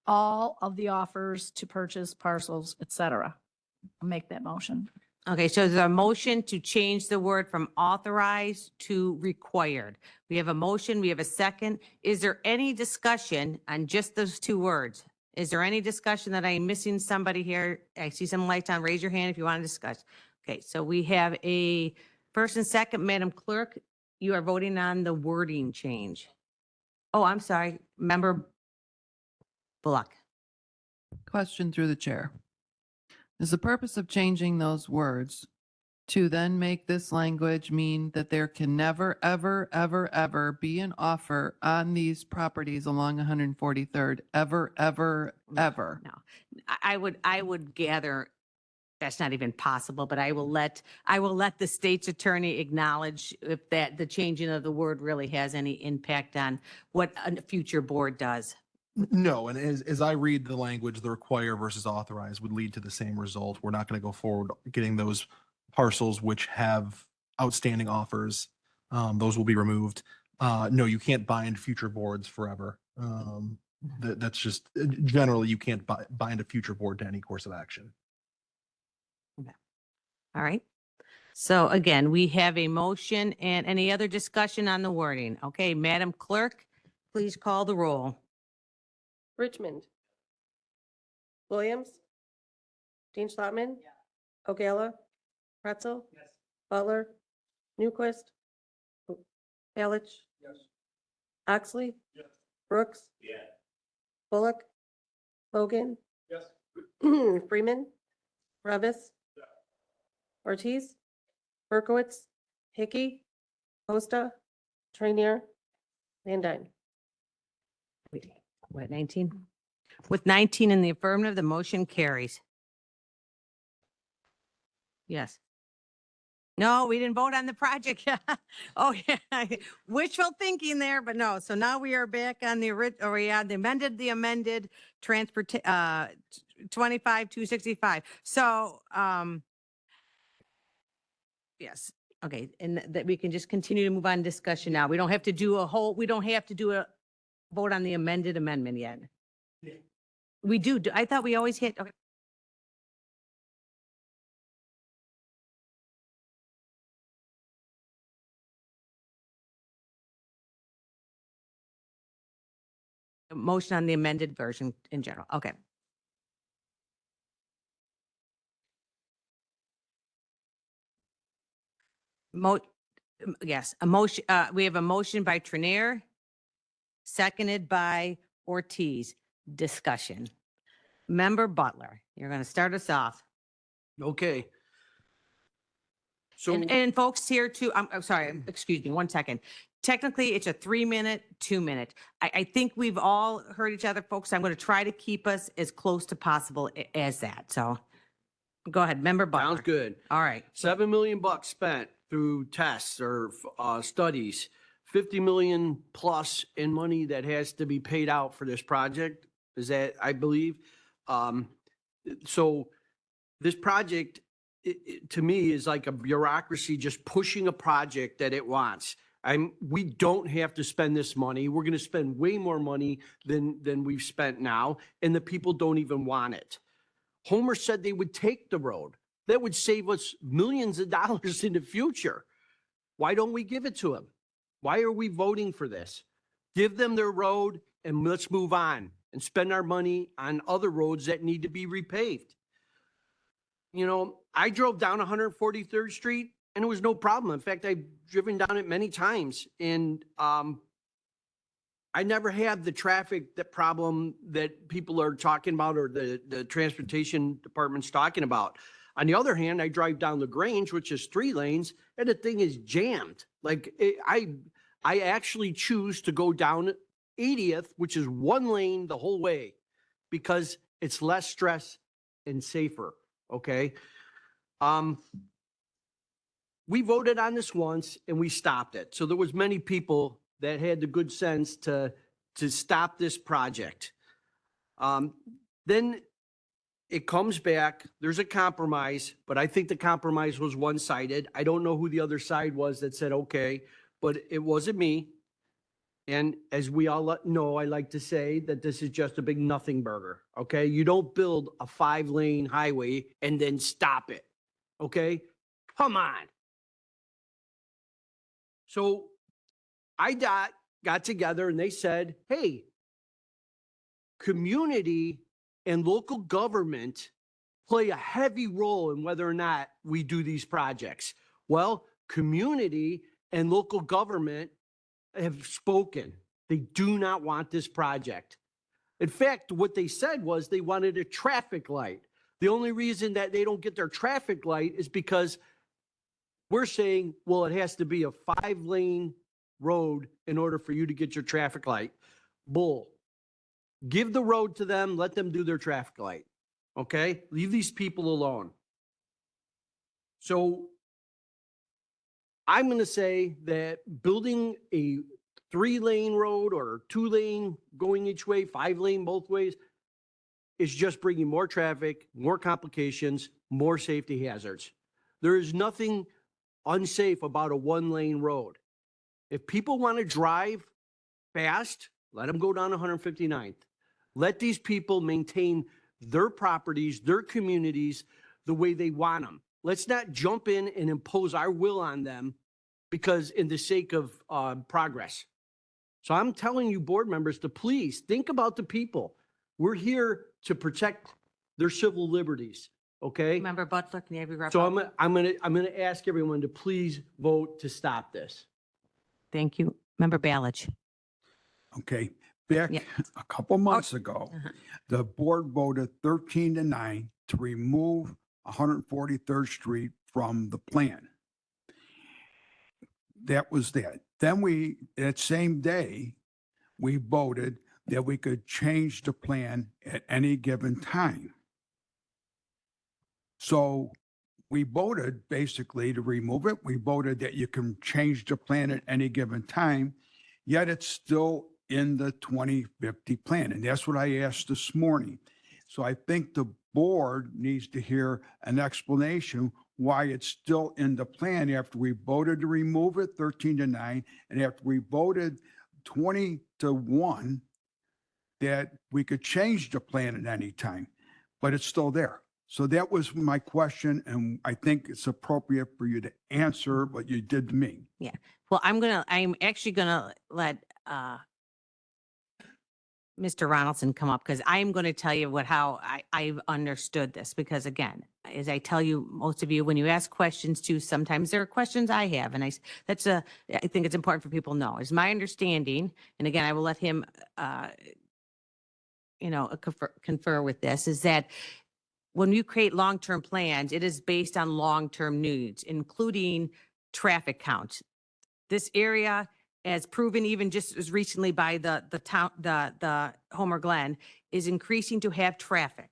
all of the offers to purchase parcels, et cetera. I'll make that motion. Okay, so there's a motion to change the word from authorized to required. We have a motion, we have a second. Is there any discussion on just those two words? Is there any discussion that I'm missing somebody here? I see some lights on. Raise your hand if you want to discuss. Okay, so we have a first and second. Madam Clerk, you are voting on the wording change. Oh, I'm sorry, Member Bullock. Question through the chair. Is the purpose of changing those words to then make this language mean that there can never, ever, ever, ever be an offer on these properties along 143rd, ever, ever, ever? No, I would gather that's not even possible, but I will let the state's attorney acknowledge if that the changing of the word really has any impact on what a future board does. No, and as I read the language, the require versus authorize would lead to the same result. We're not going to go forward getting those parcels which have outstanding offers. Those will be removed. No, you can't bind future boards forever. That's just generally you can't bind a future board to any course of action. All right. So again, we have a motion and any other discussion on the wording? Okay, Madam Clerk, please call the roll. Richmond? Williams? Dean Schlottman? O'Gala? Pretzel? Butler? Newquist? Balich? Oxley? Brooks? Bullock? Logan? Freeman? Revis? Ortiz? Berkowitz? Hickey? Costa? Trainier? Van Dyne? What, 19? With 19 in the affirmative, the motion carries. Yes. No, we didn't vote on the project. Oh, yeah. Wishful thinking there, but no. So now we are back on the amended transport, 25-265. So, yes. Okay. And that we can just continue to move on discussion now. We don't have to do a vote on the amended amendment yet. We do. I thought we always hit. Okay. Motion on the amended version in general. Okay. Yes, a motion, we have a motion by Trainier, seconded by Ortiz. Discussion. Member Butler, you're going to start us off. Okay. So And folks here too, I'm sorry, excuse me, 1 second. Technically, it's a 3-minute, 2-minute. I think we've all heard each other, folks. I'm going to try to keep us as close to possible as that. So go ahead, Member Butler. sounds good. All right. $7 million spent through tests or studies, 50 million plus in money that has to be paid out for this project. Is that, I believe. So this project, to me, is like a bureaucracy just pushing a project that it wants. We don't have to spend this money. We're going to spend way more money than we've spent now, and the people don't even want it. Homer said they would take the road. That would save us millions of dollars in the future. Why don't we give it to them? Why are we voting for this? Give them their road and let's move on and spend our money on other roads that need to be repaved. You know, I drove down 143rd Street and it was no problem. In fact, I've driven down it many times, and I never had the traffic problem that people are talking about or the transportation department's talking about. On the other hand, I drive down LaGrange, which is 3 lanes, and the thing is jammed. Like I actually choose to go down 80th, which is 1 lane the whole way, because it's less stress and safer. Okay. We voted on this once and we stopped it. So there was many people that had the good sense to stop this project. Then it comes back, there's a compromise, but I think the compromise was one-sided. I don't know who the other side was that said, okay, but it wasn't me. And as we all know, I like to say that this is just a big nothing burger, okay? You don't build a 5-lane highway and then stop it, okay? Come on. So I got together and they said, hey, community and local government play a heavy role in whether or not we do these projects. Well, community and local government have spoken. They do not want this project. In fact, what they said was they wanted a traffic light. The only reason that they don't get their traffic light is because we're saying, well, it has to be a 5-lane road in order for you to get your traffic light. Bull. Give the road to them. Let them do their traffic light. Okay? Leave these people alone. So I'm going to say that building a 3-lane road or 2-lane going each way, 5-lane both ways, is just bringing more traffic, more complications, more safety hazards. There is nothing unsafe about a 1-lane road. If people want to drive fast, let them go down 159th. Let these people maintain their properties, their communities, the way they want them. Let's not jump in and impose our will on them because in the sake of progress. So I'm telling you, board members, to please think about the people. We're here to protect their civil liberties, okay? Member Butler, can you have your wrap So up? I'm gonna ask everyone to please vote to stop this. Thank you. Member Ballage. Okay, back a couple months ago, the board voted 13-9 to remove 143rd Street from the plan. That was that. Then that same day, we voted that we could change the plan at any given time. So we voted basically to remove it. We voted that you can change the plan at any given time, yet it's still in the 2050 plan. And that's what I asked this morning. So I think the board needs to hear an explanation why it's still in the plan after we voted to remove it 13-9, and after we voted 20-1 that we could change the plan at any time, but it's still there. So that was my question, and I think it's appropriate for you to answer what you did to me. Yeah. Well, I'm actually gonna let Mr. Ronaldson come up because I'm going to tell you how I've understood this. Because again, as I tell you, most of you, when you ask questions too, sometimes there are questions I have, and I think it's important for people to know. Is my understanding, and again, I will let him, confer with this, is that when you create long-term plans, it is based on long-term needs, including traffic counts. This area, as proven even just as recently by the Homer Glen, is increasing to have traffic.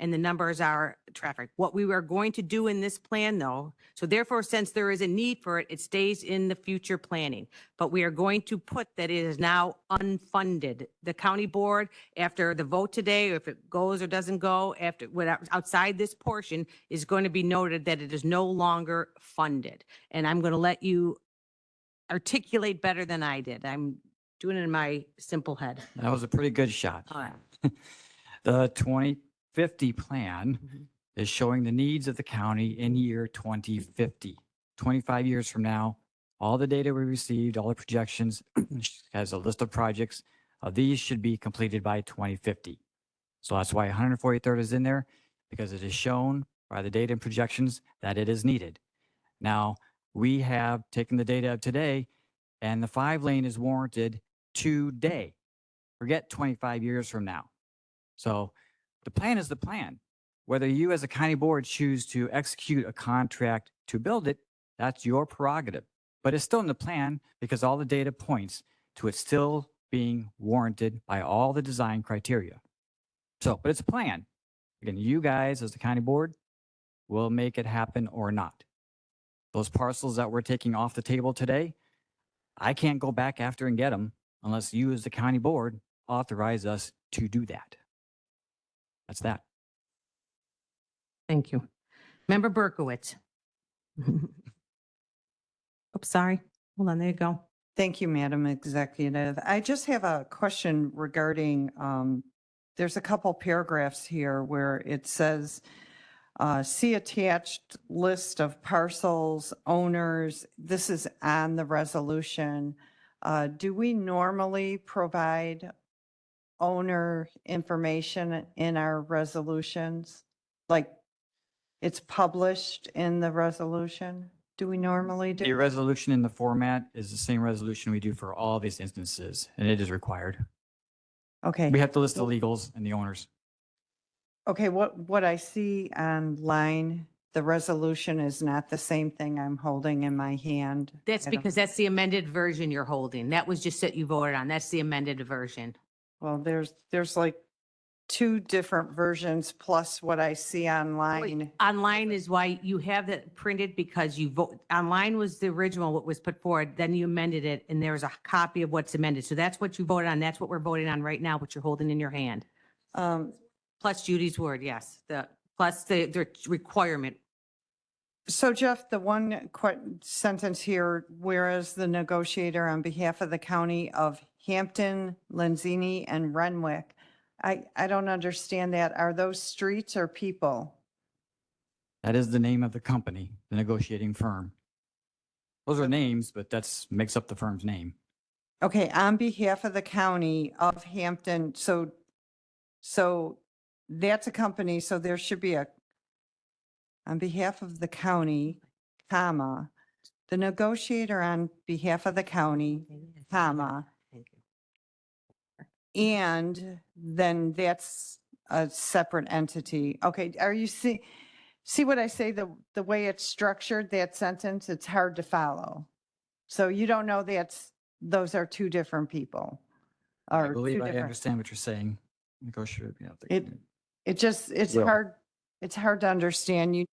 And the numbers are traffic. What we are going to do in this plan though, so therefore, since there is a need for it, it stays in the future planning. But we are going to put that it is now unfunded. The county board, after the vote today, or if it goes or doesn't go, after, whatever, outside this portion, is going to be noted that it is no longer funded. And I'm going to let you articulate better than I did. I'm doing it in my simple head. That was a pretty good shot. All right. The 2050 plan is showing the needs of the county in year 2050. 25 years from now, all the data we received, all the projections, has a list of projects. These should be completed by 2050. So that's why 143rd is in there, because it is shown by the data and projections that it is needed. Now, we have taken the data of today, and the 5-lane is warranted today. Forget 25 years from now. So the plan is the plan. Whether you as a county board choose to execute a contract to build it, that's your prerogative. But it's still in the plan because all the data points to it still being warranted by all the design criteria. So, but it's a plan. Again, you guys as the county board will make it happen or not. Those parcels that we're taking off the table today, I can't go back after and get them unless you as the county board authorize us to do that. That's that. Thank you. Member Berkowitz. Oops, sorry. Hold on, there you go. Thank you, Madam Executive. I just have a question regarding, there's a couple paragraphs here where it says, see attached list of parcels, owners. This is on the resolution. Do we normally provide owner information in our resolutions? Like it's published in the resolution? Do we normally do? The resolution in the format is the same resolution we do for all these instances, and it is required. Okay. We have to list the legals and the owners. Okay, what I see online, the resolution is not the same thing I'm holding in my hand. That's I don't- because that's the amended version you're holding. That was just that you voted on. That's the amended version. Well, there's like two different versions plus what I see online. Online is why you have that printed because you vote, online was the original, what was put forward, then you amended it and there's a copy of what's amended. So that's what you voted on. That's what we're voting on right now, what you're holding in your hand. Plus Judy's word, yes, plus the requirement. So Jeff, the one sentence here, whereas the negotiator on behalf of the county of Hampton, Lenzini, and Renwick, I don't understand that. Are those streets or people? That is the name of the company, the negotiating firm. Those are names, but that's makes up the firm's name. Okay, on behalf of the county of Hampton, so that's a company, so there should be on behalf of the county, comma, the negotiator on behalf of the county, comma, and then that's a separate entity. Okay, are you see what I say, the way it's structured, that sentence, it's hard to follow. So you don't know those are two different people. I Or believe two I different. understand what you're saying. Negotiator. Yeah, It's Yeah. hard to understand. You